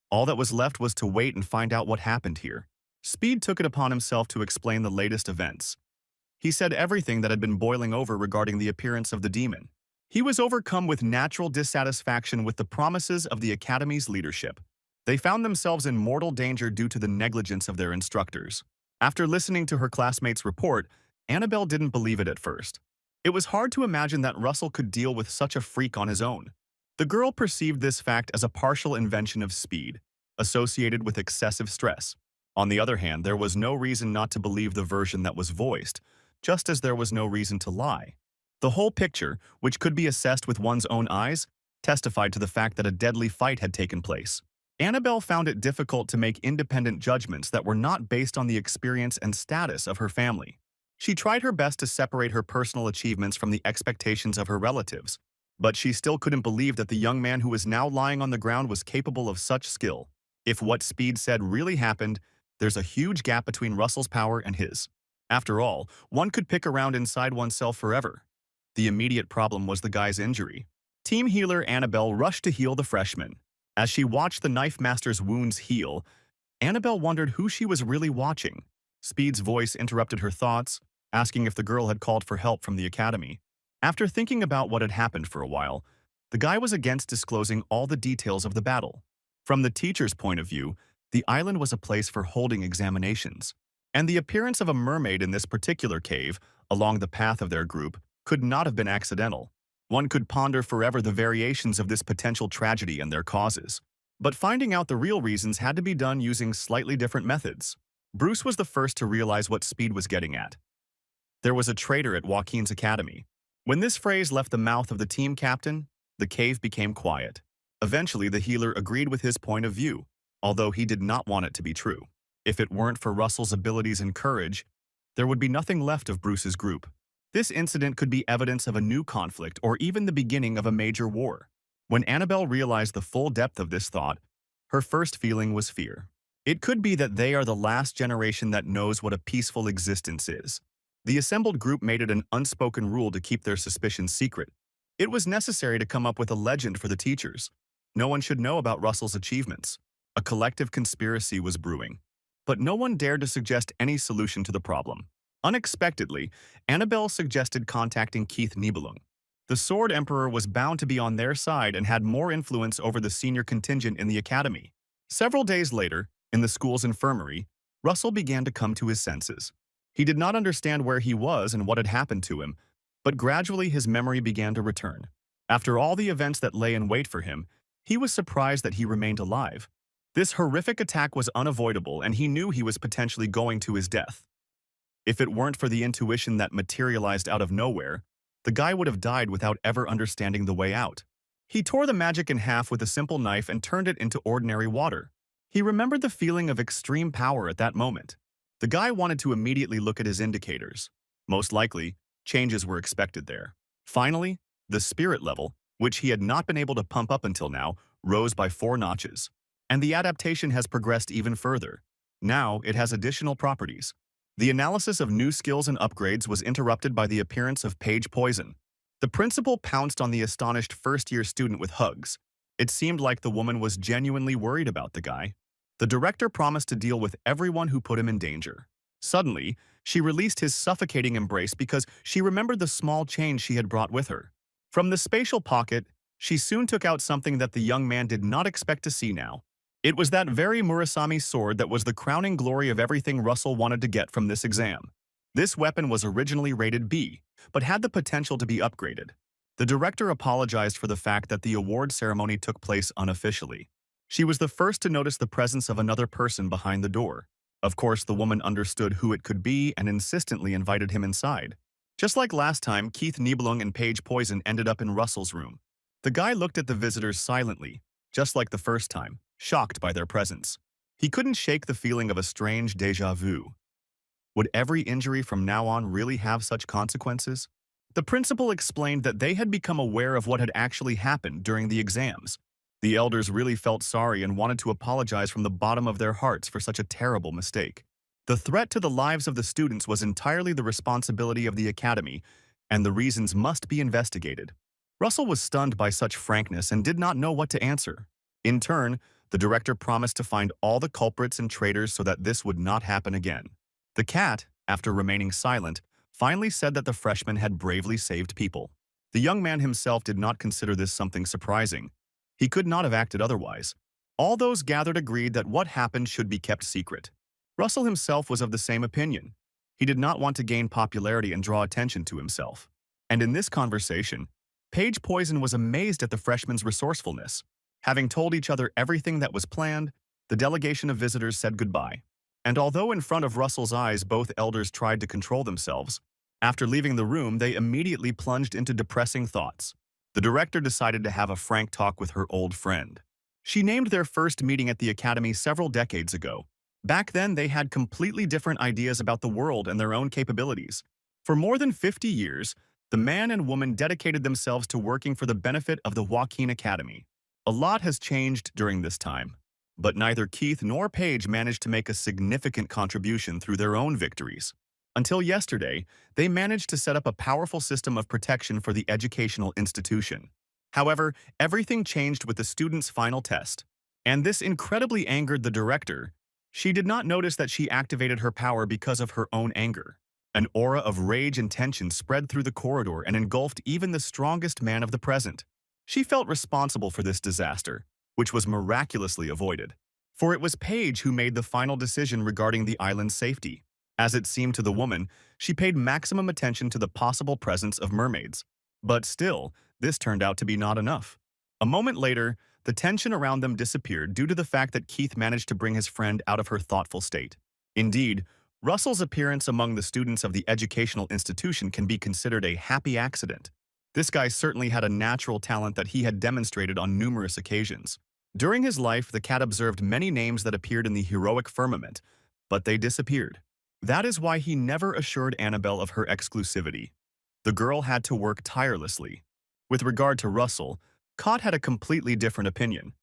All that was left was to wait and find out what happened here. Speed took it upon himself to explain the latest events. He said everything that had been boiling over regarding the appearance of the demon. He was overcome with natural dissatisfaction with the promises of the Academy's leadership. They found themselves in mortal danger due to the negligence of their instructors. After listening to her classmates' report, Annabelle didn't believe it at first. It was hard to imagine that Russell could deal with such a freak on his own. The girl perceived this fact as a partial invention of Speed, associated with excessive stress. On the other hand, there was no reason not to believe the version that was voiced, just as there was no reason to lie. The whole picture, which could be assessed with one's own eyes, testified to the fact that a deadly fight had taken place. Annabelle found it difficult to make independent judgments that were not based on the experience and status of her family. She tried her best to separate her personal achievements from the expectations of her relatives, but she still couldn't believe that the young man who was now lying on the ground was capable of such skill. If what Speed said really happened, there's a huge gap between Russell's power and his. After all, one could pick around inside oneself forever. The immediate problem was the guy's injury. Team healer Annabelle rushed to heal the freshman. As she watched the knife master's wounds heal, Annabelle wondered who she was really watching. Speed's voice interrupted her thoughts, asking if the girl had called for help from the academy. After thinking about what had happened for a while, the guy was against disclosing all the details of the battle. From the teacher's point of view, the island was a place for holding examinations, and the appearance of a mermaid in this particular cave, along the path of their group, could not have been accidental. One could ponder forever the variations of this potential tragedy and their causes. But finding out the real reasons had to be done using slightly different methods. Bruce was the first to realize what Speed was getting at. There was a traitor at Joaquin's academy. When this phrase left the mouth of the team captain, the cave became quiet. Eventually, the healer agreed with his point of view, although he did not want it to be true. If it weren't for Russell's abilities and courage, there would be nothing left of Bruce's group. This incident could be evidence of a new conflict or even the beginning of a major war. When Annabelle realized the full depth of this thought, her first feeling was fear. It could be that they are the last generation that knows what a peaceful existence is. The assembled group made it an unspoken rule to keep their suspicions secret. It was necessary to come up with a legend for the teachers. No one should know about Russell's achievements. A collective conspiracy was brewing. But no one dared to suggest any solution to the problem. Unexpectedly, Annabelle suggested contacting Keith Nibelung. The Sword Emperor was bound to be on their side and had more influence over the senior contingent in the academy. Several days later, in the school's infirmary, Russell began to come to his senses. He did not understand where he was and what had happened to him, but gradually his memory began to return. After all the events that lay in wait for him, he was surprised that he remained alive. This horrific attack was unavoidable, and he knew he was potentially going to his death. If it weren't for the intuition that materialized out of nowhere, the guy would have died without ever understanding the way out. He tore the magic in half with a simple knife and turned it into ordinary water. He remembered the feeling of extreme power at that moment. The guy wanted to immediately look at his indicators. Most likely, changes were expected there. Finally, the spirit level, which he had not been able to pump up until now, rose by 4 notches. And the adaptation has progressed even further. Now, it has additional properties. The analysis of new skills and upgrades was interrupted by the appearance of Page Poison. The principal pounced on the astonished first-year student with hugs. It seemed like the woman was genuinely worried about the guy. The director promised to deal with everyone who put him in danger. Suddenly, she released his suffocating embrace because she remembered the small change she had brought with her. From the spatial pocket, she soon took out something that the young man did not expect to see now. It was that very Murasame sword that was the crowning glory of everything Russell wanted to get from this exam. This weapon was originally rated B, but had the potential to be upgraded. The director apologized for the fact that the award ceremony took place unofficially. She was the first to notice the presence of another person behind the door. Of course, the woman understood who it could be and insistently invited him inside. Just like last time, Keith Nibelung and Page Poison ended up in Russell's room. The guy looked at the visitors silently, just like the first time, shocked by their presence. He couldn't shake the feeling of a strange déjà vu. Would every injury from now on really have such consequences? The principal explained that they had become aware of what had actually happened during the exams. The elders really felt sorry and wanted to apologize from the bottom of their hearts for such a terrible mistake. The threat to the lives of the students was entirely the responsibility of the academy, and the reasons must be investigated. Russell was stunned by such frankness and did not know what to answer. In turn, the director promised to find all the culprits and traitors so that this would not happen again. The cat, after remaining silent, finally said that the freshman had bravely saved people. The young man himself did not consider this something surprising. He could not have acted otherwise. All those gathered agreed that what happened should be kept secret. Russell himself was of the same opinion. He did not want to gain popularity and draw attention to himself. And in this conversation, Page Poison was amazed at the freshman's resourcefulness. Having told each other everything that was planned, the delegation of visitors said goodbye. And although in front of Russell's eyes both elders tried to control themselves, after leaving the room they immediately plunged into depressing thoughts. The director decided to have a frank talk with her old friend. She named their first meeting at the academy several decades ago. Back then they had completely different ideas about the world and their own capabilities. For more than 50 years, the man and woman dedicated themselves to working for the benefit of the Joaquin Academy. A lot has changed during this time, but neither Keith nor Paige managed to make a significant contribution through their own victories. Until yesterday, they managed to set up a powerful system of protection for the educational institution. However, everything changed with the student's final test, and this incredibly angered the director. She did not notice that she activated her power because of her own anger. An aura of rage and tension spread through the corridor and engulfed even the strongest man of the present. She felt responsible for this disaster, which was miraculously avoided. For it was Paige who made the final decision regarding the island's safety. As it seemed to the woman, she paid maximum attention to the possible presence of mermaids. But still, this turned out to be not enough. A moment later, the tension around them disappeared due to the fact that Keith managed to bring his friend out of her thoughtful state. Indeed, Russell's appearance among the students of the educational institution can be considered a happy accident. This guy certainly had a natural talent that he had demonstrated on numerous occasions. During his life, the cat observed many names that appeared in the heroic firmament, but they disappeared. That is why he never assured Annabelle of her exclusivity. The girl had to work tirelessly. With regard to Russell, Cott had a completely different opinion.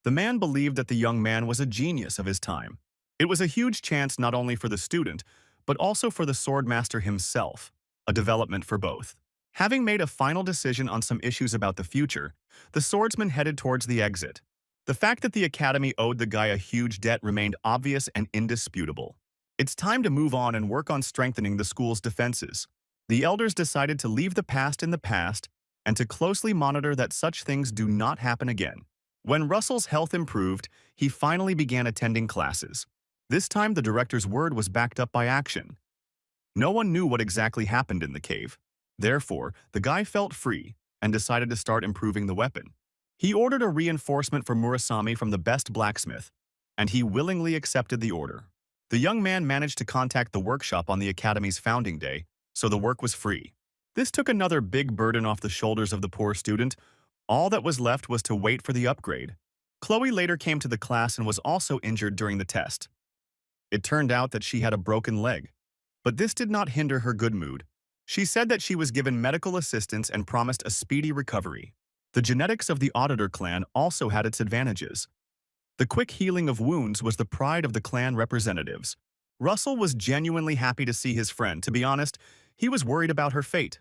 The man believed that the young man was a genius of his time. It was a huge chance not only for the student, but also for the swordmaster himself, a development for both. Having made a final decision on some issues about the future, the swordsman headed towards the exit. The fact that the academy owed the guy a huge debt remained obvious and indisputable. It's time to move on and work on strengthening the school's defenses. The elders decided to leave the past in the past and to closely monitor that such things do not happen again. When Russell's health improved, he finally began attending classes. This time the director's word was backed up by action. No one knew what exactly happened in the cave. Therefore, the guy felt free and decided to start improving the weapon. He ordered a reinforcement for Murasame from the best blacksmith, and he willingly accepted the order. The young man managed to contact the workshop on the Academy's founding day, so the work was free. This took another big burden off the shoulders of the poor student. All that was left was to wait for the upgrade. Chloe later came to the class and was also injured during the test. It turned out that she had a broken leg. But this did not hinder her good mood. She said that she was given medical assistance and promised a speedy recovery. The genetics of the Auditor clan also had its advantages. The quick healing of wounds was the pride of the clan representatives. Russell was genuinely happy to see his friend. To be honest, he was worried about her fate,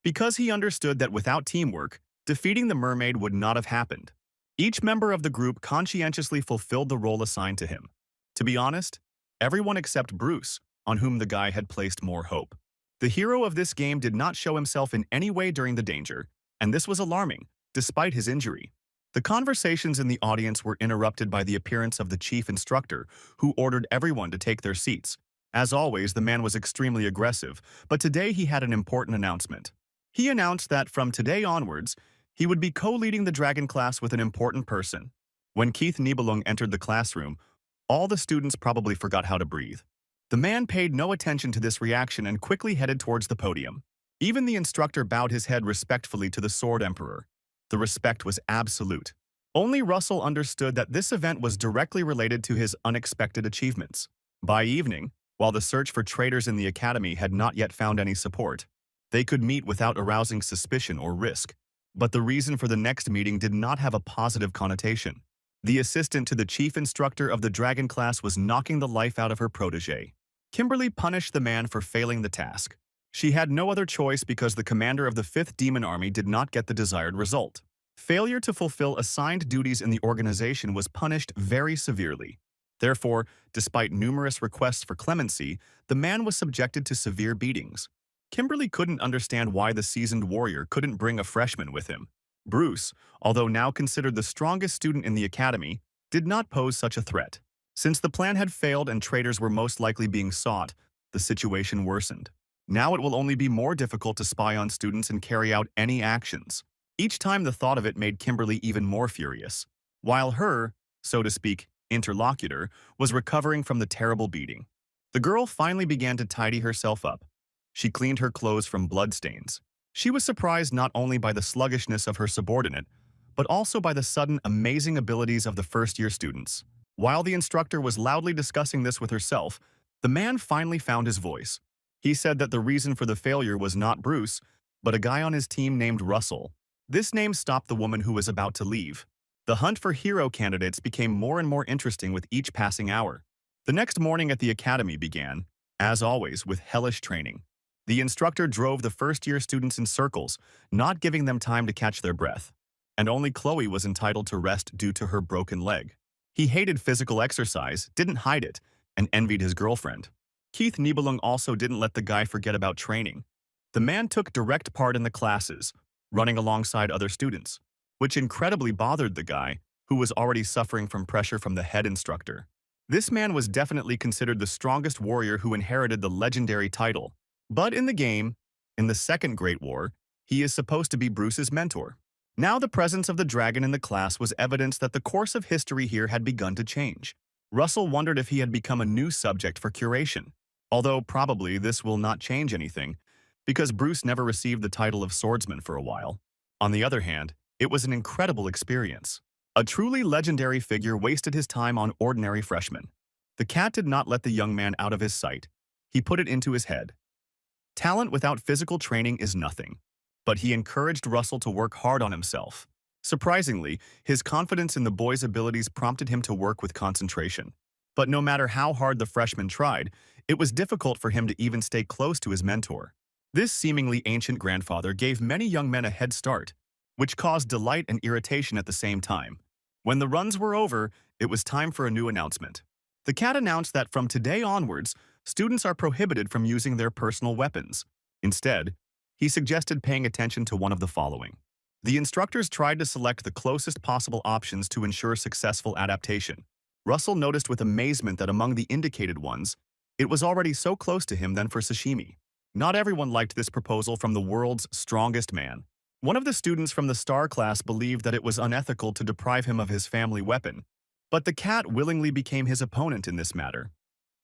because he understood that without teamwork, defeating the mermaid would not have happened. Each member of the group conscientiously fulfilled the role assigned to him. To be honest, everyone except Bruce, on whom the guy had placed more hope. The hero of this game did not show himself in any way during the danger, and this was alarming, despite his injury. The conversations in the audience were interrupted by the appearance of the chief instructor, who ordered everyone to take their seats. As always, the man was extremely aggressive, but today he had an important announcement. He announced that from today onwards, he would be co-leading the dragon class with an important person. When Keith Nibelung entered the classroom, all the students probably forgot how to breathe. The man paid no attention to this reaction and quickly headed towards the podium. Even the instructor bowed his head respectfully to the Sword Emperor. The respect was absolute. Only Russell understood that this event was directly related to his unexpected achievements. By evening, while the search for traitors in the academy had not yet found any support, they could meet without arousing suspicion or risk. But the reason for the next meeting did not have a positive connotation. The assistant to the chief instructor of the dragon class was knocking the life out of her protege. Kimberly punished the man for failing the task. She had no other choice because the commander of the 5th Demon Army did not get the desired result. Failure to fulfill assigned duties in the organization was punished very severely. Therefore, despite numerous requests for clemency, the man was subjected to severe beatings. Kimberly couldn't understand why the seasoned warrior couldn't bring a freshman with him. Bruce, although now considered the strongest student in the academy, did not pose such a threat. Since the plan had failed and traitors were most likely being sought, the situation worsened. Now it will only be more difficult to spy on students and carry out any actions. Each time the thought of it made Kimberly even more furious, while her, so to speak, interlocutor was recovering from the terrible beating. The girl finally began to tidy herself up. She cleaned her clothes from bloodstains. She was surprised not only by the sluggishness of her subordinate, but also by the sudden amazing abilities of the first-year students. While the instructor was loudly discussing this with herself, the man finally found his voice. He said that the reason for the failure was not Bruce, but a guy on his team named Russell. This name stopped the woman who was about to leave. The hunt for hero candidates became more and more interesting with each passing hour. The next morning at the academy began, as always, with hellish training. The instructor drove the first-year students in circles, not giving them time to catch their breath. And only Chloe was entitled to rest due to her broken leg. He hated physical exercise, didn't hide it, and envied his girlfriend. Keith Nibelung also didn't let the guy forget about training. The man took direct part in the classes, running alongside other students, which incredibly bothered the guy, who was already suffering from pressure from the head instructor. This man was definitely considered the strongest warrior who inherited the legendary title. But in the game, in the Second Great War, he is supposed to be Bruce's mentor. Now the presence of the dragon in the class was evidence that the course of history here had begun to change. Russell wondered if he had become a new subject for curation. Although probably this will not change anything, because Bruce never received the title of swordsman for a while. On the other hand, it was an incredible experience. A truly legendary figure wasted his time on ordinary freshmen. The cat did not let the young man out of his sight. He put it into his head. Talent without physical training is nothing. But he encouraged Russell to work hard on himself. Surprisingly, his confidence in the boy's abilities prompted him to work with concentration. But no matter how hard the freshman tried, it was difficult for him to even stay close to his mentor. This seemingly ancient grandfather gave many young men a head start, which caused delight and irritation at the same time. When the runs were over, it was time for a new announcement. The cat announced that from today onwards, students are prohibited from using their personal weapons. Instead, he suggested paying attention to one of the following. The instructors tried to select the closest possible options to ensure successful adaptation. Russell noticed with amazement that among the indicated ones, it was already so close to him than for sashimi. Not everyone liked this proposal from the world's strongest man. One of the students from the Star class believed that it was unethical to deprive him of his family weapon, But the cat willingly became his opponent in this matter.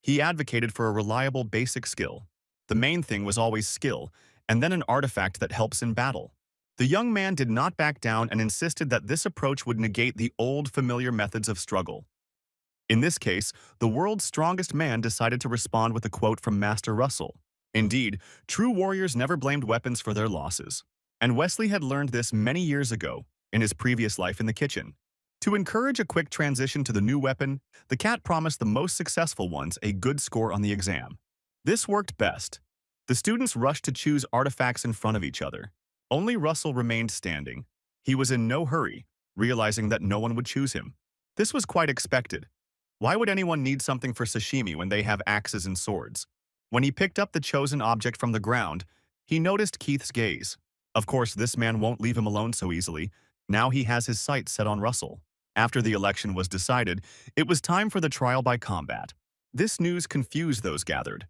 He advocated for a reliable basic skill. The main thing was always skill, and then an artifact that helps in battle. The young man did not back down and insisted that this approach would negate the old familiar methods of struggle. In this case, the world's strongest man decided to respond with a quote from Master Russell. Indeed, true warriors never blamed weapons for their losses. And Wesley had learned this many years ago, in his previous life in the kitchen. To encourage a quick transition to the new weapon, the cat promised the most successful ones a good score on the exam. This worked best. The students rushed to choose artifacts in front of each other. Only Russell remained standing. He was in no hurry, realizing that no one would choose him. This was quite expected. Why would anyone need something for sashimi when they have axes and swords? When he picked up the chosen object from the ground, he noticed Keith's gaze. Of course, this man won't leave him alone so easily. Now he has his sights set on Russell. After the election was decided, it was time for the trial by combat. This news confused those gathered.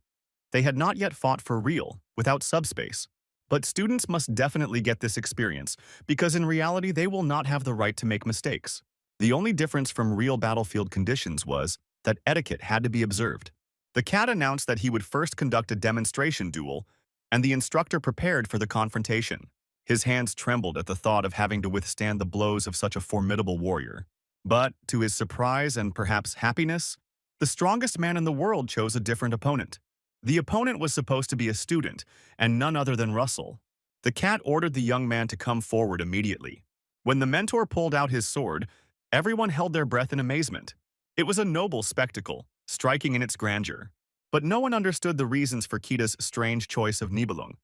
They had not yet fought for real, without Subspace. But students must definitely get this experience, because in reality they will not have the right to make mistakes. The only difference from real battlefield conditions was that etiquette had to be observed. The cat announced that he would first conduct a demonstration duel, and the instructor prepared for the confrontation. His hands trembled at the thought of having to withstand the blows of such a formidable warrior. But, to his surprise and perhaps happiness, the strongest man in the world chose a different opponent. The opponent was supposed to be a student, and none other than Russell. The cat ordered the young man to come forward immediately. When the mentor pulled out his sword, everyone held their breath in amazement. It was a noble spectacle, striking in its grandeur. But no one understood the reasons for Kita's strange choice of Nibelung.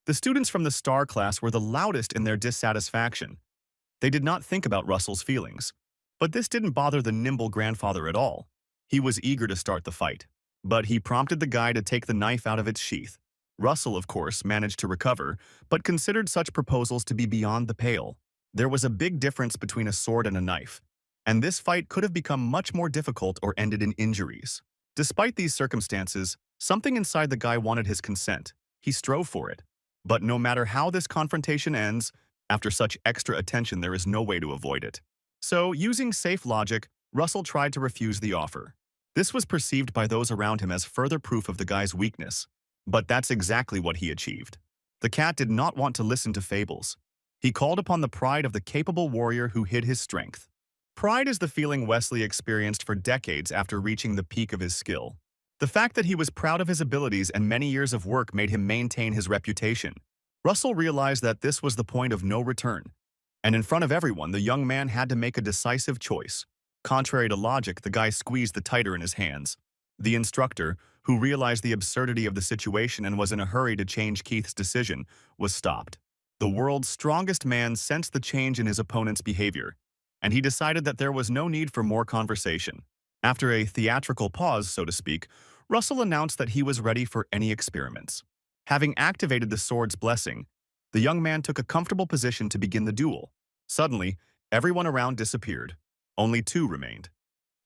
The students from the star class were the loudest in their dissatisfaction. They did not think about Russell's feelings. But this didn't bother the nimble grandfather at all. He was eager to start the fight. But he prompted the guy to take the knife out of its sheath. Russell, of course, managed to recover, but considered such proposals to be beyond the pale. There was a big difference between a sword and a knife, and this fight could have become much more difficult or ended in injuries. Despite these circumstances, something inside the guy wanted his consent. He strove for it. But no matter how this confrontation ends, after such extra attention there is no way to avoid it. So, using safe logic, Russell tried to refuse the offer. This was perceived by those around him as further proof of the guy's weakness. But that's exactly what he achieved. The cat did not want to listen to fables. He called upon the pride of the capable warrior who hid his strength. Pride is the feeling Wesley experienced for decades after reaching the peak of his skill. The fact that he was proud of his abilities and many years of work made him maintain his reputation. Russell realized that this was the point of no return. And in front of everyone, the young man had to make a decisive choice. Contrary to logic, the guy squeezed the tighter in his hands. The instructor, who realized the absurdity of the situation and was in a hurry to change Keith's decision, was stopped. The world's strongest man sensed the change in his opponent's behavior, and he decided that there was no need for more conversation. After a theatrical pause, so to speak, Russell announced that he was ready for any experiments. Having activated the sword's blessing, the young man took a comfortable position to begin the duel. Suddenly, everyone around disappeared. Only two remained,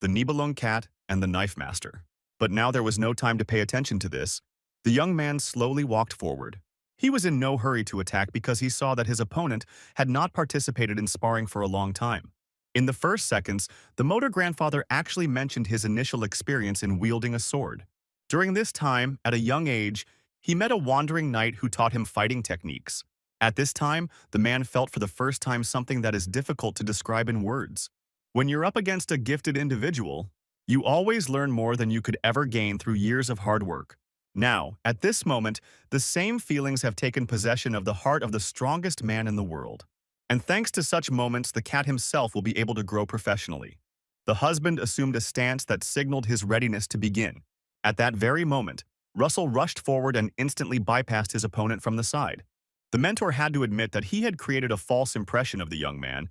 the Nibelung cat and the knife master. But now there was no time to pay attention to this. The young man slowly walked forward. He was in no hurry to attack because he saw that his opponent had not participated in sparring for a long time. In the first seconds, the motor grandfather actually mentioned his initial experience in wielding a sword. During this time, at a young age, he met a wandering knight who taught him fighting techniques. At this time, the man felt for the first time something that is difficult to describe in words. When you're up against a gifted individual, you always learn more than you could ever gain through years of hard work. Now, at this moment, the same feelings have taken possession of the heart of the strongest man in the world. And thanks to such moments, the cat himself will be able to grow professionally. The husband assumed a stance that signaled his readiness to begin. At that very moment, Russell rushed forward and instantly bypassed his opponent from the side. The mentor had to admit that he had created a false impression of the young man.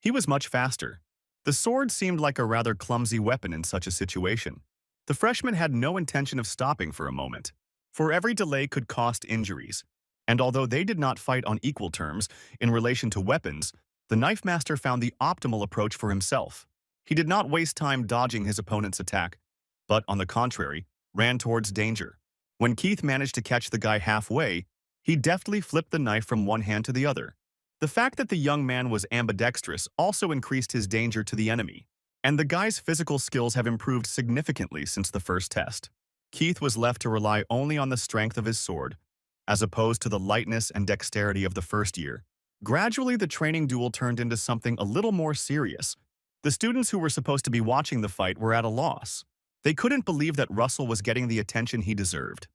He was much faster. The sword seemed like a rather clumsy weapon in such a situation. The freshman had no intention of stopping for a moment, for every delay could cost injuries. And although they did not fight on equal terms in relation to weapons, the knife master found the optimal approach for himself. He did not waste time dodging his opponent's attack, but, on the contrary, ran towards danger. When Keith managed to catch the guy halfway, he deftly flipped the knife from one hand to the other. The fact that the young man was ambidextrous also increased his danger to the enemy. And the guy's physical skills have improved significantly since the first test. Keith was left to rely only on the strength of his sword, as opposed to the lightness and dexterity of the first year. Gradually, the training duel turned into something a little more serious. The students who were supposed to be watching the fight were at a loss. They couldn't believe that Russell was getting the attention he deserved.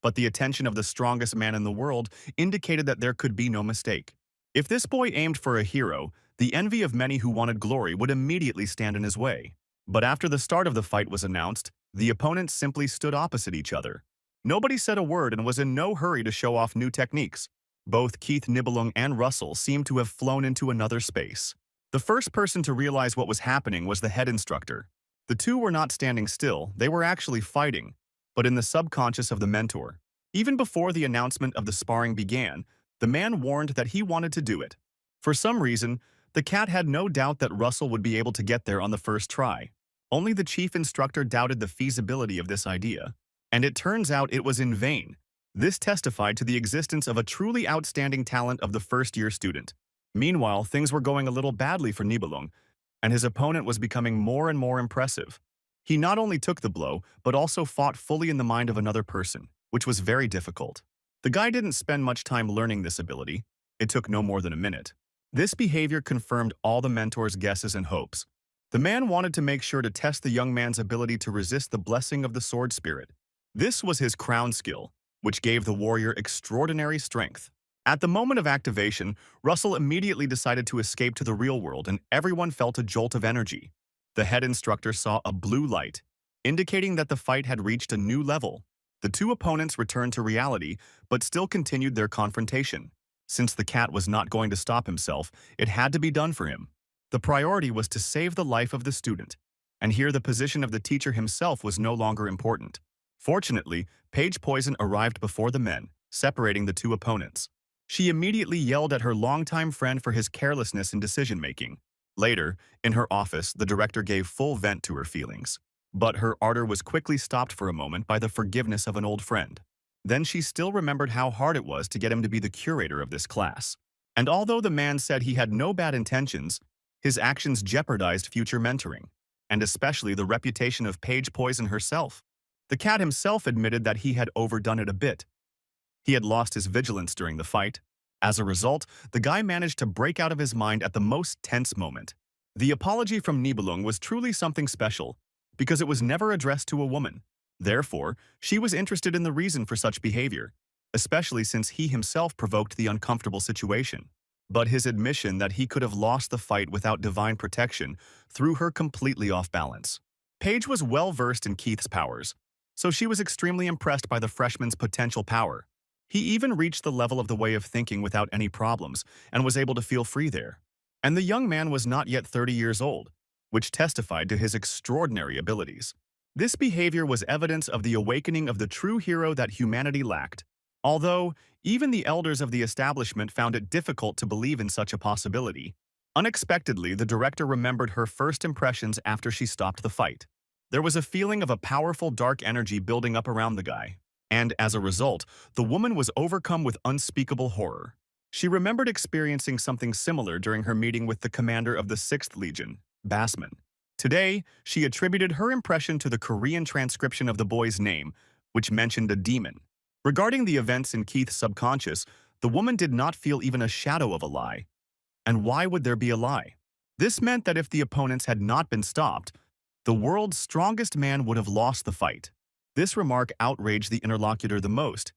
But the attention of the strongest man in the world indicated that there could be no mistake. If this boy aimed for a hero, the envy of many who wanted glory would immediately stand in his way. But after the start of the fight was announced, the opponents simply stood opposite each other. Nobody said a word and was in no hurry to show off new techniques. Both Keith Nibelung and Russell seemed to have flown into another space. The first person to realize what was happening was the head instructor. The two were not standing still, they were actually fighting, but in the subconscious of the mentor. Even before the announcement of the sparring began, the man warned that he wanted to do it. For some reason, the cat had no doubt that Russell would be able to get there on the first try. Only the chief instructor doubted the feasibility of this idea. And it turns out it was in vain. This testified to the existence of a truly outstanding talent of the first-year student. Meanwhile, things were going a little badly for Nibelung, and his opponent was becoming more and more impressive. He not only took the blow, but also fought fully in the mind of another person, which was very difficult. The guy didn't spend much time learning this ability. It took no more than a minute. This behavior confirmed all the mentor's guesses and hopes. The man wanted to make sure to test the young man's ability to resist the blessing of the sword spirit. This was his crown skill, which gave the warrior extraordinary strength. At the moment of activation, Russell immediately decided to escape to the real world, and everyone felt a jolt of energy. The head instructor saw a blue light, indicating that the fight had reached a new level. The two opponents returned to reality, but still continued their confrontation. Since the cat was not going to stop himself, it had to be done for him. The priority was to save the life of the student, and here the position of the teacher himself was no longer important. Fortunately, Paige Poison arrived before the men, separating the two opponents. She immediately yelled at her longtime friend for his carelessness in decision-making. Later, in her office, the director gave full vent to her feelings. But her ardor was quickly stopped for a moment by the forgiveness of an old friend. Then she still remembered how hard it was to get him to be the curator of this class. And although the man said he had no bad intentions, his actions jeopardized future mentoring, and especially the reputation of Paige Poison herself. The cat himself admitted that he had overdone it a bit. He had lost his vigilance during the fight. As a result, the guy managed to break out of his mind at the most tense moment. The apology from Nibelung was truly something special, because it was never addressed to a woman. Therefore, she was interested in the reason for such behavior, especially since he himself provoked the uncomfortable situation. But his admission that he could have lost the fight without divine protection threw her completely off balance. Paige was well versed in Keith's powers, so she was extremely impressed by the freshman's potential power. He even reached the level of the way of thinking without any problems and was able to feel free there. And the young man was not yet 30 years old, which testified to his extraordinary abilities. This behavior was evidence of the awakening of the true hero that humanity lacked. Although, even the elders of the establishment found it difficult to believe in such a possibility. Unexpectedly, the director remembered her first impressions after she stopped the fight. There was a feeling of a powerful dark energy building up around the guy, and as a result, the woman was overcome with unspeakable horror. She remembered experiencing something similar during her meeting with the commander of the 6th Legion, Bassman. Today, she attributed her impression to the Korean transcription of the boy's name, which mentioned a demon. Regarding the events in Keith's subconscious, the woman did not feel even a shadow of a lie. And why would there be a lie? This meant that if the opponents had not been stopped, the world's strongest man would have lost the fight. This remark outraged the interlocutor the most.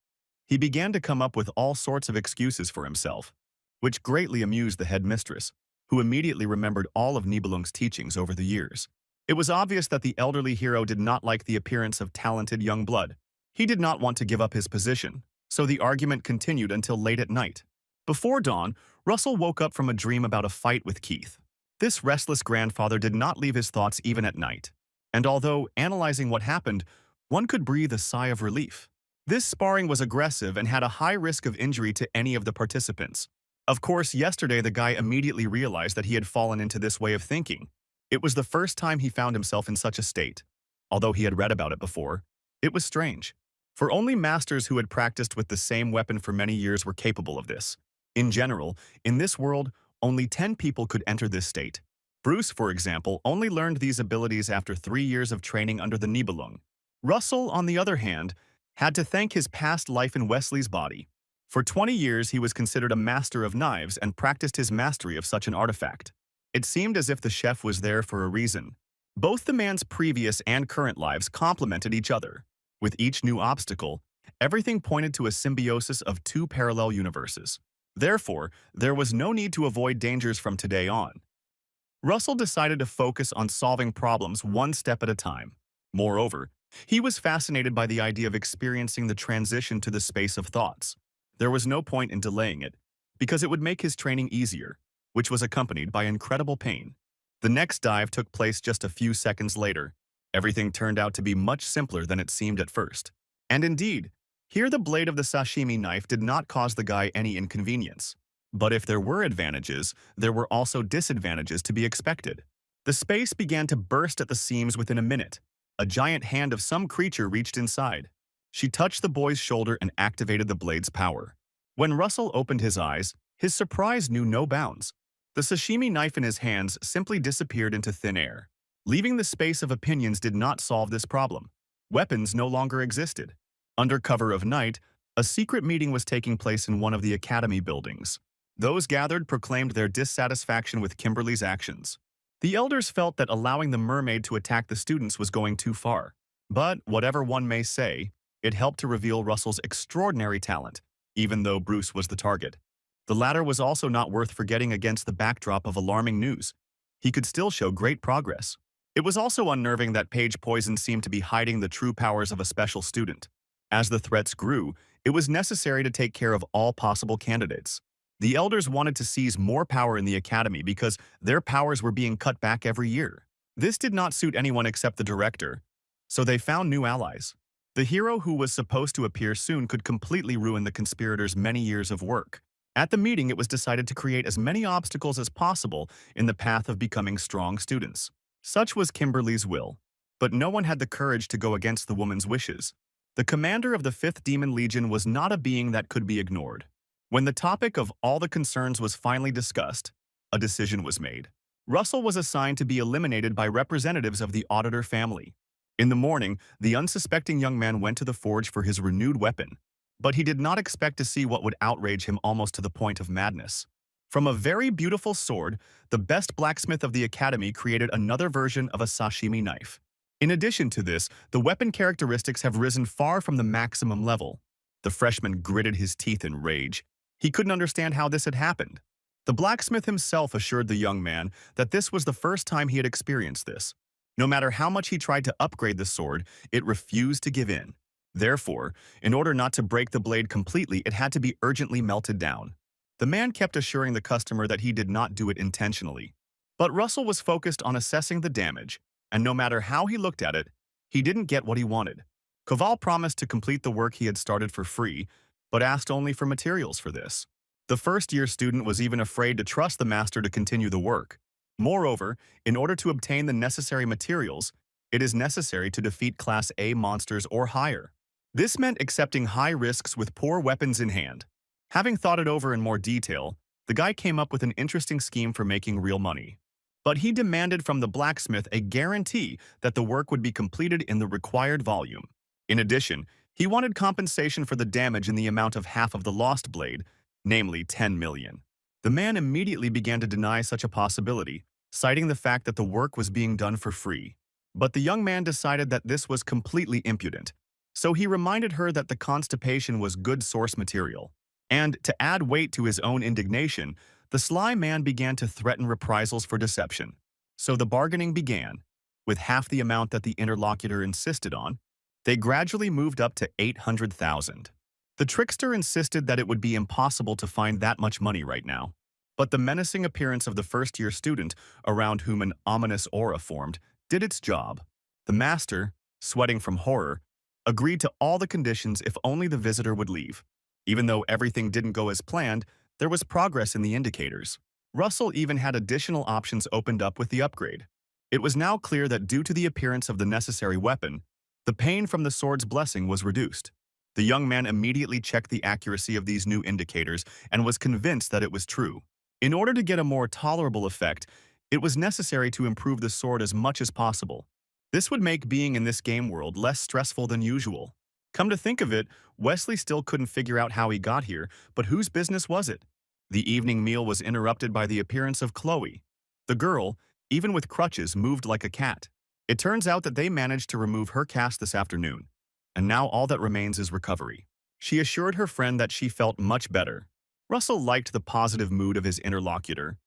He began to come up with all sorts of excuses for himself, which greatly amused the headmistress, who immediately remembered all of Nibelung's teachings over the years. It was obvious that the elderly hero did not like the appearance of talented young blood. He did not want to give up his position, so the argument continued until late at night. Before dawn, Russell woke up from a dream about a fight with Keith. This restless grandfather did not leave his thoughts even at night, and although analyzing what happened, one could breathe a sigh of relief. This sparring was aggressive and had a high risk of injury to any of the participants. Of course, yesterday the guy immediately realized that he had fallen into this way of thinking. It was the first time he found himself in such a state. Although he had read about it before, it was strange. For only masters who had practiced with the same weapon for many years were capable of this. In general, in this world, only 10 people could enter this state. Bruce, for example, only learned these abilities after 3 years of training under the Nibelung. Russell, on the other hand, had to thank his past life in Wesley's body. For 20 years, he was considered a master of knives and practiced his mastery of such an artifact. It seemed as if the chef was there for a reason. Both the man's previous and current lives complemented each other. With each new obstacle, everything pointed to a symbiosis of two parallel universes. Therefore, there was no need to avoid dangers from today on. Russell decided to focus on solving problems one step at a time. Moreover, he was fascinated by the idea of experiencing the transition to the space of thoughts. There was no point in delaying it, because it would make his training easier, which was accompanied by incredible pain. The next dive took place just a few seconds later. Everything turned out to be much simpler than it seemed at first. And indeed, here the blade of the sashimi knife did not cause the guy any inconvenience. But if there were advantages, there were also disadvantages to be expected. The space began to burst at the seams within a minute. A giant hand of some creature reached inside. She touched the boy's shoulder and activated the blade's power. When Russell opened his eyes, his surprise knew no bounds. The sashimi knife in his hands simply disappeared into thin air. Leaving the space of opinions did not solve this problem. Weapons no longer existed. Under cover of night, a secret meeting was taking place in one of the academy buildings. Those gathered proclaimed their dissatisfaction with Kimberly's actions. The elders felt that allowing the mermaid to attack the students was going too far. But, whatever one may say, it helped to reveal Russell's extraordinary talent, even though Bruce was the target. The latter was also not worth forgetting against the backdrop of alarming news. He could still show great progress. It was also unnerving that Page Poison seemed to be hiding the true powers of a special student. As the threats grew, it was necessary to take care of all possible candidates. The elders wanted to seize more power in the academy because their powers were being cut back every year. This did not suit anyone except the director, so they found new allies. The hero who was supposed to appear soon could completely ruin the conspirators' many years of work. At the meeting, it was decided to create as many obstacles as possible in the path of becoming strong students. Such was Kimberly's will, but no one had the courage to go against the woman's wishes. The commander of the 5th Demon Legion was not a being that could be ignored. When the topic of all the concerns was finally discussed, a decision was made. Russell was assigned to be eliminated by representatives of the Auditor family. In the morning, the unsuspecting young man went to the forge for his renewed weapon, but he did not expect to see what would outrage him almost to the point of madness. From a very beautiful sword, the best blacksmith of the academy created another version of a sashimi knife. In addition to this, the weapon characteristics have risen far from the maximum level. The freshman gritted his teeth in rage. He couldn't understand how this had happened. The blacksmith himself assured the young man that this was the first time he had experienced this. No matter how much he tried to upgrade the sword, it refused to give in. Therefore, in order not to break the blade completely, it had to be urgently melted down. The man kept assuring the customer that he did not do it intentionally. But Russell was focused on assessing the damage, and no matter how he looked at it, he didn't get what he wanted. Koval promised to complete the work he had started for free, but asked only for materials for this. The first-year student was even afraid to trust the master to continue the work. Moreover, in order to obtain the necessary materials, it is necessary to defeat Class A monsters or higher. This meant accepting high risks with poor weapons in hand. Having thought it over in more detail, the guy came up with an interesting scheme for making real money. But he demanded from the blacksmith a guarantee that the work would be completed in the required volume. In addition, he wanted compensation for the damage in the amount of half of the lost blade, namely 10 million. The man immediately began to deny such a possibility, citing the fact that the work was being done for free. But the young man decided that this was completely impudent, so he reminded her that the constipation was good source material. And to add weight to his own indignation, the sly man began to threaten reprisals for deception. So the bargaining began. With half the amount that the interlocutor insisted on, they gradually moved up to 800,000. The trickster insisted that it would be impossible to find that much money right now. But the menacing appearance of the first-year student, around whom an ominous aura formed, did its job. The master, sweating from horror, agreed to all the conditions if only the visitor would leave. Even though everything didn't go as planned, there was progress in the indicators. Russell even had additional options opened up with the upgrade. It was now clear that due to the appearance of the necessary weapon, the pain from the sword's blessing was reduced. The young man immediately checked the accuracy of these new indicators and was convinced that it was true. In order to get a more tolerable effect, It was necessary to improve the sword as much as possible. This would make being in this game world less stressful than usual. Come to think of it, Wesley still couldn't figure out how he got here, but whose business was it? The evening meal was interrupted by the appearance of Chloe. The girl, even with crutches, moved like a cat. It turns out that they managed to remove her cast this afternoon, and now all that remains is recovery. She assured her friend that she felt much better. Russell liked the positive mood of his interlocutor,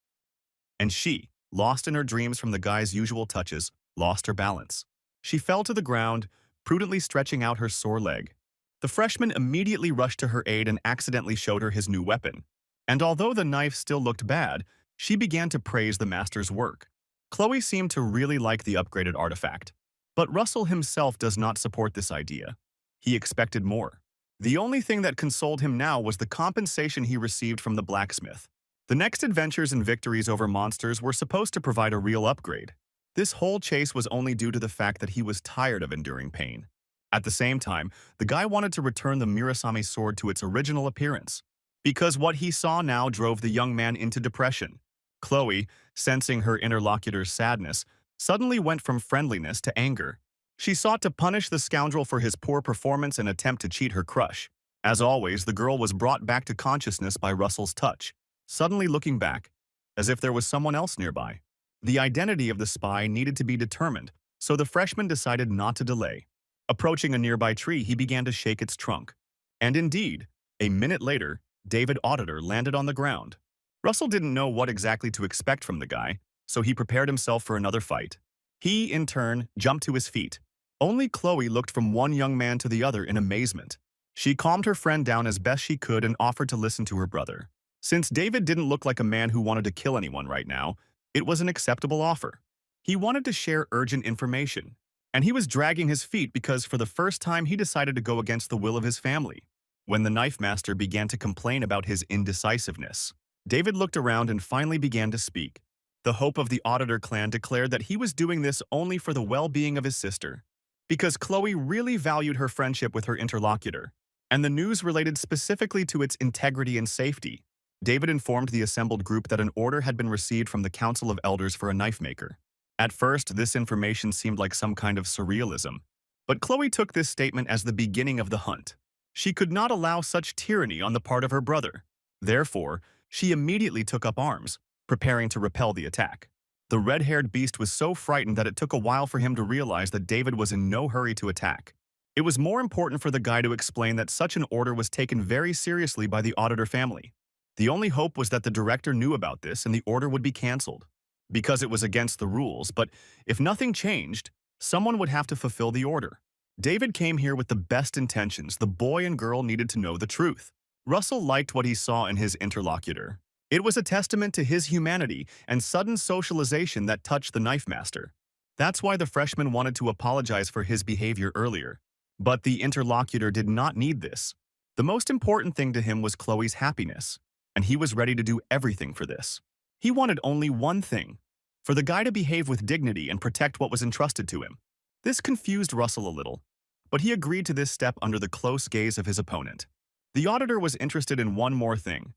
and she, lost in her dreams from the guy's usual touches, lost her balance. She fell to the ground, prudently stretching out her sore leg. The freshman immediately rushed to her aid and accidentally showed her his new weapon. And although the knife still looked bad, she began to praise the master's work. Chloe seemed to really like the upgraded artifact. But Russell himself does not support this idea. He expected more. The only thing that consoled him now was the compensation he received from the blacksmith. The next adventures and victories over monsters were supposed to provide a real upgrade. This whole chase was only due to the fact that he was tired of enduring pain. At the same time, the guy wanted to return the Murasame sword to its original appearance, because what he saw now drove the young man into depression. Chloe, sensing her interlocutor's sadness, suddenly went from friendliness to anger. She sought to punish the scoundrel for his poor performance and attempt to cheat her crush. As always, the girl was brought back to consciousness by Russell's touch, suddenly looking back, as if there was someone else nearby. The identity of the spy needed to be determined, so the freshman decided not to delay. Approaching a nearby tree, he began to shake its trunk. And indeed, a minute later, David Auditor landed on the ground. Russell didn't know what exactly to expect from the guy, so he prepared himself for another fight. He, in turn, jumped to his feet. Only Chloe looked from one young man to the other in amazement. She calmed her friend down as best she could and offered to listen to her brother. Since David didn't look like a man who wanted to kill anyone right now, it was an acceptable offer. He wanted to share urgent information, and he was dragging his feet because for the first time he decided to go against the will of his family. When the knife master began to complain about his indecisiveness, David looked around and finally began to speak. The Hope of the Auditor clan declared that he was doing this only for the well-being of his sister, because Chloe really valued her friendship with her interlocutor, and the news related specifically to its integrity and safety. David informed the assembled group that an order had been received from the Council of Elders for a knife maker. At first, this information seemed like some kind of surrealism, but Chloe took this statement as the beginning of the hunt. She could not allow such tyranny on the part of her brother. Therefore, she immediately took up arms, preparing to repel the attack. The red-haired beast was so frightened that it took a while for him to realize that David was in no hurry to attack. It was more important for the guy to explain that such an order was taken very seriously by the Auditor family. The only hope was that the director knew about this and the order would be cancelled, because it was against the rules, but if nothing changed, someone would have to fulfill the order. David came here with the best intentions. The boy and girl needed to know the truth. Russell liked what he saw in his interlocutor. It was a testament to his humanity and sudden socialization that touched the knife master. That's why the freshman wanted to apologize for his behavior earlier. But the interlocutor did not need this. The most important thing to him was Chloe's happiness, and he was ready to do everything for this. He wanted only one thing: for the guy to behave with dignity and protect what was entrusted to him. This confused Russell a little, but he agreed to this step under the close gaze of his opponent. The auditor was interested in one more thing.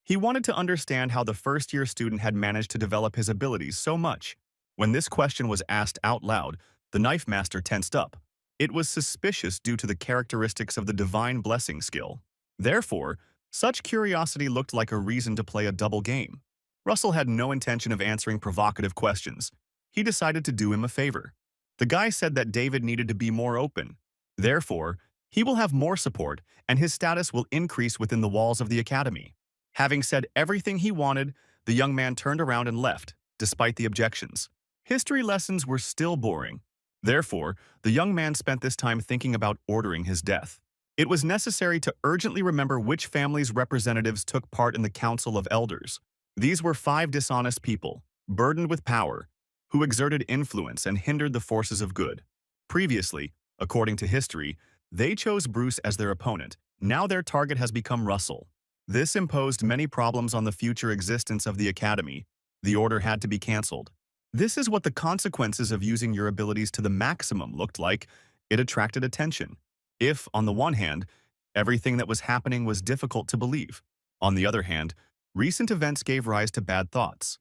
He wanted to understand how the first-year student had managed to develop his abilities so much. When this question was asked out loud, the knife master tensed up. It was suspicious due to the characteristics of the divine blessing skill. Therefore, such curiosity looked like a reason to play a double game. Russell had no intention of answering provocative questions. He decided to do him a favor. The guy said that David needed to be more open. Therefore, he will have more support, and his status will increase within the walls of the academy. Having said everything he wanted, the young man turned around and left, despite the objections. History lessons were still boring. Therefore, the young man spent this time thinking about ordering his death. It was necessary to urgently remember which family's representatives took part in the Council of Elders. These were 5 dishonest people, burdened with power, who exerted influence and hindered the forces of good. Previously, according to history, they chose Bruce as their opponent. Now their target has become Russell. This imposed many problems on the future existence of the academy. The order had to be cancelled. This is what the consequences of using your abilities to the maximum looked like. It attracted attention. If, on the one hand, everything that was happening was difficult to believe, on the other hand, recent events gave rise to bad thoughts.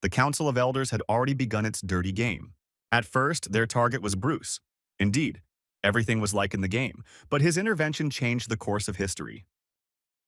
The Council of Elders had already begun its dirty game. At first, their target was Bruce. Indeed, everything was like in the game, but his intervention changed the course of history.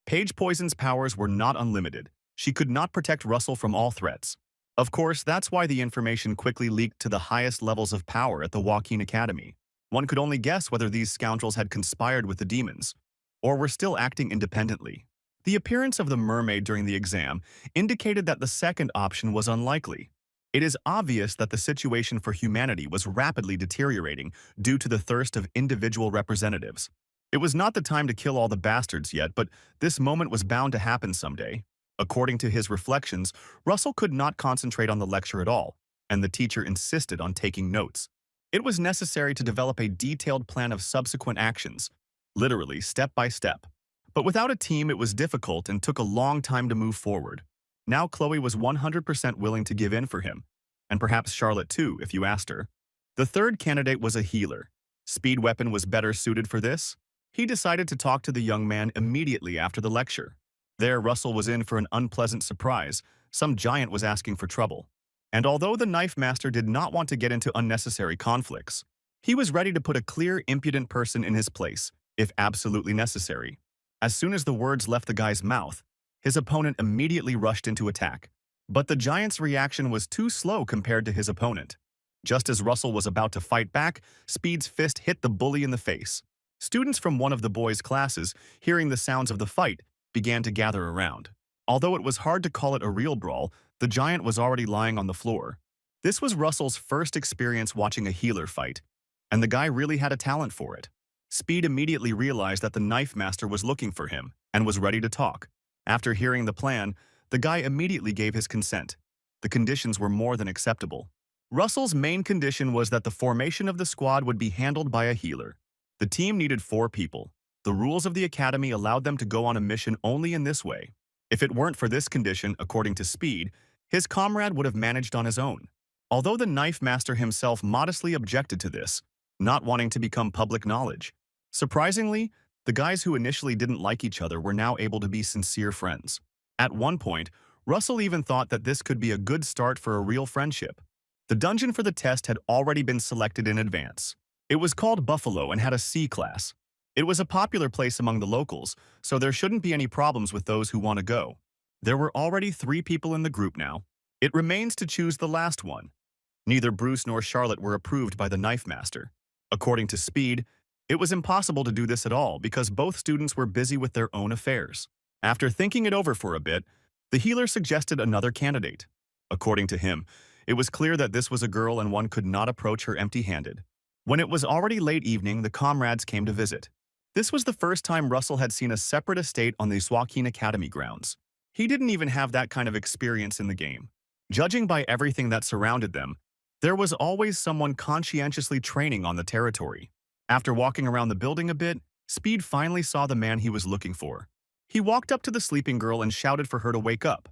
Paige Poison's powers were not unlimited. She could not protect Russell from all threats. Of course, that's why the information quickly leaked to the highest levels of power at the Joaquin Academy. One could only guess whether these scoundrels had conspired with the demons, or were still acting independently. The appearance of the mermaid during the exam indicated that the second option was unlikely. It is obvious that the situation for humanity was rapidly deteriorating due to the thirst of individual representatives. It was not the time to kill all the bastards yet, but this moment was bound to happen someday. According to his reflections, Russell could not concentrate on the lecture at all, and the teacher insisted on taking notes. It was necessary to develop a detailed plan of subsequent actions, literally step by step. But without a team, it was difficult and took a long time to move forward. Now Chloe was 100% willing to give in for him, and perhaps Charlotte too, if you asked her. The third candidate was a healer. Speed Weapon was better suited for this. He decided to talk to the young man immediately after the lecture. There, Russell was in for an unpleasant surprise. Some giant was asking for trouble. And although the knife master did not want to get into unnecessary conflicts, he was ready to put a clear, impudent person in his place, if absolutely necessary. As soon as the words left the guy's mouth, his opponent immediately rushed into attack. But the giant's reaction was too slow compared to his opponent. Just as Russell was about to fight back, Speed's fist hit the bully in the face. Students from one of the boys' classes, hearing the sounds of the fight, began to gather around. Although it was hard to call it a real brawl, the giant was already lying on the floor. This was Russell's first experience watching a healer fight, and the guy really had a talent for it. Speed immediately realized that the knife master was looking for him and was ready to talk. After hearing the plan, the guy immediately gave his consent. The conditions were more than acceptable. Russell's main condition was that the formation of the squad would be handled by a healer. The team needed 4 people. The rules of the academy allowed them to go on a mission only in this way. If it weren't for this condition, according to Speed, his comrade would have managed on his own. Although the knife master himself modestly objected to this, not wanting to become public knowledge. Surprisingly, the guys who initially didn't like each other were now able to be sincere friends. At one point, Russell even thought that this could be a good start for a real friendship. The dungeon for the test had already been selected in advance. It was called Buffalo and had a C class. It was a popular place among the locals, so there shouldn't be any problems with those who want to go. There were already 3 people in the group now. It remains to choose the last one. Neither Bruce nor Charlotte were approved by the knife master. According to Speed, it was impossible to do this at all because both students were busy with their own affairs. After thinking it over for a bit, the healer suggested another candidate. According to him, it was clear that this was a girl and one could not approach her empty-handed. When it was already late evening, the comrades came to visit. This was the first time Russell had seen a separate estate on the Joaquin Academy grounds. He didn't even have that kind of experience in the game. Judging by everything that surrounded them, there was always someone conscientiously training on the territory. After walking around the building a bit, Speed finally saw the man he was looking for. He walked up to the sleeping girl and shouted for her to wake up.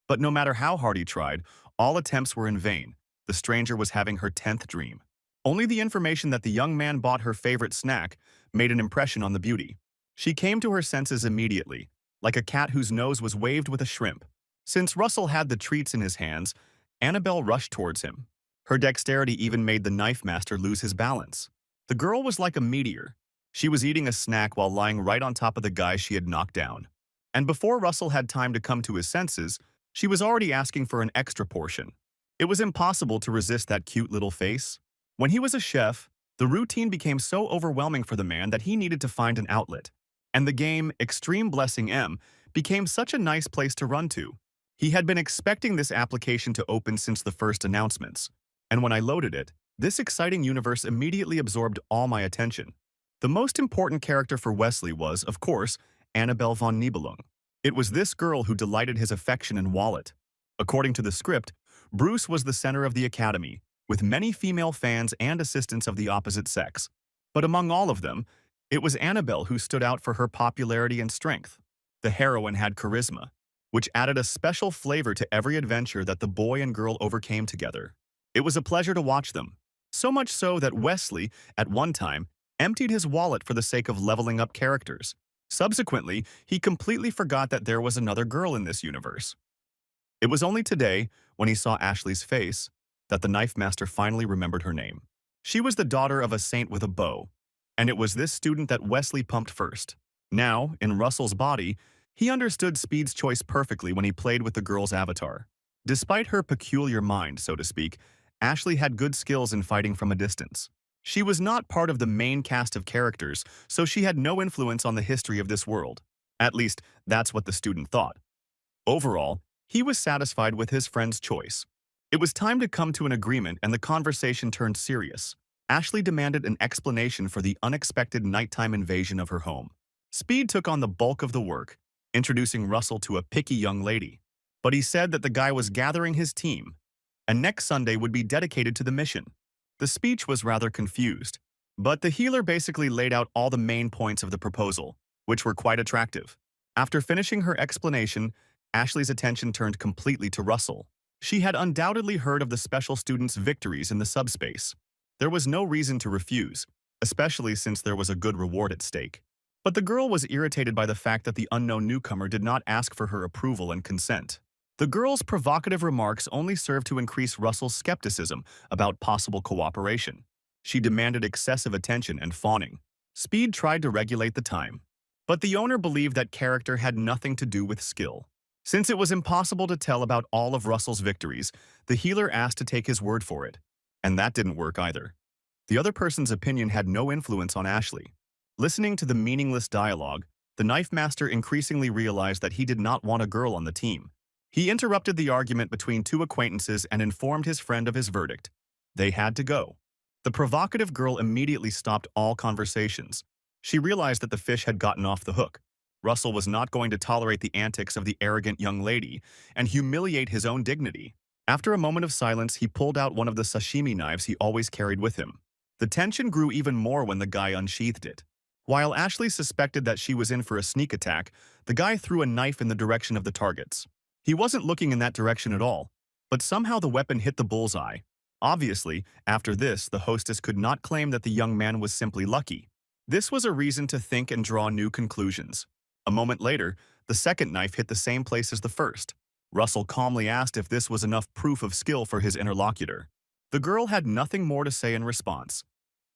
But no matter how hard he tried, all attempts were in vain. The stranger was having her 10th dream. Only the information that the young man bought her favorite snack made an impression on the beauty. She came to her senses immediately, like a cat whose nose was waved with a shrimp. Since Russell had the treats in his hands, Annabelle rushed towards him. Her dexterity even made the knife master lose his balance. The girl was like a meteor. She was eating a snack while lying right on top of the guy she had knocked down. And before Russell had time to come to his senses, she was already asking for an extra portion. It was impossible to resist that cute little face. When he was a chef, the routine became so overwhelming for the man that he needed to find an outlet. And the game, Extreme Blessing M, became such a nice place to run to. He had been expecting this application to open since the first announcements. And when I loaded it, this exciting universe immediately absorbed all my attention. The most important character for Wesley was, of course, Annabelle von Nibelung. It was this girl who delighted his affection and wallet. According to the script, Bruce was the center of the academy, with many female fans and assistants of the opposite sex. But among all of them, it was Annabelle who stood out for her popularity and strength. The heroine had charisma, which added a special flavor to every adventure that the boy and girl overcame together. It was a pleasure to watch them, so much so that Wesley, at one time, emptied his wallet for the sake of leveling up characters. Subsequently, he completely forgot that there was another girl in this universe. It was only today, when he saw Ashley's face, that the knife master finally remembered her name. She was the daughter of a saint with a bow, and it was this student that Wesley pumped first. Now, in Russell's body, he understood Speed's choice perfectly when he played with the girl's avatar. Despite her peculiar mind, so to speak, Ashley had good skills in fighting from a distance. She was not part of the main cast of characters, so she had no influence on the history of this world. At least, that's what the student thought. Overall, he was satisfied with his friend's choice. It was time to come to an agreement, and the conversation turned serious. Ashley demanded an explanation for the unexpected nighttime invasion of her home. Speed took on the bulk of the work, introducing Russell to a picky young lady. But he said that the guy was gathering his team, and next Sunday would be dedicated to the mission. The speech was rather confused, but the healer basically laid out all the main points of the proposal, which were quite attractive. After finishing her explanation, Ashley's attention turned completely to Russell. She had undoubtedly heard of the special students' victories in the subspace. There was no reason to refuse, especially since there was a good reward at stake. But the girl was irritated by the fact that the unknown newcomer did not ask for her approval and consent. The girl's provocative remarks only served to increase Russell's skepticism about possible cooperation. She demanded excessive attention and fawning. Speed tried to regulate the time, but the owner believed that character had nothing to do with skill. Since it was impossible to tell about all of Russell's victories, the healer asked to take his word for it, and that didn't work either. The other person's opinion had no influence on Ashley. Listening to the meaningless dialogue, the knife master increasingly realized that he did not want a girl on the team. He interrupted the argument between two acquaintances and informed his friend of his verdict. They had to go. The provocative girl immediately stopped all conversations. She realized that the fish had gotten off the hook. Russell was not going to tolerate the antics of the arrogant young lady and humiliate his own dignity. After a moment of silence, he pulled out one of the sashimi knives he always carried with him. The tension grew even more when the guy unsheathed it. While Ashley suspected that she was in for a sneak attack, the guy threw a knife in the direction of the targets. He wasn't looking in that direction at all, but somehow the weapon hit the bullseye. Obviously, after this, the hostess could not claim that the young man was simply lucky. This was a reason to think and draw new conclusions. A moment later, the second knife hit the same place as the first. Russell calmly asked if this was enough proof of skill for his interlocutor. The girl had nothing more to say in response.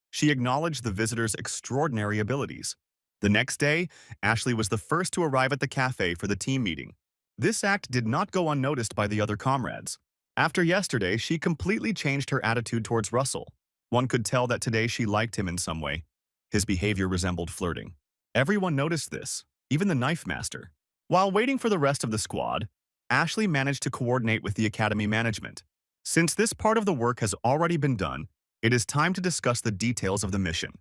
She acknowledged the visitor's extraordinary abilities. The next day, Ashley was the first to arrive at the cafe for the team meeting. This act did not go unnoticed by the other comrades. After yesterday, she completely changed her attitude towards Russell. One could tell that today she liked him in some way. His behavior resembled flirting. Everyone noticed this, even the knife master. While waiting for the rest of the squad, Ashley managed to coordinate with the academy management. Since this part of the work has already been done, it is time to discuss the details of the mission.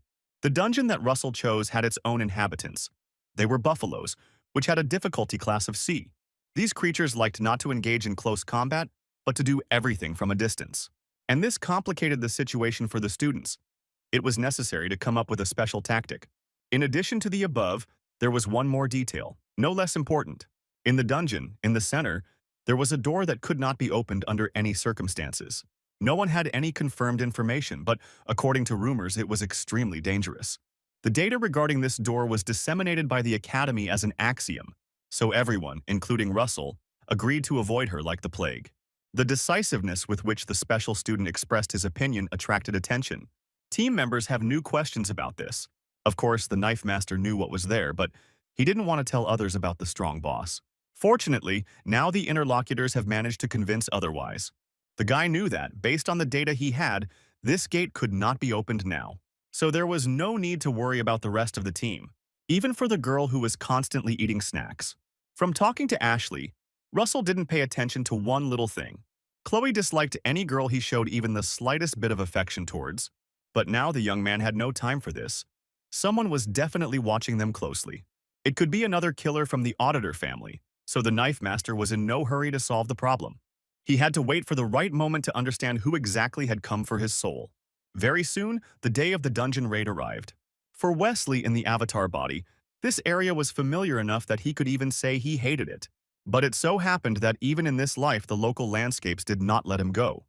The dungeon that Russell chose had its own inhabitants. They were buffaloes, which had a difficulty class of C. These creatures liked not to engage in close combat, but to do everything from a distance. And this complicated the situation for the students. It was necessary to come up with a special tactic. In addition to the above, there was one more detail, no less important. In the dungeon, in the center, there was a door that could not be opened under any circumstances. No one had any confirmed information, but according to rumors, it was extremely dangerous. The data regarding this door was disseminated by the academy as an axiom, so everyone, including Russell, agreed to avoid her like the plague. The decisiveness with which the special student expressed his opinion attracted attention. Team members have new questions about this. Of course, the knife master knew what was there, but he didn't want to tell others about the strong boss. Fortunately, now the interlocutors have managed to convince otherwise. The guy knew that, based on the data he had, this gate could not be opened now. So there was no need to worry about the rest of the team, even for the girl who was constantly eating snacks. From talking to Ashley, Russell didn't pay attention to one little thing. Chloe disliked any girl he showed even the slightest bit of affection towards. But now the young man had no time for this. Someone was definitely watching them closely. It could be another killer from the auditor family, so the knife master was in no hurry to solve the problem. He had to wait for the right moment to understand who exactly had come for his soul. Very soon, the day of the dungeon raid arrived. For Wesley in the avatar body, this area was familiar enough that he could even say he hated it. But it so happened that even in this life, the local landscapes did not let him go.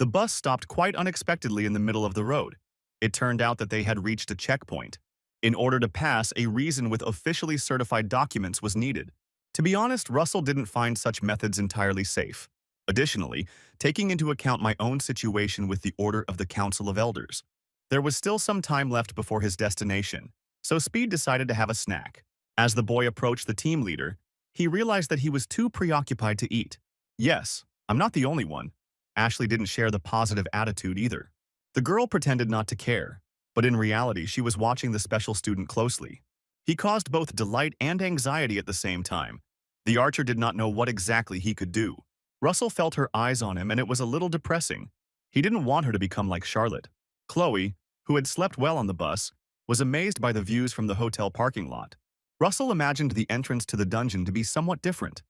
The bus stopped quite unexpectedly in the middle of the road. It turned out that they had reached a checkpoint. In order to pass, a reason with officially certified documents was needed. To be honest, Russell didn't find such methods entirely safe. Additionally, taking into account my own situation with the Order of the Council of Elders, there was still some time left before his destination, so Speed decided to have a snack. As the boy approached the team leader, he realized that he was too preoccupied to eat. Yes, I'm not the only one. Ashley didn't share the positive attitude either. The girl pretended not to care, but in reality she was watching the special student closely. He caused both delight and anxiety at the same time. The archer did not know what exactly he could do. Russell felt her eyes on him and it was a little depressing. He didn't want her to become like Charlotte. Chloe, who had slept well on the bus, was amazed by the views from the hotel parking lot. Russell imagined the entrance to the dungeon to be somewhat different.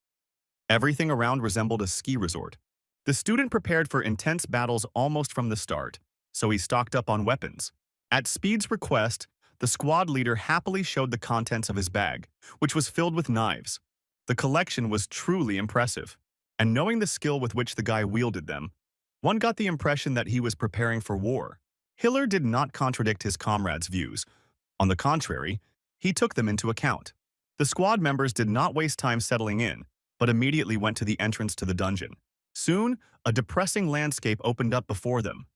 Everything around resembled a ski resort. The student prepared for intense battles almost from the start, so he stocked up on weapons. At Speed's request, the squad leader happily showed the contents of his bag, which was filled with knives. The collection was truly impressive, and knowing the skill with which the guy wielded them, one got the impression that he was preparing for war. Hiller did not contradict his comrades' views. On the contrary, he took them into account. The squad members did not waste time settling in, but immediately went to the entrance to the dungeon. Soon, a depressing landscape opened up before them.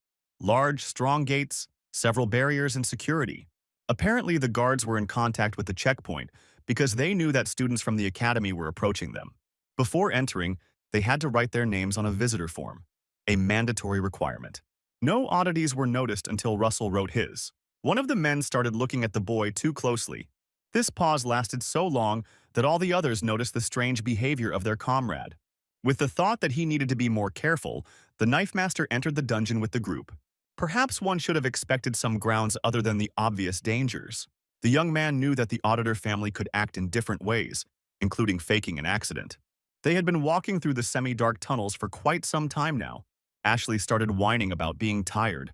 Large, strong gates, several barriers, and security. Apparently, the guards were in contact with the checkpoint because they knew that students from the academy were approaching them. Before entering, they had to write their names on a visitor form, a mandatory requirement. No oddities were noticed until Russell wrote his. One of the men started looking at the boy too closely. This pause lasted so long that all the others noticed the strange behavior of their comrade. With the thought that he needed to be more careful, the knife master entered the dungeon with the group. Perhaps one should have expected some grounds other than the obvious dangers. The young man knew that the auditor family could act in different ways, including faking an accident. They had been walking through the semi-dark tunnels for quite some time now. Ashley started whining about being tired.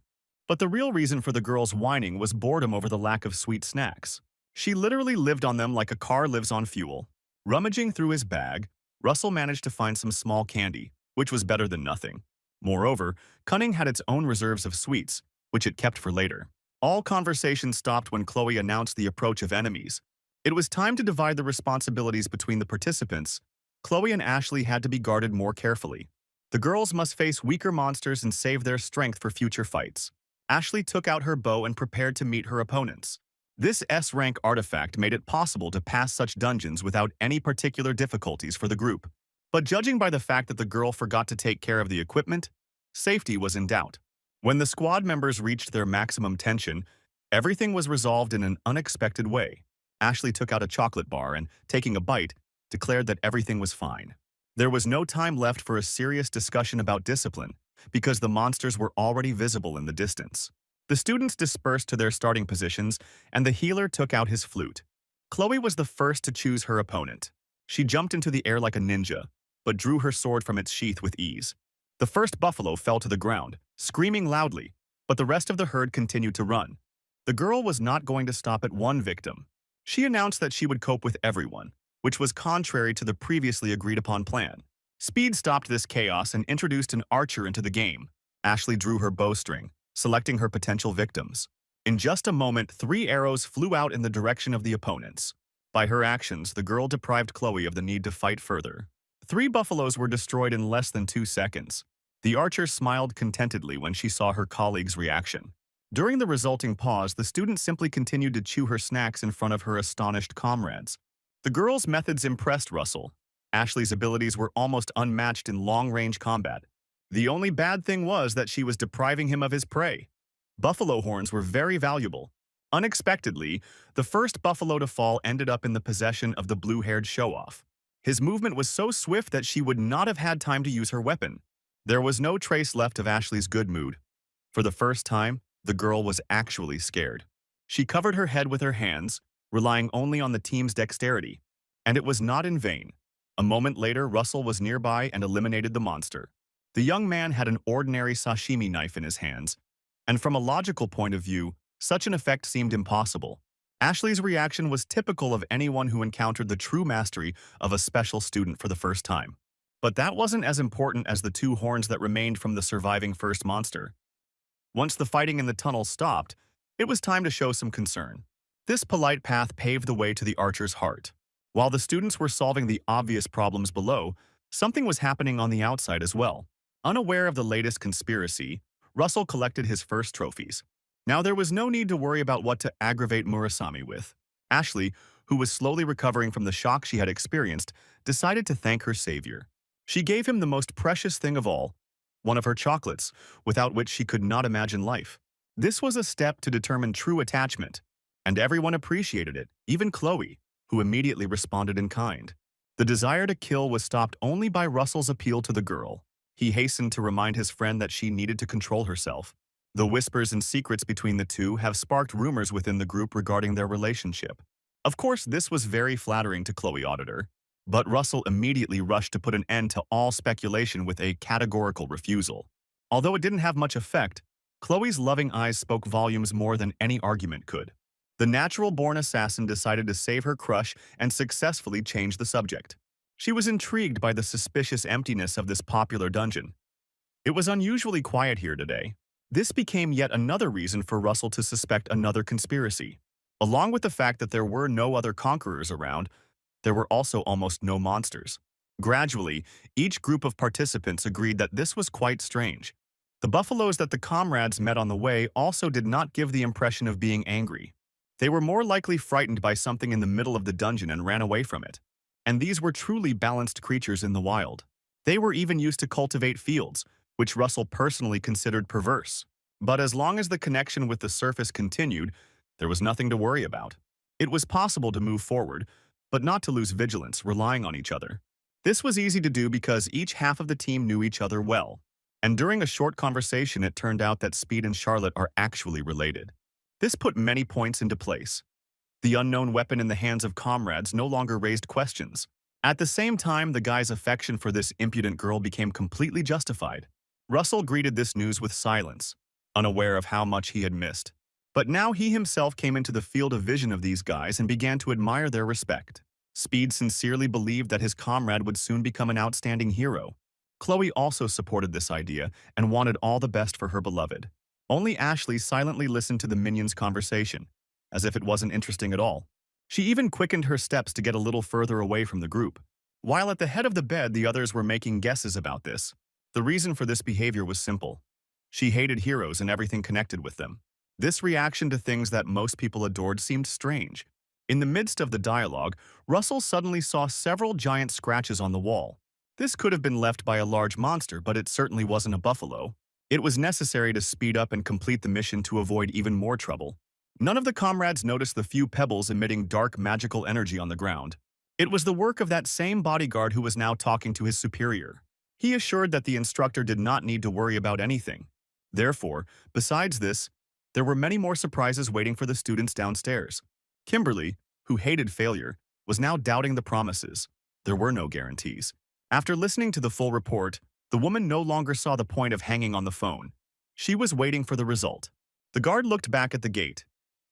But the real reason for the girl's whining was boredom over the lack of sweet snacks. She literally lived on them like a car lives on fuel. Rummaging through his bag, Russell managed to find some small candy, which was better than nothing. Moreover, Cunning had its own reserves of sweets, which it kept for later. All conversation stopped when Chloe announced the approach of enemies. It was time to divide the responsibilities between the participants. Chloe and Ashley had to be guarded more carefully. The girls must face weaker monsters and save their strength for future fights. Ashley took out her bow and prepared to meet her opponents. This S-rank artifact made it possible to pass such dungeons without any particular difficulties for the group. But judging by the fact that the girl forgot to take care of the equipment, safety was in doubt. When the squad members reached their maximum tension, everything was resolved in an unexpected way. Ashley took out a chocolate bar and, taking a bite, declared that everything was fine. There was no time left for a serious discussion about discipline, because the monsters were already visible in the distance. The students dispersed to their starting positions, and the healer took out his flute. Chloe was the first to choose her opponent. She jumped into the air like a ninja, but drew her sword from its sheath with ease. The first buffalo fell to the ground, screaming loudly, but the rest of the herd continued to run. The girl was not going to stop at one victim. She announced that she would cope with everyone, which was contrary to the previously agreed-upon plan. Speed stopped this chaos and introduced an archer into the game. Ashley drew her bowstring, selecting her potential victims. In just a moment, 3 arrows flew out in the direction of the opponents. By her actions, the girl deprived Chloe of the need to fight further. 3 buffaloes were destroyed in less than 2 seconds. The archer smiled contentedly when she saw her colleague's reaction. During the resulting pause, the student simply continued to chew her snacks in front of her astonished comrades. The girl's methods impressed Russell. Ashley's abilities were almost unmatched in long-range combat. The only bad thing was that she was depriving him of his prey. Buffalo horns were very valuable. Unexpectedly, the first buffalo to fall ended up in the possession of the blue-haired show-off. His movement was so swift that she would not have had time to use her weapon. There was no trace left of Ashley's good mood. For the first time, the girl was actually scared. She covered her head with her hands, relying only on the team's dexterity. And it was not in vain. A moment later, Russell was nearby and eliminated the monster. The young man had an ordinary sashimi knife in his hands, and from a logical point of view, such an effect seemed impossible. Ashley's reaction was typical of anyone who encountered the true mastery of a special student for the first time. But that wasn't as important as the 2 horns that remained from the surviving first monster. Once the fighting in the tunnel stopped, it was time to show some concern. This polite path paved the way to the archer's heart. While the students were solving the obvious problems below, something was happening on the outside as well. Unaware of the latest conspiracy, Russell collected his first trophies. Now there was no need to worry about what to aggravate Murasami with. Ashley, who was slowly recovering from the shock she had experienced, decided to thank her savior. She gave him the most precious thing of all, one of her chocolates, without which she could not imagine life. This was a step to determine true attachment, and everyone appreciated it, even Chloe, who immediately responded in kind. The desire to kill was stopped only by Russell's appeal to the girl. He hastened to remind his friend that she needed to control herself. The whispers and secrets between the two have sparked rumors within the group regarding their relationship. Of course, this was very flattering to Chloe Auditor, but Russell immediately rushed to put an end to all speculation with a categorical refusal. Although it didn't have much effect, Chloe's loving eyes spoke volumes more than any argument could. The natural-born assassin decided to save her crush and successfully change the subject. She was intrigued by the suspicious emptiness of this popular dungeon. It was unusually quiet here today. This became yet another reason for Russell to suspect another conspiracy. Along with the fact that there were no other conquerors around, there were also almost no monsters. Gradually, each group of participants agreed that this was quite strange. The buffaloes that the comrades met on the way also did not give the impression of being angry. They were more likely frightened by something in the middle of the dungeon and ran away from it. And these were truly balanced creatures in the wild. They were even used to cultivate fields, which Russell personally considered perverse. But as long as the connection with the surface continued, there was nothing to worry about. It was possible to move forward, but not to lose vigilance, relying on each other. This was easy to do because each half of the team knew each other well. And during a short conversation, it turned out that Speed and Charlotte are actually related. This put many points into place. The unknown weapon in the hands of comrades no longer raised questions. At the same time, the guy's affection for this impudent girl became completely justified. Russell greeted this news with silence, unaware of how much he had missed. But now he himself came into the field of vision of these guys and began to admire their respect. Speed sincerely believed that his comrade would soon become an outstanding hero. Chloe also supported this idea and wanted all the best for her beloved. Only Ashley silently listened to the minions' conversation, as if it wasn't interesting at all. She even quickened her steps to get a little further away from the group. While at the head of the bed, the others were making guesses about this. The reason for this behavior was simple. She hated heroes and everything connected with them. This reaction to things that most people adored seemed strange. In the midst of the dialogue, Russell suddenly saw several giant scratches on the wall. This could have been left by a large monster, but it certainly wasn't a buffalo. It was necessary to speed up and complete the mission to avoid even more trouble. None of the comrades noticed the few pebbles emitting dark magical energy on the ground. It was the work of that same bodyguard who was now talking to his superior. He assured that the instructor did not need to worry about anything. Therefore, besides this, there were many more surprises waiting for the students downstairs. Kimberly, who hated failure, was now doubting the promises. There were no guarantees. After listening to the full report, the woman no longer saw the point of hanging on the phone. She was waiting for the result. The guard looked back at the gate.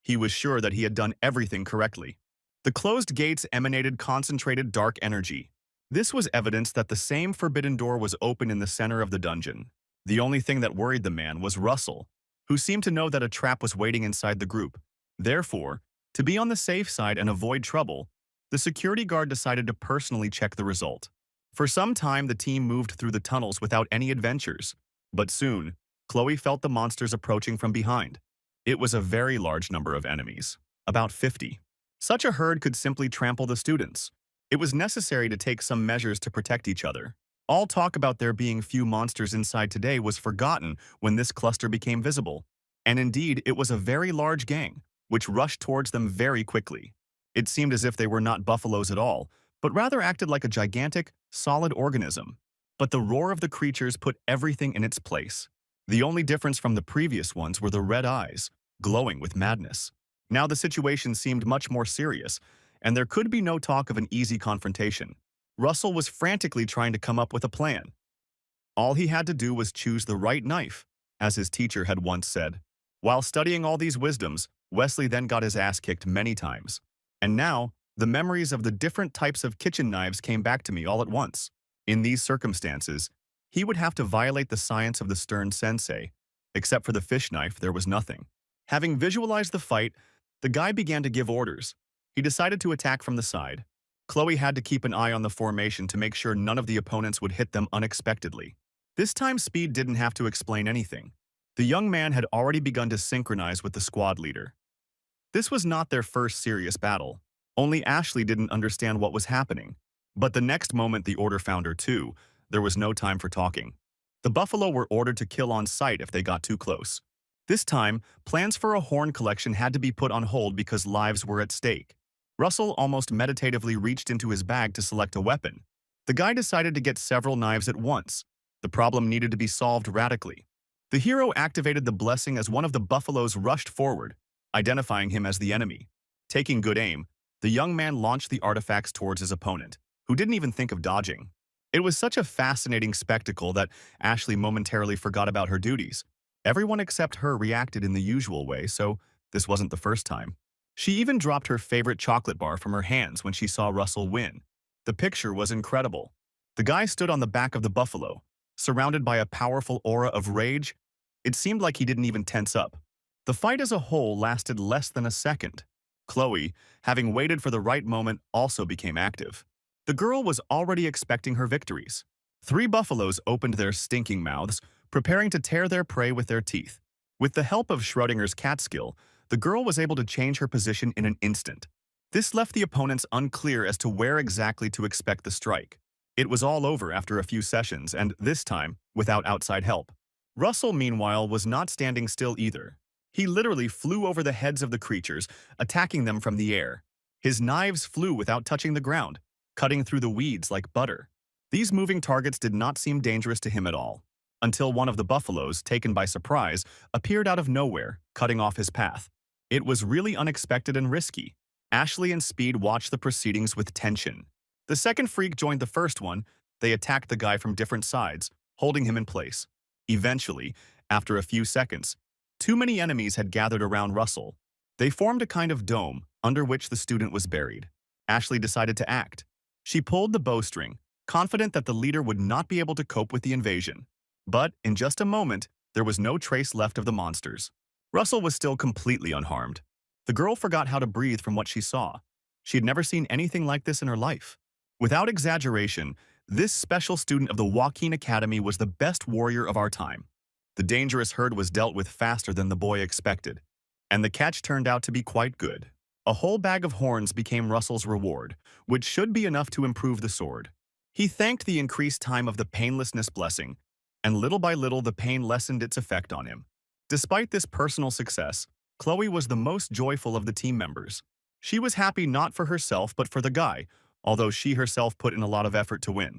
He was sure that he had done everything correctly. The closed gates emanated concentrated dark energy. This was evidence that the same forbidden door was open in the center of the dungeon. The only thing that worried the man was Russell, who seemed to know that a trap was waiting inside the group. Therefore, to be on the safe side and avoid trouble, the security guard decided to personally check the result. For some time, the team moved through the tunnels without any adventures. But soon, Chloe felt the monsters approaching from behind. It was a very large number of enemies, about 50. Such a herd could simply trample the students. It was necessary to take some measures to protect each other. All talk about there being few monsters inside today was forgotten when this cluster became visible. And indeed, it was a very large gang, which rushed towards them very quickly. It seemed as if they were not buffaloes at all, but rather acted like a gigantic, solid organism. But the roar of the creatures put everything in its place. The only difference from the previous ones were the red eyes, glowing with madness. Now the situation seemed much more serious, and there could be no talk of an easy confrontation. Russell was frantically trying to come up with a plan. All he had to do was choose the right knife, as his teacher had once said. While studying all these wisdoms, Wesley then got his ass kicked many times. And now, the memories of the different types of kitchen knives came back to me all at once. In these circumstances, he would have to violate the science of the stern sensei. Except for the fish knife, there was nothing. Having visualized the fight, the guy began to give orders. He decided to attack from the side. Chloe had to keep an eye on the formation to make sure none of the opponents would hit them unexpectedly. This time Speed didn't have to explain anything. The young man had already begun to synchronize with the squad leader. This was not their first serious battle. Only Ashley didn't understand what was happening. But the next moment the order found her too, there was no time for talking. The buffalo were ordered to kill on sight if they got too close. This time, plans for a horn collection had to be put on hold because lives were at stake. Russell almost meditatively reached into his bag to select a weapon. The guy decided to get several knives at once. The problem needed to be solved radically. The hero activated the blessing as one of the buffaloes rushed forward, identifying him as the enemy. Taking good aim, the young man launched the artifacts towards his opponent, who didn't even think of dodging. It was such a fascinating spectacle that Ashley momentarily forgot about her duties. Everyone except her reacted in the usual way, so this wasn't the first time. She even dropped her favorite chocolate bar from her hands when she saw Russell win. The picture was incredible. The guy stood on the back of the buffalo, surrounded by a powerful aura of rage. It seemed like he didn't even tense up. The fight as a whole lasted less than a second. Chloe, having waited for the right moment, also became active. The girl was already expecting her victories. 3 buffaloes opened their stinking mouths, preparing to tear their prey with their teeth. With the help of Schrodinger's cat skill, the girl was able to change her position in an instant. This left the opponents unclear as to where exactly to expect the strike. It was all over after a few sessions, and this time, without outside help. Russell, meanwhile, was not standing still either. He literally flew over the heads of the creatures, attacking them from the air. His knives flew without touching the ground, cutting through the weeds like butter. These moving targets did not seem dangerous to him at all, until one of the buffaloes, taken by surprise, appeared out of nowhere, cutting off his path. It was really unexpected and risky. Ashley and Speed watched the proceedings with tension. The second freak joined the first one. They attacked the guy from different sides, holding him in place. Eventually, after a few seconds, too many enemies had gathered around Russell. They formed a kind of dome, under which the student was buried. Ashley decided to act. She pulled the bowstring, confident that the leader would not be able to cope with the invasion. But, in just a moment, there was no trace left of the monsters. Russell was still completely unharmed. The girl forgot how to breathe from what she saw. She had never seen anything like this in her life. Without exaggeration, this special student of the Joaquin Academy was the best warrior of our time. The dangerous herd was dealt with faster than the boy expected. And the catch turned out to be quite good. A whole bag of horns became Russell's reward, which should be enough to improve the sword. He thanked the increased time of the painlessness blessing, and little by little the pain lessened its effect on him. Despite this personal success, Chloe was the most joyful of the team members. She was happy not for herself but for the guy, although she herself put in a lot of effort to win.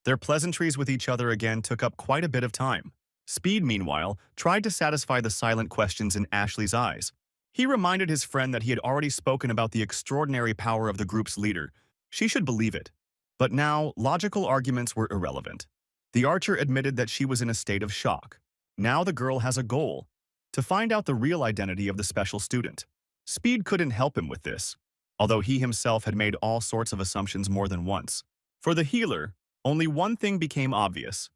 Their pleasantries with each other again took up quite a bit of time. Speed, meanwhile, tried to satisfy the silent questions in Ashley's eyes. He reminded his friend that he had already spoken about the extraordinary power of the group's leader. She should believe it. But now, logical arguments were irrelevant. The archer admitted that she was in a state of shock. Now the girl has a goal: to find out the real identity of the special student. Speed couldn't help him with this, although he himself had made all sorts of assumptions more than once. For the healer, only one thing became obvious.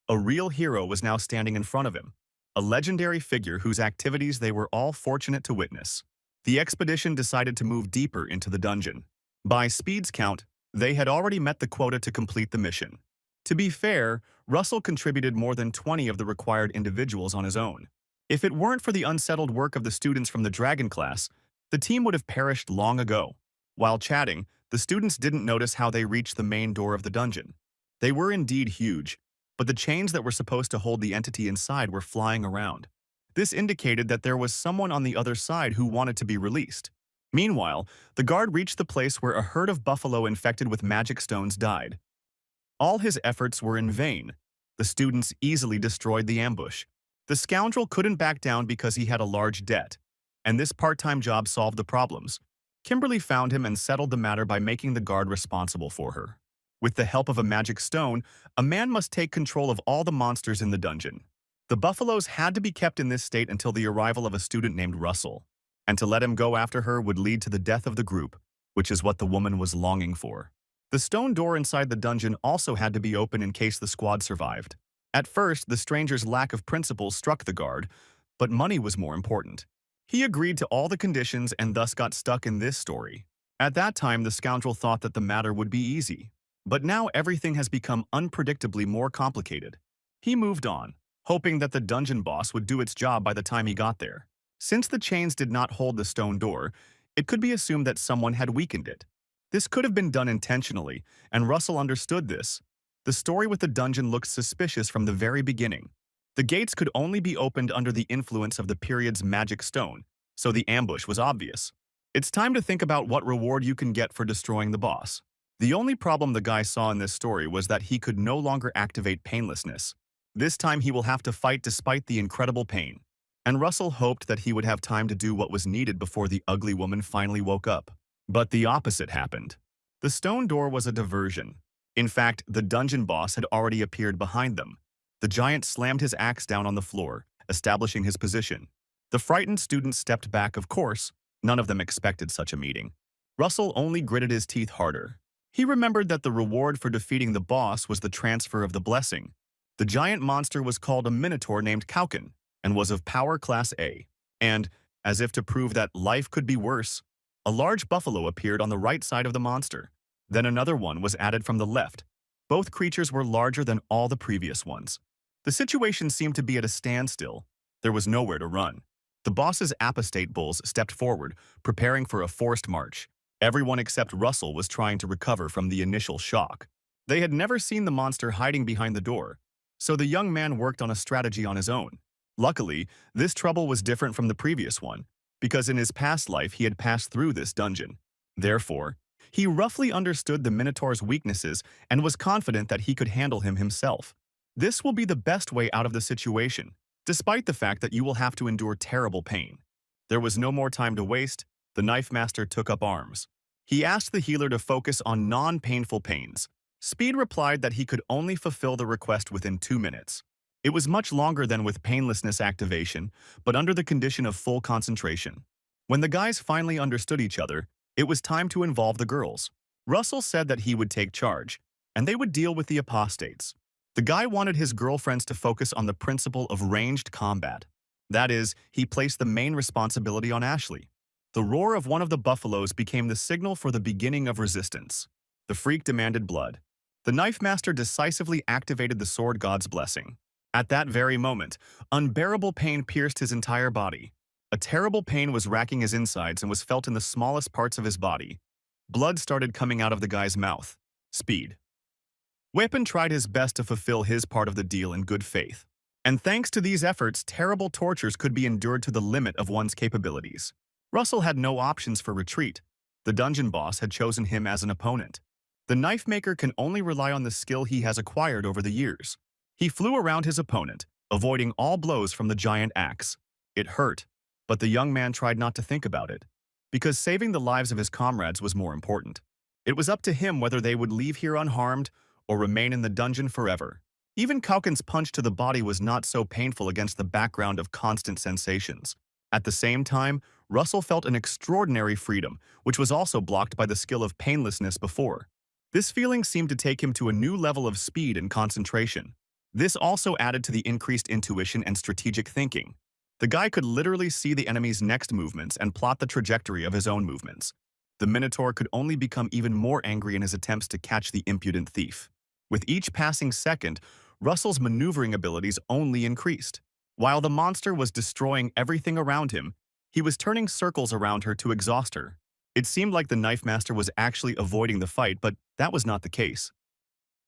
A real hero was now standing in front of him, a legendary figure whose activities they were all fortunate to witness. The expedition decided to move deeper into the dungeon. By Speed's count, they had already met the quota to complete the mission. To be fair, Russell contributed more than 20 of the required individuals on his own. If it weren't for the unsettled work of the students from the Dragon class, the team would have perished long ago. While chatting, the students didn't notice how they reached the main door of the dungeon. They were indeed huge, but the chains that were supposed to hold the entity inside were flying around. This indicated that there was someone on the other side who wanted to be released. Meanwhile, the guard reached the place where a herd of buffalo infected with magic stones died. All his efforts were in vain. The students easily destroyed the ambush. The scoundrel couldn't back down because he had a large debt, and this part-time job solved the problems. Kimberly found him and settled the matter by making the guard responsible for her. With the help of a magic stone, a man must take control of all the monsters in the dungeon. The buffaloes had to be kept in this state until the arrival of a student named Russell, and to let him go after her would lead to the death of the group, which is what the woman was longing for. The stone door inside the dungeon also had to be open in case the squad survived. At first, the stranger's lack of principles struck the guard, but money was more important. He agreed to all the conditions and thus got stuck in this story. At that time, the scoundrel thought that the matter would be easy. But now everything has become unpredictably more complicated. He moved on, hoping that the dungeon boss would do its job by the time he got there. Since the chains did not hold the stone door, it could be assumed that someone had weakened it. This could have been done intentionally, and Russell understood this. The story with the dungeon looked suspicious from the very beginning. The gates could only be opened under the influence of the period's magic stone, so the ambush was obvious. It's time to think about what reward you can get for destroying the boss. The only problem the guy saw in this story was that he could no longer activate painlessness. This time he will have to fight despite the incredible pain. And Russell hoped that he would have time to do what was needed before the ugly woman finally woke up. But the opposite happened. The stone door was a diversion. In fact, the dungeon boss had already appeared behind them. The giant slammed his axe down on the floor, establishing his position. The frightened students stepped back, of course. None of them expected such a meeting. Russell only gritted his teeth harder. He remembered that the reward for defeating the boss was the transfer of the blessing. The giant monster was called a minotaur named Kauken and was of power class A. And, as if to prove that life could be worse, a large buffalo appeared on the right side of the monster. Then another one was added from the left. Both creatures were larger than all the previous ones. The situation seemed to be at a standstill. There was nowhere to run. The boss's apostate bulls stepped forward, preparing for a forced march. Everyone except Russell was trying to recover from the initial shock. They had never seen the monster hiding behind the door, so the young man worked on a strategy on his own. Luckily, this trouble was different from the previous one, because in his past life he had passed through this dungeon. Therefore, he roughly understood the Minotaur's weaknesses and was confident that he could handle him himself. This will be the best way out of the situation, despite the fact that you will have to endure terrible pain. There was no more time to waste. The knife master took up arms. He asked the healer to focus on non-painful pains. Speed replied that he could only fulfill the request within 2 minutes. It was much longer than with painlessness activation, but under the condition of full concentration. When the guys finally understood each other, it was time to involve the girls. Russell said that he would take charge, and they would deal with the apostates. The guy wanted his girlfriends to focus on the principle of ranged combat. That is, he placed the main responsibility on Ashley. The roar of one of the buffaloes became the signal for the beginning of resistance. The freak demanded blood. The knife master decisively activated the sword god's blessing. At that very moment, unbearable pain pierced his entire body. A terrible pain was racking his insides and was felt in the smallest parts of his body. Blood started coming out of the guy's mouth. Speed. Weapon tried his best to fulfill his part of the deal in good faith. And thanks to these efforts, terrible tortures could be endured to the limit of one's capabilities. Russell had no options for retreat. The dungeon boss had chosen him as an opponent. The knife maker can only rely on the skill he has acquired over the years. He flew around his opponent, avoiding all blows from the giant axe. It hurt, but the young man tried not to think about it, because saving the lives of his comrades was more important. It was up to him whether they would leave here unharmed or remain in the dungeon forever. Even Kauken's punch to the body was not so painful against the background of constant sensations. At the same time, Russell felt an extraordinary freedom, which was also blocked by the skill of painlessness before. This feeling seemed to take him to a new level of speed and concentration. This also added to the increased intuition and strategic thinking. The guy could literally see the enemy's next movements and plot the trajectory of his own movements. The Minotaur could only become even more angry in his attempts to catch the impudent thief. With each passing second, Russell's maneuvering abilities only increased. While the monster was destroying everything around him, he was turning circles around her to exhaust her. It seemed like the knife master was actually avoiding the fight, but that was not the case.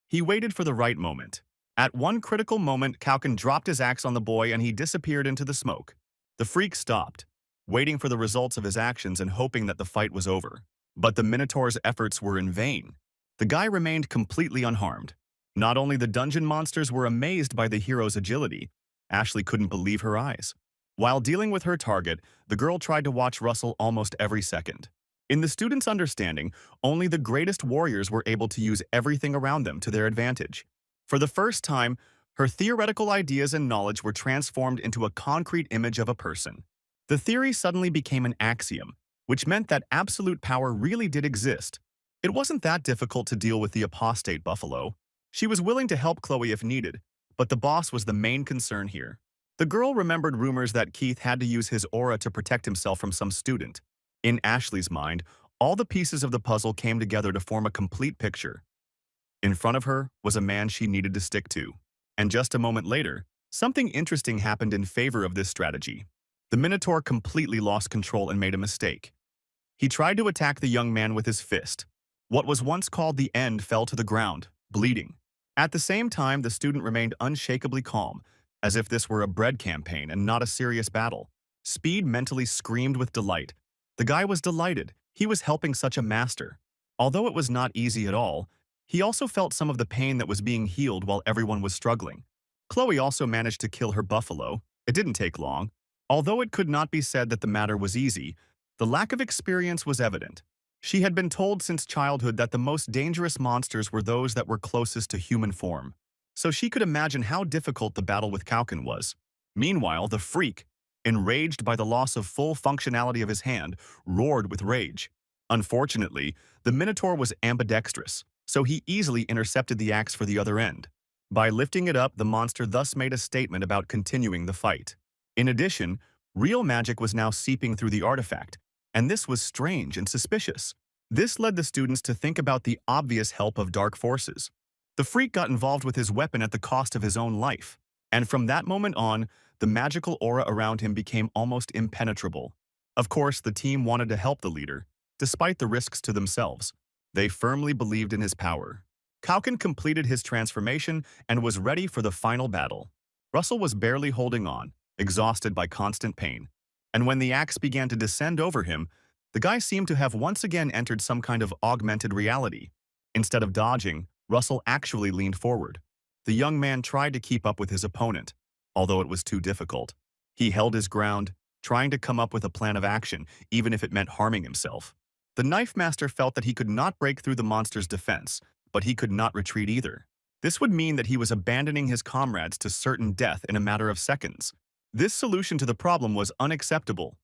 He waited for the right moment. At one critical moment, Kauken dropped his axe on the boy and he disappeared into the smoke. The freak stopped, waiting for the results of his actions and hoping that the fight was over. But the Minotaur's efforts were in vain. The guy remained completely unharmed. Not only the dungeon monsters were amazed by the hero's agility, Ashley couldn't believe her eyes. While dealing with her target, the girl tried to watch Russell almost every second. In the students' understanding, only the greatest warriors were able to use everything around them to their advantage. For the first time, her theoretical ideas and knowledge were transformed into a concrete image of a person. The theory suddenly became an axiom, which meant that absolute power really did exist. It wasn't that difficult to deal with the apostate buffalo. She was willing to help Chloe if needed, but the boss was the main concern here. The girl remembered rumors that Keith had to use his aura to protect himself from some student. In Ashley's mind, All the pieces of the puzzle came together to form a complete picture. In front of her was a man she needed to stick to. And just a moment later, something interesting happened in favor of this strategy. The Minotaur completely lost control and made a mistake. He tried to attack the young man with his fist. What was once called the end fell to the ground, bleeding. At the same time, the student remained unshakably calm, as if this were a bread campaign and not a serious battle. Speed mentally screamed with delight. The guy was delighted. He was helping such a master. Although it was not easy at all, he also felt some of the pain that was being healed while everyone was struggling. Chloe also managed to kill her buffalo. It didn't take long. Although it could not be said that the matter was easy, the lack of experience was evident. She had been told since childhood that the most dangerous monsters were those that were closest to human form, so she could imagine how difficult the battle with Kaukan was. Meanwhile, the freak, enraged by the loss of full functionality of his hand, roared with rage. Unfortunately, the Minotaur was ambidextrous, so he easily intercepted the axe for the other end. By lifting it up, the monster thus made a statement about continuing the fight. In addition, real magic was now seeping through the artifact, and this was strange and suspicious. This led the students to think about the obvious help of dark forces. The freak got involved with his weapon at the cost of his own life, and from that moment on, the magical aura around him became almost impenetrable. Of course, the team wanted to help the leader, despite the risks to themselves. They firmly believed in his power. Kaukan completed his transformation and was ready for the final battle. Russell was barely holding on, exhausted by constant pain. And when the axe began to descend over him, the guy seemed to have once again entered some kind of augmented reality. Instead of dodging, Russell actually leaned forward. The young man tried to keep up with his opponent, although it was too difficult. He held his ground, trying to come up with a plan of action, even if it meant harming himself. The knife master felt that he could not break through the monster's defense, but he could not retreat either. This would mean that he was abandoning his comrades to certain death in a matter of seconds. This solution to the problem was unacceptable.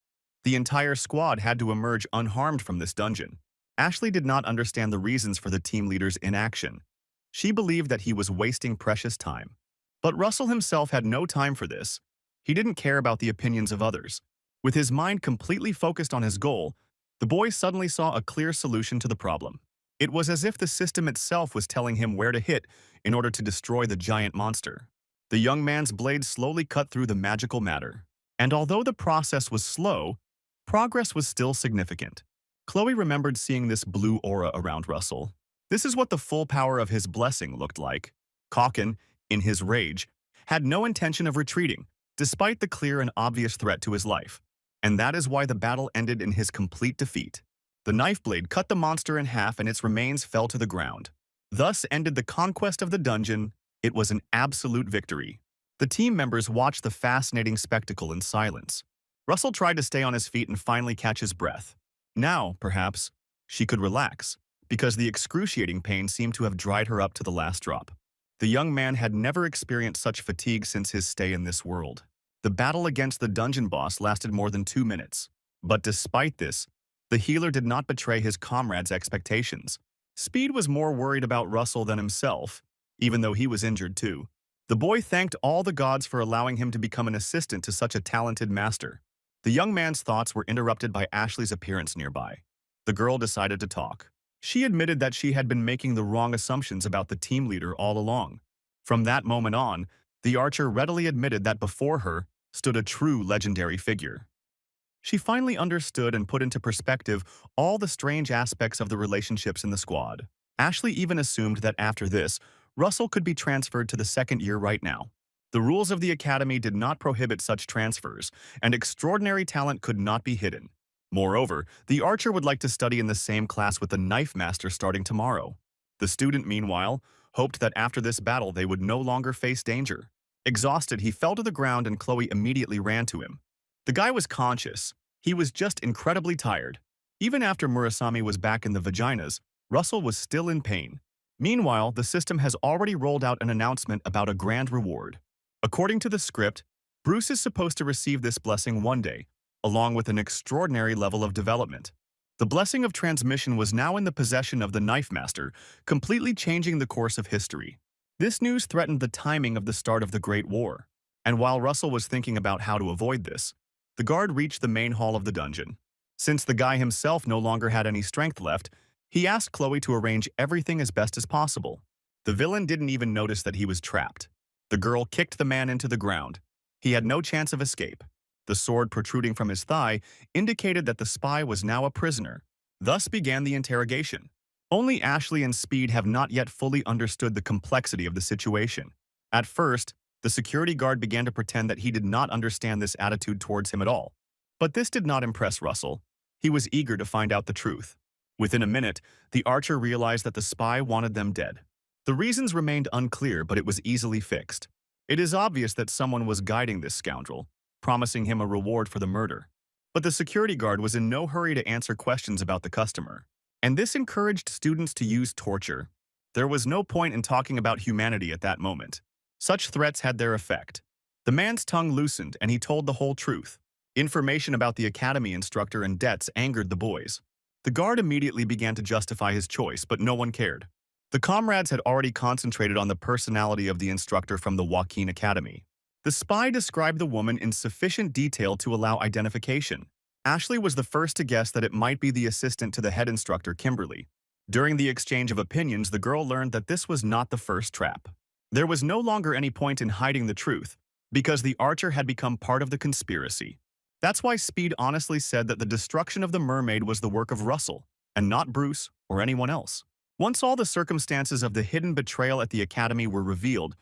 The entire squad had to emerge unharmed from this dungeon. Ashley did not understand the reasons for the team leader's inaction. She believed that he was wasting precious time. But Russell himself had no time for this. He didn't care about the opinions of others. With his mind completely focused on his goal, the boy suddenly saw a clear solution to the problem. It was as if the system itself was telling him where to hit in order to destroy the giant monster. The young man's blade slowly cut through the magical matter. And although the process was slow, progress was still significant. Chloe remembered seeing this blue aura around Russell. This is what the full power of his blessing looked like. Kaukan, in his rage, had no intention of retreating, despite the clear and obvious threat to his life. And that is why the battle ended in his complete defeat. The knife blade cut the monster in half and its remains fell to the ground. Thus ended the conquest of the dungeon. It was an absolute victory. The team members watched the fascinating spectacle in silence. Russell tried to stay on his feet and finally catch his breath. Now, perhaps, she could relax, because the excruciating pain seemed to have dried her up to the last drop. The young man had never experienced such fatigue since his stay in this world. The battle against the dungeon boss lasted more than 2 minutes. But despite this, the healer did not betray his comrades' expectations. Speed was more worried about Russell than himself, even though he was injured too. The boy thanked all the gods for allowing him to become an assistant to such a talented master. The young man's thoughts were interrupted by Ashley's appearance nearby. The girl decided to talk. She admitted that she had been making the wrong assumptions about the team leader all along. From that moment on, the archer readily admitted that before her stood a true legendary figure. She finally understood and put into perspective all the strange aspects of the relationships in the squad. Ashley even assumed that after this, Russell could be transferred to the second year right now. The rules of the academy did not prohibit such transfers, and extraordinary talent could not be hidden. Moreover, the archer would like to study in the same class with the knife master starting tomorrow. The student, meanwhile, hoped that after this battle they would no longer face danger. Exhausted, he fell to the ground and Chloe immediately ran to him. The guy was conscious. He was just incredibly tired. Even after Murasami was back in the vaginas, Russell was still in pain. Meanwhile, the system has already rolled out an announcement about a grand reward. According to the script, Bruce is supposed to receive this blessing one day, along with an extraordinary level of development. The blessing of transmission was now in the possession of the knife master, completely changing the course of history. This news threatened the timing of the start of the Great War, and while Russell was thinking about how to avoid this, the guard reached the main hall of the dungeon. Since the guy himself no longer had any strength left, he asked Chloe to arrange everything as best as possible. The villain didn't even notice that he was trapped. The girl kicked the man into the ground. He had no chance of escape. The sword protruding from his thigh indicated that the spy was now a prisoner. Thus began the interrogation. Only Ashley and Speed have not yet fully understood the complexity of the situation. At first, the security guard began to pretend that he did not understand this attitude towards him at all. But this did not impress Russell. He was eager to find out the truth. Within a minute, the archer realized that the spy wanted them dead. The reasons remained unclear, but it was easily fixed. It is obvious that someone was guiding this scoundrel, promising him a reward for the murder. But the security guard was in no hurry to answer questions about the customer. And this encouraged students to use torture. There was no point in talking about humanity at that moment. Such threats had their effect. The man's tongue loosened and he told the whole truth. Information about the academy instructor and debts angered the boys. The guard immediately began to justify his choice, but no one cared. The comrades had already concentrated on the personality of the instructor from the Joaquin Academy. The spy described the woman in sufficient detail to allow identification. Ashley was the first to guess that it might be the assistant to the head instructor, Kimberly. During the exchange of opinions, the girl learned that this was not the first trap. There was no longer any point in hiding the truth, because the archer had become part of the conspiracy. That's why Speed honestly said that the destruction of the mermaid was the work of Russell, and not Bruce or anyone else. Once all the circumstances of the hidden betrayal at the academy were revealed,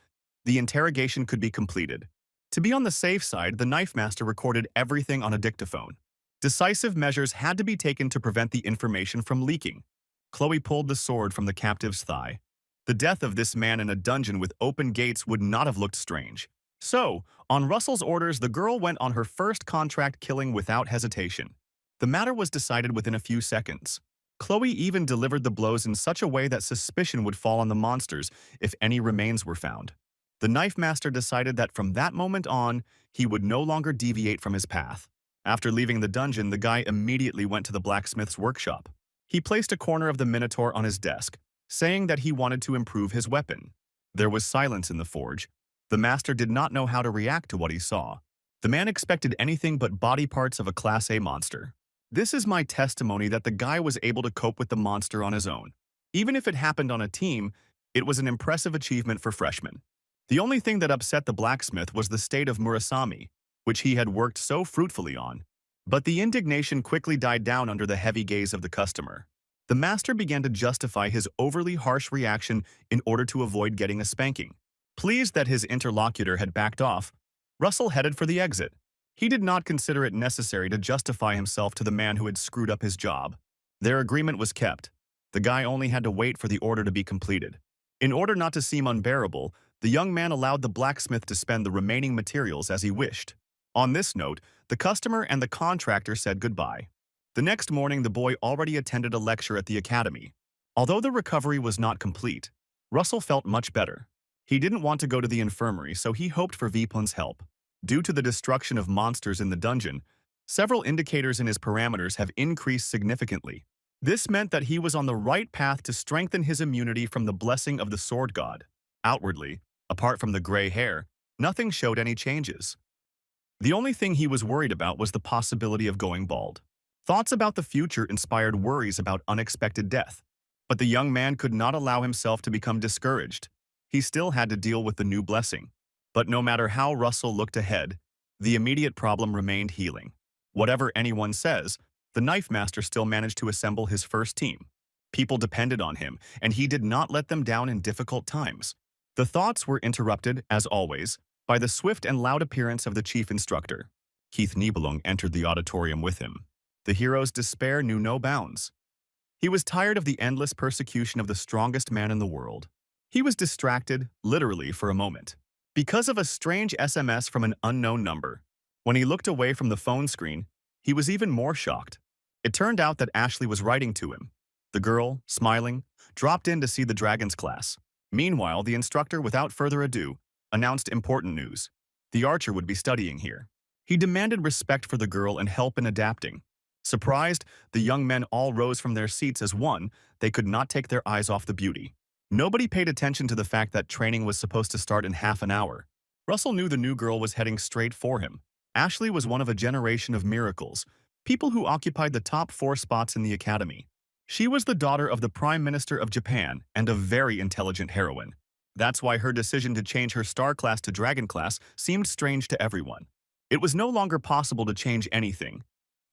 the interrogation could be completed. To be on the safe side, the knife master recorded everything on a dictaphone. Decisive measures had to be taken to prevent the information from leaking. Chloe pulled the sword from the captive's thigh. The death of this man in a dungeon with open gates would not have looked strange. So, on Russell's orders, the girl went on her first contract killing without hesitation. The matter was decided within a few seconds. Chloe even delivered the blows in such a way that suspicion would fall on the monsters if any remains were found. The knife master decided that from that moment on, he would no longer deviate from his path. After leaving the dungeon, the guy immediately went to the blacksmith's workshop. He placed a corner of the Minotaur on his desk, saying that he wanted to improve his weapon. There was silence in the forge. The master did not know how to react to what he saw. The man expected anything but body parts of a Class A monster. This is my testimony that the guy was able to cope with the monster on his own. Even if it happened on a team, it was an impressive achievement for freshmen. The only thing that upset the blacksmith was the state of Murasami, which he had worked so fruitfully on. But the indignation quickly died down under the heavy gaze of the customer. The master began to justify his overly harsh reaction in order to avoid getting a spanking. Pleased that his interlocutor had backed off, Russell headed for the exit. He did not consider it necessary to justify himself to the man who had screwed up his job. Their agreement was kept. The guy only had to wait for the order to be completed. In order not to seem unbearable, the young man allowed the blacksmith to spend the remaining materials as he wished. On this note, the customer and the contractor said goodbye. The next morning, the boy already attended a lecture at the academy. Although the recovery was not complete, Russell felt much better. He didn't want to go to the infirmary, so he hoped for Viplin's help. Due to the destruction of monsters in the dungeon, several indicators in his parameters have increased significantly. This meant that he was on the right path to strengthen his immunity from the blessing of the sword god. Outwardly, apart from the gray hair, nothing showed any changes. The only thing he was worried about was the possibility of going bald. Thoughts about the future inspired worries about unexpected death. But the young man could not allow himself to become discouraged. He still had to deal with the new blessing. But no matter how Russell looked ahead, the immediate problem remained healing. Whatever anyone says, the knife master still managed to assemble his first team. People depended on him, and he did not let them down in difficult times. The thoughts were interrupted, as always, by the swift and loud appearance of the chief instructor. Keith Nibelung entered the auditorium with him. The hero's despair knew no bounds. He was tired of the endless persecution of the strongest man in the world. He was distracted, literally, for a moment, because of a strange SMS from an unknown number. When he looked away from the phone screen, he was even more shocked. It turned out that Ashley was writing to him. The girl, smiling, dropped in to see the Dragons class. Meanwhile, the instructor, without further ado, announced important news. The archer would be studying here. He demanded respect for the girl and help in adapting. Surprised, the young men all rose from their seats as one. They could not take their eyes off the beauty. Nobody paid attention to the fact that training was supposed to start in half an hour. Russell knew the new girl was heading straight for him. Ashley was one of a generation of miracles. people who occupied the top 4 spots in the academy. She was the daughter of the Prime Minister of Japan and a very intelligent heroine. That's why her decision to change her star class to dragon class seemed strange to everyone. It was no longer possible to change anything.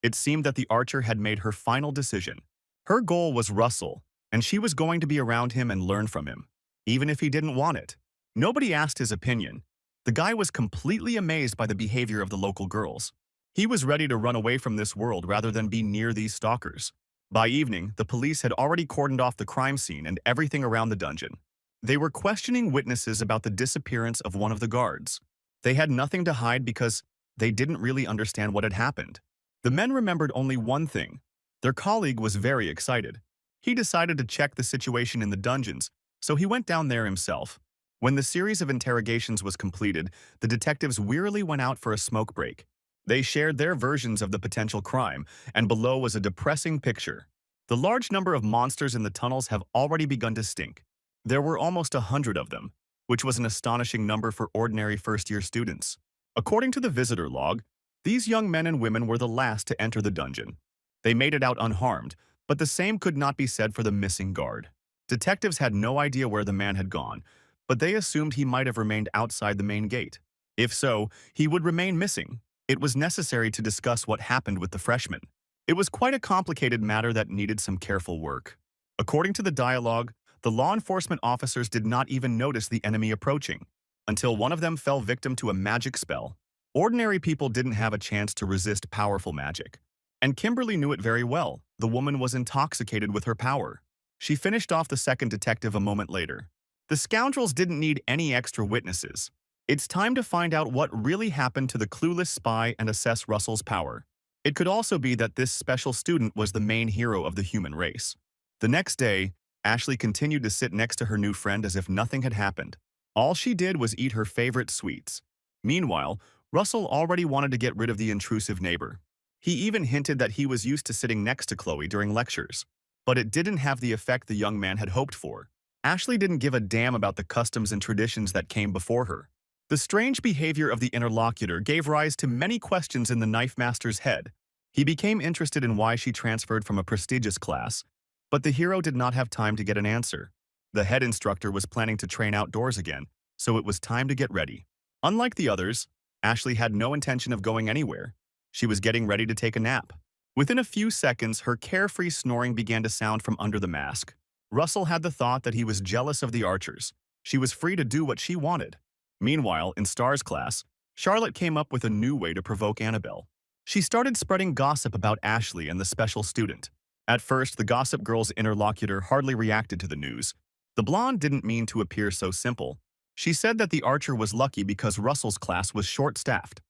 It seemed that the archer had made her final decision. Her goal was Russell, and she was going to be around him and learn from him, even if he didn't want it. Nobody asked his opinion. The guy was completely amazed by the behavior of the local girls. He was ready to run away from this world rather than be near these stalkers. By evening, the police had already cordoned off the crime scene and everything around the dungeon. They were questioning witnesses about the disappearance of one of the guards. They had nothing to hide because they didn't really understand what had happened. The men remembered only one thing. Their colleague was very excited. He decided to check the situation in the dungeons, so he went down there himself. When the series of interrogations was completed, the detectives wearily went out for a smoke break. They shared their versions of the potential crime, and below was a depressing picture. The large number of monsters in the tunnels have already begun to stink. There were almost 100 of them, which was an astonishing number for ordinary first-year students. According to the visitor log, these young men and women were the last to enter the dungeon. They made it out unharmed, but the same could not be said for the missing guard. Detectives had no idea where the man had gone, but they assumed he might have remained outside the main gate. If so, he would remain missing. It was necessary to discuss what happened with the freshman. It was quite a complicated matter that needed some careful work. According to the dialogue, the law enforcement officers did not even notice the enemy approaching, until one of them fell victim to a magic spell. Ordinary people didn't have a chance to resist powerful magic. And Kimberly knew it very well. The woman was intoxicated with her power. She finished off the second detective a moment later. The scoundrels didn't need any extra witnesses. It's time to find out what really happened to the clueless spy and assess Russell's power. It could also be that this special student was the main hero of the human race. The next day, Ashley continued to sit next to her new friend as if nothing had happened. All she did was eat her favorite sweets. Meanwhile, Russell already wanted to get rid of the intrusive neighbor. He even hinted that he was used to sitting next to Chloe during lectures. But it didn't have the effect the young man had hoped for. Ashley didn't give a damn about the customs and traditions that came before her. The strange behavior of the interlocutor gave rise to many questions in the knife master's head. He became interested in why she transferred from a prestigious class, but the hero did not have time to get an answer. The head instructor was planning to train outdoors again, so it was time to get ready. Unlike the others, Ashley had no intention of going anywhere. She was getting ready to take a nap. Within a few seconds, her carefree snoring began to sound from under the mask. Russell had the thought that he was jealous of the archers. She was free to do what she wanted. Meanwhile, in Star's class, Charlotte came up with a new way to provoke Annabelle. She started spreading gossip about Ashley and the special student. At first, the gossip girl's interlocutor hardly reacted to the news. The blonde didn't mean to appear so simple. She said that the archer was lucky because Russell's class was short-staffed.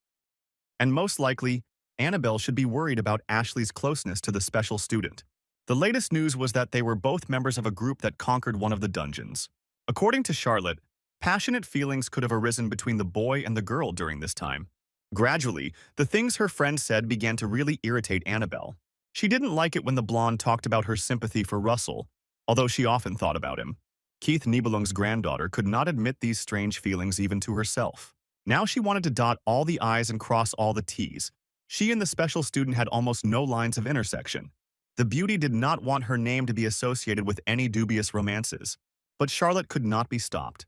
And most likely, Annabelle should be worried about Ashley's closeness to the special student. The latest news was that they were both members of a group that conquered one of the dungeons. According to Charlotte, passionate feelings could have arisen between the boy and the girl during this time. Gradually, the things her friend said began to really irritate Annabelle. She didn't like it when the blonde talked about her sympathy for Russell, although she often thought about him. Keith Nibelung's granddaughter could not admit these strange feelings even to herself. Now she wanted to dot all the I's and cross all the T's. She and the special student had almost no lines of intersection. The beauty did not want her name to be associated with any dubious romances. But Charlotte could not be stopped.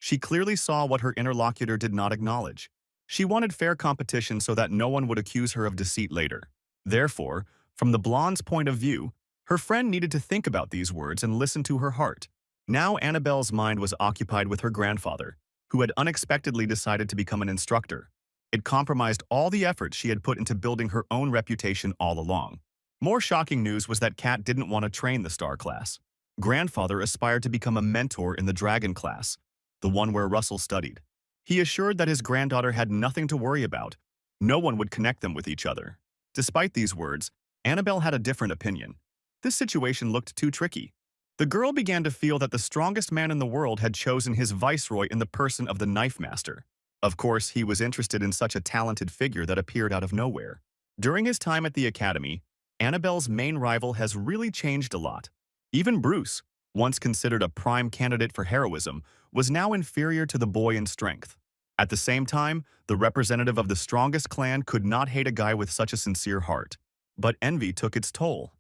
She clearly saw what her interlocutor did not acknowledge. She wanted fair competition so that no one would accuse her of deceit later. Therefore, from the blonde's point of view, her friend needed to think about these words and listen to her heart. Now Annabelle's mind was occupied with her grandfather, who had unexpectedly decided to become an instructor. It compromised all the effort she had put into building her own reputation all along. More shocking news was that Kat didn't want to train the Star class. Grandfather aspired to become a mentor in the Dragon class, the one where Russell studied. He assured that his granddaughter had nothing to worry about. No one would connect them with each other. Despite these words, Annabelle had a different opinion. This situation looked too tricky. The girl began to feel that the strongest man in the world had chosen his viceroy in the person of the knife master. Of course, he was interested in such a talented figure that appeared out of nowhere. During his time at the academy, Annabelle's main rival has really changed a lot. Even Bruce, once considered a prime candidate for heroism, was now inferior to the boy in strength. At the same time, the representative of the strongest clan could not hate a guy with such a sincere heart. But envy took its toll.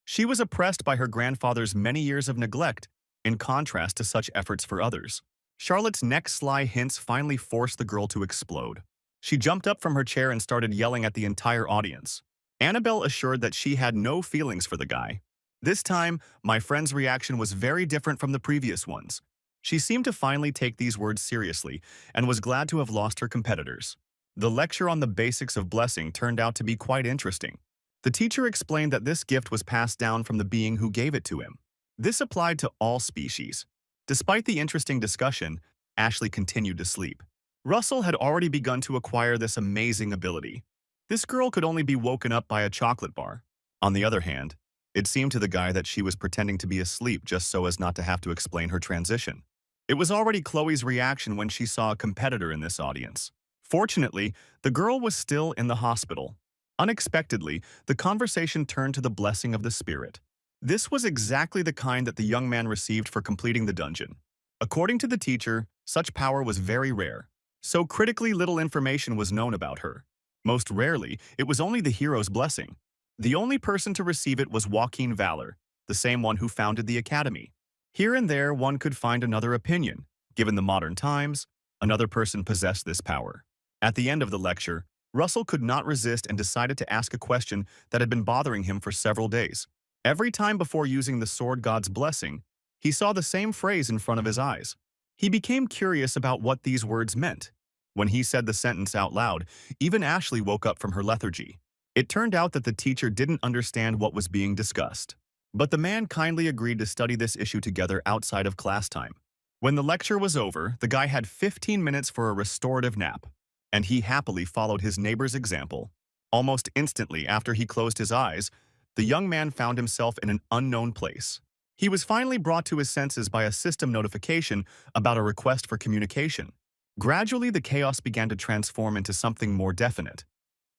She was oppressed by her grandfather's many years of neglect, in contrast to such efforts for others. Charlotte's next sly hints finally forced the girl to explode. She jumped up from her chair and started yelling at the entire audience. Annabelle assured that she had no feelings for the guy. This time, my friend's reaction was very different from the previous ones. She seemed to finally take these words seriously and was glad to have lost her competitors. The lecture on the basics of blessing turned out to be quite interesting. The teacher explained that this gift was passed down from the being who gave it to him. This applied to all species. Despite the interesting discussion, Ashley continued to sleep. Russell had already begun to acquire this amazing ability. This girl could only be woken up by a chocolate bar. On the other hand, it seemed to the guy that she was pretending to be asleep just so as not to have to explain her transition. It was already Chloe's reaction when she saw a competitor in this audience. Fortunately, the girl was still in the hospital. Unexpectedly, the conversation turned to the blessing of the spirit. This was exactly the kind that the young man received for completing the dungeon. According to the teacher, such power was very rare, so critically little information was known about her. Most rarely, it was only the hero's blessing. The only person to receive it was Joaquin Valor, the same one who founded the academy. Here and there, one could find another opinion. Given the modern times, another person possessed this power. At the end of the lecture, Russell could not resist and decided to ask a question that had been bothering him for several days. Every time before using the sword god's blessing, he saw the same phrase in front of his eyes. He became curious about what these words meant. When he said the sentence out loud, even Ashley woke up from her lethargy. It turned out that the teacher didn't understand what was being discussed. But the man kindly agreed to study this issue together outside of class time. When the lecture was over, the guy had 15 minutes for a restorative nap, and he happily followed his neighbor's example. Almost instantly after he closed his eyes, the young man found himself in an unknown place. He was finally brought to his senses by a system notification about a request for communication. Gradually, the chaos began to transform into something more definite.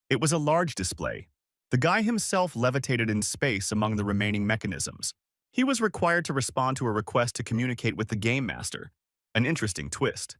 It was a large display. The guy himself levitated in space among the remaining mechanisms. He was required to respond to a request to communicate with the game master. An interesting twist.